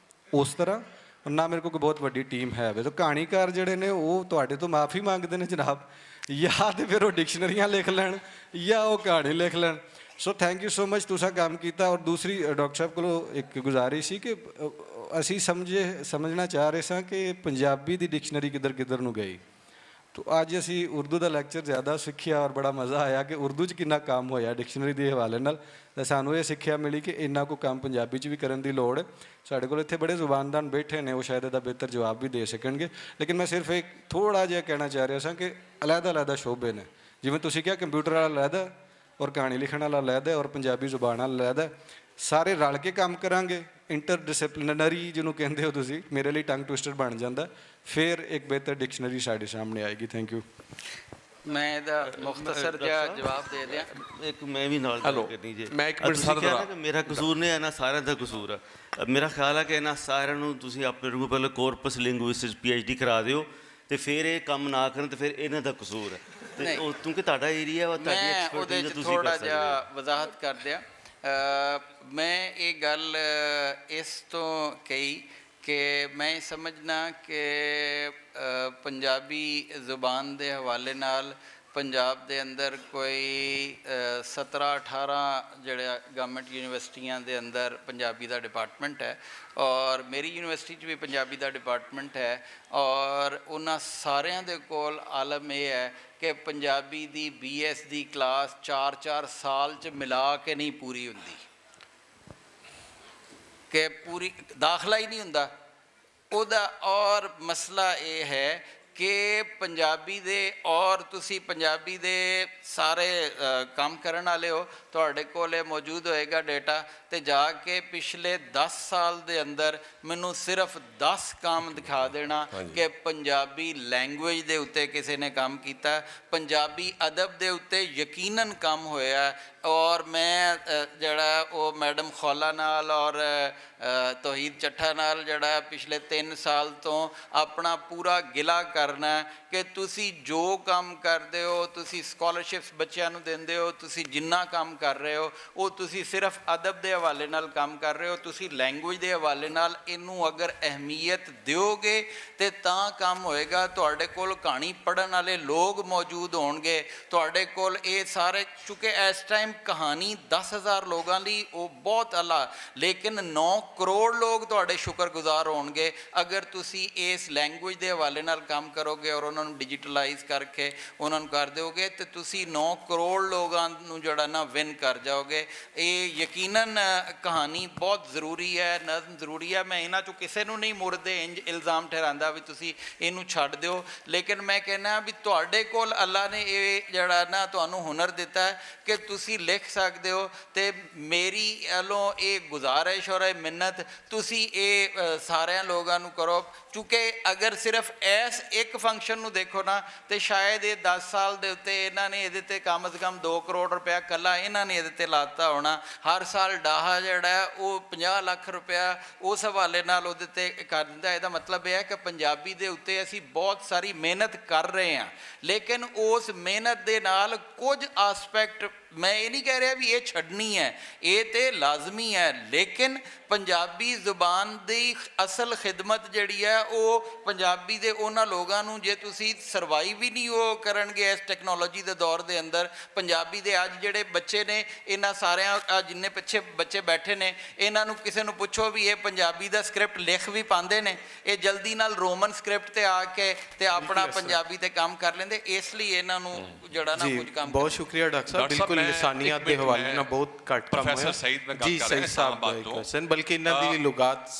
ਉਸ ਤਰ੍ਹਾਂ, ਨਾ ਮੇਰੇ ਕੋਲ ਕੋਈ ਬਹੁਤ ਵੱਡੀ ਟੀਮ ਹੈ। ਵੇ ਤਾਂ ਕਹਾਣੀਕਾਰ ਜਿਹੜੇ ਨੇ ਉਹ ਤੁਹਾਡੇ ਤੋਂ ਮਾਫੀ ਮੰਗਦੇ ਨੇ ਜਨਾਬ, ਜਾਂ ਤੇ ਫਿਰ ਉਹ ਡਿਕਸ਼ਨਰੀਆਂ ਲਿਖ ਲੈਣ ਜਾਂ ਉਹ ਕਹਾਣੀ ਲਿਖ ਲੈਣ। So thank you so much, ਤੁਸੀਂ ਕੰਮ ਕੀਤਾ। ਔਰ ਦੂਸਰੀ ਡਾਕਟਰ ਸਾਹਿਬ ਕੋਲੋਂ ਇੱਕ ਗੁਜ਼ਾਰਿਸ਼ ਸੀ ਕਿ ਅਸੀਂ ਸਮਝਣਾ ਚਾਹ ਰਹੇ ਸਾਂ ਕਿ ਪੰਜਾਬੀ ਦੀ ਡਿਕਸ਼ਨਰੀ ਕਿੱਧਰ ਨੂੰ ਗਈ। ਤੋ ਅੱਜ ਅਸੀਂ ਉਰਦੂ ਦਾ ਲੈਕਚਰ ਜ਼ਿਆਦਾ ਸਿੱਖਿਆ ਔਰ ਬੜਾ ਮਜ਼ਾ ਆਇਆ ਕਿ ਉਰਦੂ 'ਚ ਕਿੰਨਾ ਕੰਮ ਹੋਇਆ ਡਿਕਸ਼ਨਰੀ ਦੇ ਹਵਾਲੇ ਨਾਲ। ਤਾਂ ਸਾਨੂੰ ਇਹ ਸਿੱਖਿਆ ਮਿਲੀ ਕਿ ਇੰਨਾ ਕੁ ਕੰਮ ਪੰਜਾਬੀ 'ਚ ਵੀ ਕਰਨ ਦੀ ਲੋੜ ਹੈ। ਸਾਡੇ ਕੋਲ ਇੱਥੇ ਬੜੇ ਜ਼ੁਬਾਨਦਾਨ ਬੈਠੇ ਨੇ, ਉਹ ਸ਼ਾਇਦ ਇਹਦਾ ਬਿਹਤਰ ਜਵਾਬ ਵੀ ਦੇ ਸਕਣਗੇ। ਲੇਕਿਨ ਮੈਂ ਸਿਰਫ ਇੱਕ ਥੋੜ੍ਹਾ ਜਿਹਾ ਕਹਿਣਾ ਚਾਹ ਰਿਹਾ ਸਾਂ ਕਿ ਅਲੱਗ ਸ਼ੋਬੇ ਨੇ, ਜਿਵੇਂ ਤੁਸੀਂ ਕਿਹਾ ਕੰਪਿਊਟਰ ਵਾਲਾ ਅਲੱਗਾ ਔਰ ਕਹਾਣੀ ਲਿਖਣ ਵਾਲਾ ਅਲੱਗਾ ਔਰ ਪੰਜਾਬੀ ਜ਼ੁਬਾਨ ਵਾਲਾ ਅਲੱਗਾ। ਸਾਰੇ ਰਲ ਕੇ ਕੰਮ ਕਰਾਂਗੇ, ਇੰਟਰਡਿਸਪਲਿਨਰੀ ਜਿਹਨੂੰ ਕਹਿੰਦੇ ਹੋ ਤੁਸੀਂ, ਮੇਰੇ ਲਈ ਟੰਗ ਟਵਿਸਟਰ ਬਣ ਜਾਂਦਾ, ਫਿਰ ਇੱਕ ਬਿਹਤਰ ਡਿਕਸ਼ਨਰੀ ਸਾਡੇ ਸਾਹਮਣੇ ਆਏਗੀ। Thank you. ਮੈਂ ਇਹਦਾ ਮੁਖਤਸਰ ਜਿਹਾ ਜਵਾਬ ਦੇ ਦਿਆਂ। ਇੱਕ ਮੈਂ ਵੀ ਨਾਲ ਹੈਲੋ, ਗੱਲ ਕਰਨੀ ਜੇ ਮੈਂ ਇੱਕ ਮਿੰਟ ਤੁਸੀਂ ਸਰ ਕਿਹਾ ਨਾ ਦੁਹਰਾ- ਕਿ ਮੇਰਾ ਕਸੂਰ ਨਹੀਂ ਹੈ ਨਾ, ਸਾਰਿਆਂ ਦਾ ਕਸੂਰ ਆ। ਮੇਰਾ ਖਿਆਲ ਹੈ ਕਿ ਇਹਨਾਂ ਸਾਰਿਆਂ ਨੂੰ ਤੁਸੀਂ ਆਪਣੇ ਨੂੰ ਪਹਿਲਾਂ ਕੋਰਪਸ ਲਿੰਗੁਇਸਟਿਕਸ PhD ਕਰਾ ਦਿਓ ਤੇ ਫਿਰ ਇਹ ਕੰਮ ਨਾ ਕਰਨ ਤੇ ਫਿਰ ਇਹਨਾਂ ਦਾ ਕਸੂਰ ਹੈ। ਤੇ ਨਹੀਂ। ਉਹ ਕਿਉਂਕਿ ਤੁਹਾਡਾ ਏਰੀਆ ਵਾ, ਤੁਹਾਡੀ ਮੈਂ ਉਹਦੇ ਐਕਸਪਰਟਿਜ਼ 'ਚ ਤੁਸੀਂ ਥੋੜਾ ਕਰ ਸਕਦੇ ਹੋ। ਜਿਹਾ ਵਜ਼ਾਹਤ ਕਰ ਦਿਆਂ। ਮੈਂ ਇਹ ਗੱਲ ਇਸ ਤੋਂ ਕਹੀ ਕਿ ਮੈਂ ਸਮਝਣਾ ਕਿ ਪੰਜਾਬੀ ਜ਼ੁਬਾਨ ਦੇ ਹਵਾਲੇ ਨਾਲ ਪੰਜਾਬ ਦੇ ਅੰਦਰ ਕੋਈ 17-18 ਜਿਹੜਾ ਗਵਰਨਮੈਂਟ ਯੂਨੀਵਰਸਿਟੀਆਂ ਦੇ ਅੰਦਰ ਪੰਜਾਬੀ ਦਾ ਡਿਪਾਰਟਮੈਂਟ ਹੈ, ਔਰ ਮੇਰੀ ਯੂਨੀਵਰਸਿਟੀ 'ਚ ਵੀ ਪੰਜਾਬੀ ਦਾ ਡਿਪਾਰਟਮੈਂਟ ਹੈ, ਔਰ ਉਹਨਾਂ ਸਾਰਿਆਂ ਦੇ ਕੋਲ ਆਲਮ ਇਹ ਹੈ ਕਿ ਪੰਜਾਬੀ ਦੀ BS ਦੀ ਕਲਾਸ 4-4 ਸਾਲ 'ਚ ਮਿਲਾ ਕੇ ਨਹੀਂ ਪੂਰੀ ਹੁੰਦੀ, ਕਿ ਪੂਰੀ ਦਾਖਲਾ ਹੀ ਨਹੀਂ ਹੁੰਦਾ ਉਹਦਾ। ਔਰ ਮਸਲਾ ਇਹ ਹੈ ਕਿ ਪੰਜਾਬੀ ਦੇ, ਔਰ ਤੁਸੀਂ ਪੰਜਾਬੀ ਦੇ ਸਾਰੇ ਕੰਮ ਕਰਨ ਵਾਲੇ ਹੋ, ਤੁਹਾਡੇ ਕੋਲ ਇਹ ਮੌਜੂਦ ਹੋਏਗਾ ਡੇਟਾ, ਤੇ ਜਾ ਕੇ ਪਿਛਲੇ 10 ਸਾਲ ਦੇ ਅੰਦਰ ਮੈਨੂੰ ਸਿਰਫ 10 ਕੰਮ ਦਿਖਾ ਦੇਣਾ ਕਿ ਪੰਜਾਬੀ ਲੈਂਗੁਏਜ ਦੇ ਉੱਤੇ ਕਿਸੇ ਨੇ ਕੰਮ ਕੀਤਾ, ਪੰਜਾਬੀ ਅਦਬ ਦੇ ਉੱਤੇ ਯਕੀਨਨ ਕੰਮ ਹੋਇਆ। ਔਰ ਮੈਂ ਜਿਹੜਾ ਉਹ ਮੈਡਮ ਖੌਲਾ ਨਾਲ ਔਰ ਤੋਹੀਦ ਚੱਠਾ ਨਾਲ ਜਿਹੜਾ ਪਿਛਲੇ 3 ਸਾਲ ਤੋਂ ਆਪਣਾ ਪੂਰਾ ਗਿਲਾ ਕਰਨਾ ਕਿ ਤੁਸੀਂ ਜੋ ਕੰਮ ਕਰਦੇ ਹੋ, ਤੁਸੀਂ ਸਕਾਲਰਸ਼ਿਪਸ ਬੱਚਿਆਂ ਨੂੰ ਦਿੰਦੇ ਹੋ, ਤੁਸੀਂ ਜਿੰਨਾ ਕੰਮ ਕਰ ਰਹੇ ਹੋ ਉਹ ਤੁਸੀਂ ਸਿਰਫ ਅਦਬ ਦੇ ਹਵਾਲੇ ਨਾਲ ਕੰਮ ਕਰ ਰਹੇ ਹੋ। ਤੁਸੀਂ ਲੈਂਗੁਏਜ ਦੇ ਹਵਾਲੇ ਨਾਲ ਇਹਨੂੰ ਅਗਰ ਅਹਿਮੀਅਤ ਦਿਓਗੇ ਤੇ ਤਾਂ ਕੰਮ ਹੋਏਗਾ। ਤੁਹਾਡੇ ਕੋਲ ਕਹਾਣੀ ਪੜ੍ਹਨ ਵਾਲੇ ਲੋਕ ਮੌਜੂਦ ਹੋਣਗੇ, ਤੁਹਾਡੇ ਕੋਲ ਇਹ ਸਾਰੇ, ਚੁੱਕੇ ਇਸ ਟਾਈਮ ਕਹਾਣੀ 10,000 ਲੋਕਾਂ ਲਈ ਉਹ ਬਹੁਤ ਅਲਾ, ਲੇਕਿਨ 9 ਕਰੋੜ ਲੋਕ ਤੁਹਾਡੇ ਸ਼ੁਕਰਗੁਜ਼ਾਰ ਹੋਣਗੇ ਅਗਰ ਤੁਸੀਂ ਇਸ ਲੈਂਗੁਏਜ ਦੇ ਹਵਾਲੇ ਨਾਲ ਕੰਮ ਕਰੋਗੇ ਔਰ ਉਹਨਾਂ ਨੂੰ ਡਿਜੀਟਲਾਈਜ਼ ਕਰਕੇ ਉਹਨਾਂ ਨੂੰ ਕਰ ਦਿਓਗੇ ਤੇ ਤੁਸੀਂ 9 ਕਰੋੜ ਲੋਕਾਂ ਨੂੰ ਜਿਹੜਾ ਨਾ ਵਿਨ ਕਰ ਜਾਓਗੇ। ਇਹ ਯਕੀਨਨ ਕਹਾਣੀ ਬਹੁਤ ਜ਼ਰੂਰੀ ਹੈ, ਨਜ਼ਮ ਜ਼ਰੂਰੀ ਹੈ। ਮੈਂ ਇਹਨਾਂ 'ਚੋਂ ਕਿਸੇ ਨੂੰ ਨਹੀਂ ਮੁਰਦੇ ਇੰਜ ਇਲਜ਼ਾਮ ਠਹਿਰਾਉਂਦਾ ਵੀ ਤੁਸੀਂ ਇਹਨੂੰ ਛੱਡ ਦਿਓ, ਲੇਕਿਨ ਮੈਂ ਕਹਿੰਦਾ ਵੀ ਤੁਹਾਡੇ ਕੋਲ ਅੱਲਾ ਨੇ ਇਹ ਜਿਹੜਾ ਨਾ ਤੁਹਾਨੂੰ ਹੁਨਰ ਦਿੱਤਾ ਹੈ ਕਿ ਤੁਸੀਂ ਲਿਖ ਸਕਦੇ ਹੋ। ਤੇ ਮੇਰੀ ਵੱਲੋਂ ਇਹ ਗੁਜ਼ਾਰਿਸ਼ ਔਰ ਇਹ ਮਿੰਨਤ ਤੁਸੀਂ ਇਹ ਸਾਰਿਆਂ ਲੋਕਾਂ ਨੂੰ ਕਰੋ, ਕਿਉਂਕਿ ਅਗਰ ਸਿਰਫ ਇਸ ਇੱਕ ਫੰਕਸ਼ਨ ਨੂੰ ਦੇਖੋ ਨਾ ਤੇ ਸ਼ਾਇਦ ਇਹ 10 ਸਾਲ ਦੇ ਉੱਤੇ ਇਹਨਾਂ ਨੇ ਇਹਦੇ ਤੇ ਕਮ ਅਜ਼ ਕਮ 2 ਕਰੋੜ ਰੁਪਇਆ ਇਕੱਲਾ ਇਹਨਾਂ ਨੇ ਇਹਦੇ ਤੇ ਲਾਤਾ ਹੋਣਾ। ਹਰ ਸਾਲ ਡਾਹਾ ਜਿਹੜਾ ਉਹ 50 ਲੱਖ ਰੁਪਇਆ ਉਸ ਹਵਾਲੇ ਨਾਲ ਉਹਦੇ ਤੇ ਕਰ ਦਿੰਦਾ। ਇਹਦਾ ਮਤਲਬ ਇਹ ਹੈ ਕਿ ਪੰਜਾਬੀ ਦੇ ਉੱਤੇ ਅਸੀਂ ਬਹੁਤ ਸਾਰੀ ਮਿਹਨਤ ਕਰ ਰਹੇ ਹਾਂ, ਲੇਕਿਨ ਉਸ ਮਿਹਨਤ ਦੇ ਨਾਲ ਕੁਝ ਆਸਪੈਕਟ, ਮੈਂ ਇਹ ਨਹੀਂ ਕਹਿ ਰਿਹਾ ਵੀ ਇਹ ਛੱਡਣੀ ਹੈ, ਇਹ ਤੇ ਲਾਜ਼ਮੀ ਹੈ, ਲੇਕਿਨ ਪੰਜਾਬੀ ਜ਼ੁਬਾਨ ਦੀ ਅਸਲ ਖਿਦਮਤ ਜਿਹੜੀ ਹੈ ਉਹ ਪੰਜਾਬੀ ਦੇ ਉਹਨਾਂ ਲੋਕਾਂ ਨੂੰ, ਜੇ ਤੁਸੀਂ ਸਰਵਾਈਵ ਹੀ ਨਹੀਂ ਉਹ ਕਰਨਗੇ ਇਸ ਟੈਕਨੋਲੋਜੀ ਦੇ ਦੌਰ ਦੇ ਅੰਦਰ। ਪੰਜਾਬੀ ਦੇ ਅੱਜ ਜਿਹੜੇ ਬੱਚੇ ਨੇ, ਇਹਨਾਂ ਸਾਰਿਆਂ ਜਿੰਨੇ ਪਿੱਛੇ ਬੱਚੇ ਬੈਠੇ ਨੇ, ਇਹਨਾਂ ਨੂੰ ਕਿਸੇ ਨੂੰ ਪੁੱਛੋ ਵੀ ਇਹ ਪੰਜਾਬੀ ਦਾ ਸਕ੍ਰਿਪਟ ਲਿਖ ਵੀ ਪਾਉਂਦੇ ਨੇ? ਇਹ ਜਲਦੀ ਨਾਲ ਰੋਮਨ ਸਕ੍ਰਿਪਟ ਤੇ ਆ ਕੇ ਤੇ ਆਪਣਾ ਪੰਜਾਬੀ ਤੇ ਕੰਮ ਕਰ ਲੈਂਦੇ। ਇਸ ਲਈ ਇਹਨਾਂ ਨੂੰ ਜਿਹੜਾ ਨਾ ਕੁਝ ਕੰਮ ਬਹੁਤ ਸ਼ੁਕਰੀਆ ਡਾਕਟਰ ਸਾਹਿਬ। ਬਿਲਕੁਲ ਲਿਸਾਨੀਅਤ ਦੇ ਹਵਾਲੇ ਨਾਲ ਬਹੁਤ ਘੱਟ ਕੰਮ ਹੋਇਆ। ਪ੍ਰੋਫੈਸਰ ਸਈਦ ਮੈਂ ਗੱਲ ਜੀ ਕਰ ਸਹੀ ਰਿਹਾ ਸਾਹਿਬ ਕੁਐਸਚਨ, ਬਲਕਿ ਇਹਨਾਂ ਦੀ ਲੁਗਾਤ,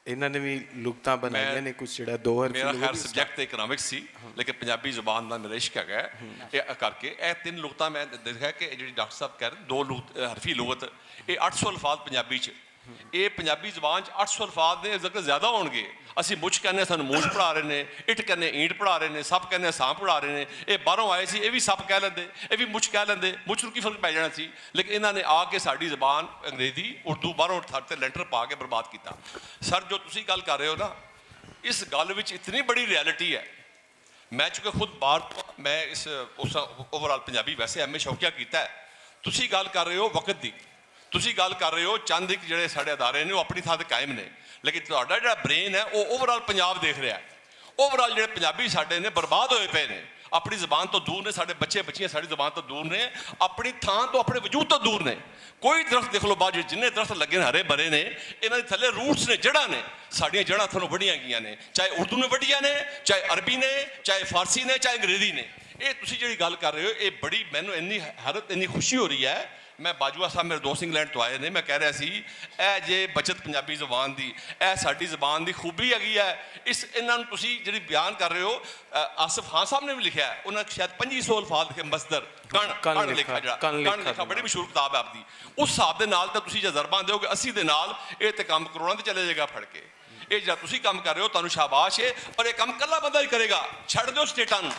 ਇਹਨਾਂ ਨੇ ਵੀ ਲੁਗਤਾਂ ਬਣਾਈਆਂ ਨੇ ਕੁਝ ਜਿਹੜਾ ਦੋ ਹਰਫੀ ਮੇਰਾ ਲੁਗਤ ਖੈਰ ਸਬਜੈਕਟ ਤੇ ਇਕਨੋਮਿਕਸ ਸੀ, ਲੇਕਿਨ ਪੰਜਾਬੀ ਜ਼ੁਬਾਨ ਦਾ ਮੇਰਾ ਇਸ਼ਕ ਹੈਗਾ ਇਹ ਕਰਕੇ ਇਹ 3 ਲੁਗਤਾਂ ਮੈਂ ਦੇਖਿਆ ਕਿ ਜਿਹੜੀ ਡਾਕਟਰ ਸਾਹਿਬ ਕਹਿ ਰਹੇ 2 ਹਰਫੀ ਲੁਗਤ, ਇਹ 800 ਅਲਫਾਜ਼ ਪੰਜਾਬੀ 'ਚ, ਇਹ ਪੰਜਾਬੀ ਜ਼ੁਬਾਨ 'ਚ 800 ਅਲਫਾਜ਼ ਦੇ ਜ਼ਿਕਰ ਜ਼ਿਆਦਾ ਹੋਣਗੇ। ਅਸੀਂ ਮੁੱਛ ਕਹਿੰਦੇ ਸਾਨੂੰ ਮੂੰਛ ਪੜ੍ਹਾ ਰਹੇ ਨੇ, ਇੱਟ ਕਹਿੰਦੇ ਈਂਟ ਪੜ੍ਹਾ ਰਹੇ ਨੇ, ਸੱਪ ਕਹਿੰਦੇ ਸਾਂ ਪੜ੍ਹਾ ਰਹੇ ਨੇ। ਇਹ ਬਾਹਰੋਂ ਆਏ ਸੀ, ਇਹ ਵੀ ਸੱਪ ਕਹਿ ਲੈਂਦੇ, ਇਹ ਵੀ ਮੁੱਛ ਕਹਿ ਲੈਂਦੇ, ਮੁੱਛ ਨੂੰ ਕੀ ਫਰਕ ਪੈ ਜਾਣਾ ਸੀ, ਲੇਕਿਨ ਇਹਨਾਂ ਨੇ ਆ ਕੇ ਸਾਡੀ ਜ਼ਬਾਨ ਅੰਗਰੇਜ਼ੀ ਉਰਦੂ ਬਾਹਰੋਂ ਥਰ ਤੇ ਲੈਂਟਰ ਪਾ ਕੇ ਬਰਬਾਦ ਕੀਤਾ। ਸਰ ਜੋ ਤੁਸੀਂ ਗੱਲ ਕਰ ਰਹੇ ਹੋ ਨਾ, ਇਸ ਗੱਲ ਵਿੱਚ ਇਤਨੀ ਬੜੀ ਰਿਐਲਿਟੀ ਹੈ। ਮੈਂ ਚੁੱਕੇ ਖੁਦ ਬਾਹਰ ਤੋਂ, ਮੈਂ ਇਸ ਉਸ ਓਵਰਆਲ ਪੰਜਾਬੀ ਵੈਸੇ ਐਮਏ ਸ਼ੌਕੀਆ ਕੀਤਾ ਹੈ। ਤੁਸੀਂ ਗੱਲ ਕਰ ਰਹੇ ਹੋ ਵਕਤ ਦੀ, ਤੁਸੀਂ ਗੱਲ ਕਰ ਰਹੇ ਹੋ ਚੰਦ ਇੱਕ ਜਿਹੜੇ ਸਾਡੇ ਅਦਾਰੇ ਨੇ ਉਹ ਆਪਣੀ ਥਾਂ ਤੇ ਕਾਇਮ ਨੇ, ਲੇਕਿਨ ਤੁਹਾਡਾ ਜਿਹੜਾ ਬ੍ਰੇਨ ਹੈ ਉਹ ਓਵਰਆਲ ਪੰਜਾਬ ਦੇਖ ਰਿਹਾ। ਓਵਰਆਲ ਜਿਹੜੇ ਪੰਜਾਬੀ ਸਾਡੇ ਨੇ ਬਰਬਾਦ ਹੋਏ ਪਏ ਨੇ, ਆਪਣੀ ਜ਼ਬਾਨ ਤੋਂ ਦੂਰ ਨੇ, ਸਾਡੇ ਬੱਚੇ ਬੱਚੀਆਂ ਸਾਡੀ ਜ਼ਬਾਨ ਤੋਂ ਦੂਰ ਨੇ, ਆਪਣੀ ਥਾਂ ਤੋਂ ਆਪਣੇ ਵਜੂਦ ਤੋਂ ਦੂਰ ਨੇ। ਕੋਈ ਦਰਖਤ ਦੇਖ ਲਓ ਬਾਹਰ, ਜਿੰਨੇ ਦਰਖਤ ਲੱਗੇ ਨੇ ਹਰੇ ਭਰੇ ਨੇ, ਇਹਨਾਂ ਦੇ ਥੱਲੇ ਰੂਟਸ ਨੇ, ਜੜ੍ਹਾਂ ਨੇ, ਸਾਡੀਆਂ ਜੜ੍ਹਾਂ ਤੁਹਾਨੂੰ ਵੱਢੀਆਂ ਗਈਆਂ ਨੇ, ਚਾਹੇ ਉਰਦੂ ਨੇ ਵੱਢੀਆਂ ਨੇ, ਚਾਹੇ ਅਰਬੀ ਨੇ, ਚਾਹੇ ਫਾਰਸੀ ਨੇ, ਚਾਹੇ ਅੰਗਰੇਜ਼ੀ ਨੇ। ਇਹ ਤੁਸੀਂ ਜਿਹੜੀ ਗੱਲ ਕਰ ਰਹੇ ਹੋ ਇਹ ਬੜੀ, ਮੈਨੂੰ ਇੰਨੀ ਹੈਰਤ, ਇੰਨੀ ਖੁਸ਼ੀ ਹੋ ਰਹੀ ਹੈ। ਮੈਂ ਬਾਜਵਾ ਸਾਹਿਬ ਮੇਰੇ ਦੋਸਤ ਇੰਗਲੈਂਡ ਤੋਂ ਆਏ ਨੇ, ਮੈਂ ਕਹਿ ਰਿਹਾ ਸੀ ਇਹ ਜੇ ਬਚਤ ਪੰਜਾਬੀ ਜ਼ੁਬਾਨ ਦੀ, ਇਹ ਸਾਡੀ ਜ਼ੁਬਾਨ ਦੀ ਖੂਬੀ ਹੈਗੀ ਹੈ। ਇਹਨਾਂ ਨੂੰ ਤੁਸੀਂ ਜਿਹੜੀ ਬਿਆਨ ਕਰ ਰਹੇ ਹੋ, ਆਸਿਫ ਖਾਨ ਸਾਹਿਬ ਨੇ ਵੀ ਲਿਖਿਆ, ਉਹਨਾਂ ਸ਼ਾਇਦ 2500 ਅਲਫਾਜ਼ ਲਿਖੇ, ਮਸਦਰ ਕਣ ਲਿਖਾ, ਜਿਹੜਾ ਕਣ ਲਿਖਾ ਬੜੀ ਮਸ਼ਹੂਰ ਕਿਤਾਬ ਹੈ ਆਪਦੀ। ਉਸ ਹਿਸਾਬ ਦੇ ਨਾਲ ਤਾਂ ਤੁਸੀਂ ਜੇ ਜ਼ਰਬਾਂ ਦਿਓਗੇ 80 ਦੇ ਨਾਲ, ਇਹ ਤੇ ਕੰਮ ਕਰੋੜਾਂ ਤੇ ਚਲੇ ਜਾਏਗਾ ਫੜ ਕੇ। ਇਹ ਜਿਹੜਾ ਤੁਸੀਂ ਕੰਮ ਕਰ ਰਹੇ ਹੋ ਤੁਹਾਨੂੰ ਸ਼ਾਬਾਸ਼ ਹੈ, ਪਰ ਇਹ ਕੰਮ ਇਕੱਲਾ ਬੰਦਾ ਹੀ ਕਰੇਗਾ। ਛੱਡ ਦਿਓ ਸਟੇਟਾਂ ਨੂੰ,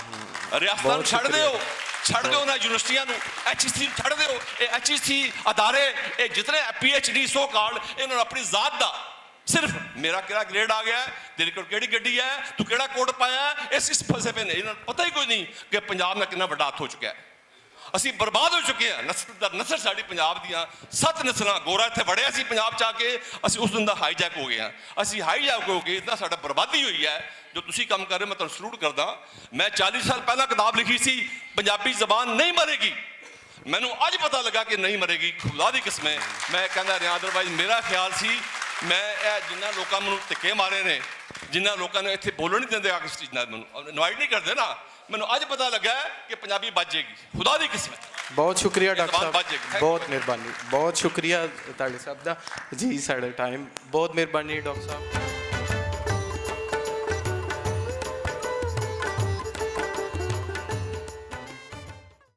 ਰਿਆਸਤਾਂ ਨੂੰ ਛੱਡ ਦਿਓ, ਛੱਡ ਦਿਓ ਨਾ ਯੂਨੀਵਰਸਿਟੀਆਂ ਨੂੰ, HEC ਨੂੰ ਛੱਡ ਦਿਓ। ਇਹ HEC ਅਦਾਰੇ, ਇਹ ਜਿਤਨੇ PhD ਸੋ ਕਾਲਡ, ਇਹਨਾਂ ਨੂੰ ਆਪਣੀ ਜ਼ਾਤ ਦਾ ਸਿਰਫ ਮੇਰਾ ਕਿਹੜਾ ਗ੍ਰੇਡ ਆ ਗਿਆ, ਤੇਰੇ ਕੋਲ ਕਿਹੜੀ ਗੱਡੀ ਹੈ, ਤੂੰ ਕਿਹੜਾ ਕੋਟ ਪਾਇਆ, ਇਸ ਫਲਸਫੇ ਨੇ ਇਹਨਾਂ ਨੂੰ ਪਤਾ ਹੀ ਕੋਈ ਨਹੀਂ ਕਿ ਪੰਜਾਬ ਨਾਲ ਕਿੰਨਾ ਵੱਡਾ ਹੱਥ ਹੋ ਚੁੱਕਿਆ ਹੈ। ਅਸੀਂ ਬਰਬਾਦ ਹੋ ਚੁੱਕੇ ਹਾਂ। ਨਸਲ ਦਰ ਨਸਲ ਸਾਡੀ ਪੰਜਾਬ ਦੀਆਂ 7 ਨਸਲਾਂ, ਗੋਰਾ ਇੱਥੇ ਵੜਿਆ ਸੀ ਪੰਜਾਬ 'ਚ ਆ ਕੇ, ਅਸੀਂ ਉਸ ਦਿਨ ਦਾ ਹਾਈਜੈਕ ਹੋ ਗਏ ਹਾਂ। ਅਸੀਂ ਹਾਈਜੈਕ ਹੋ ਕੇ ਇੱਦਾਂ ਸਾਡਾ ਬਰਬਾਦੀ ਹੋਈ ਹੈ। ਜੋ ਤੁਸੀਂ ਕੰਮ ਕਰ ਰਹੇ ਹੋ ਮੈਂ ਤੁਹਾਨੂੰ ਸਲੂਟ ਕਰਦਾ। ਮੈਂ 40 ਸਾਲ ਪਹਿਲਾਂ ਕਿਤਾਬ ਲਿਖੀ ਸੀ ਪੰਜਾਬੀ ਜ਼ਬਾਨ ਨਹੀਂ ਮਰੇਗੀ, ਮੈਨੂੰ ਅੱਜ ਪਤਾ ਲੱਗਾ ਕਿ ਨਹੀਂ ਮਰੇਗੀ। ਖੁਦਾ ਦੀ ਕਸਮ ਹੈ, ਮੈਂ ਕਹਿੰਦਾ ਰਿਹਾ, ਅਦਰਵਾਈਜ਼ ਮੇਰਾ ਖਿਆਲ ਸੀ ਮੈਂ ਇਹ ਜਿੰਨਾ ਲੋਕਾਂ ਮੈਨੂੰ ਧੱਕੇ ਮਾਰੇ ਨੇ, ਜਿੰਨਾ ਲੋਕਾਂ ਨੇ ਇੱਥੇ ਬੋਲਣ ਨਹੀਂ ਦਿੰਦੇ ਆ ਕੇ ਸਟੇਜ ਨਾਲ, ਮੈਨੂੰ ਇਨਵਾਈਟ ਨਹੀਂ ਕਰਦੇ ਨਾ, ਮੈਨੂੰ ਅੱਜ ਪਤਾ ਲੱਗਾ ਕਿ ਪੰਜਾਬੀ ਬਚ ਜਾਏਗੀ। ਖੁਦਾ ਦੀ ਕਿਸਮਤ। ਬਹੁਤ ਸ਼ੁਕਰੀਆ ਡਾਕਟਰ ਜ਼ਬਾਨ ਬਚ ਸਾਹਿਬ, ਜਾਏਗੀ। ਬਹੁਤ ਮਿਹਰਬਾਨੀ, ਬਹੁਤ ਸ਼ੁਕਰੀਆ ਤੁਹਾਡੇ ਸਾਹਿਬ ਦਾ ਜੀ। ਸਾਡਾ ਟਾਈਮ, ਬਹੁਤ ਮਿਹਰਬਾਨੀ ਡਾਕਟਰ ਸਾਹਿਬ।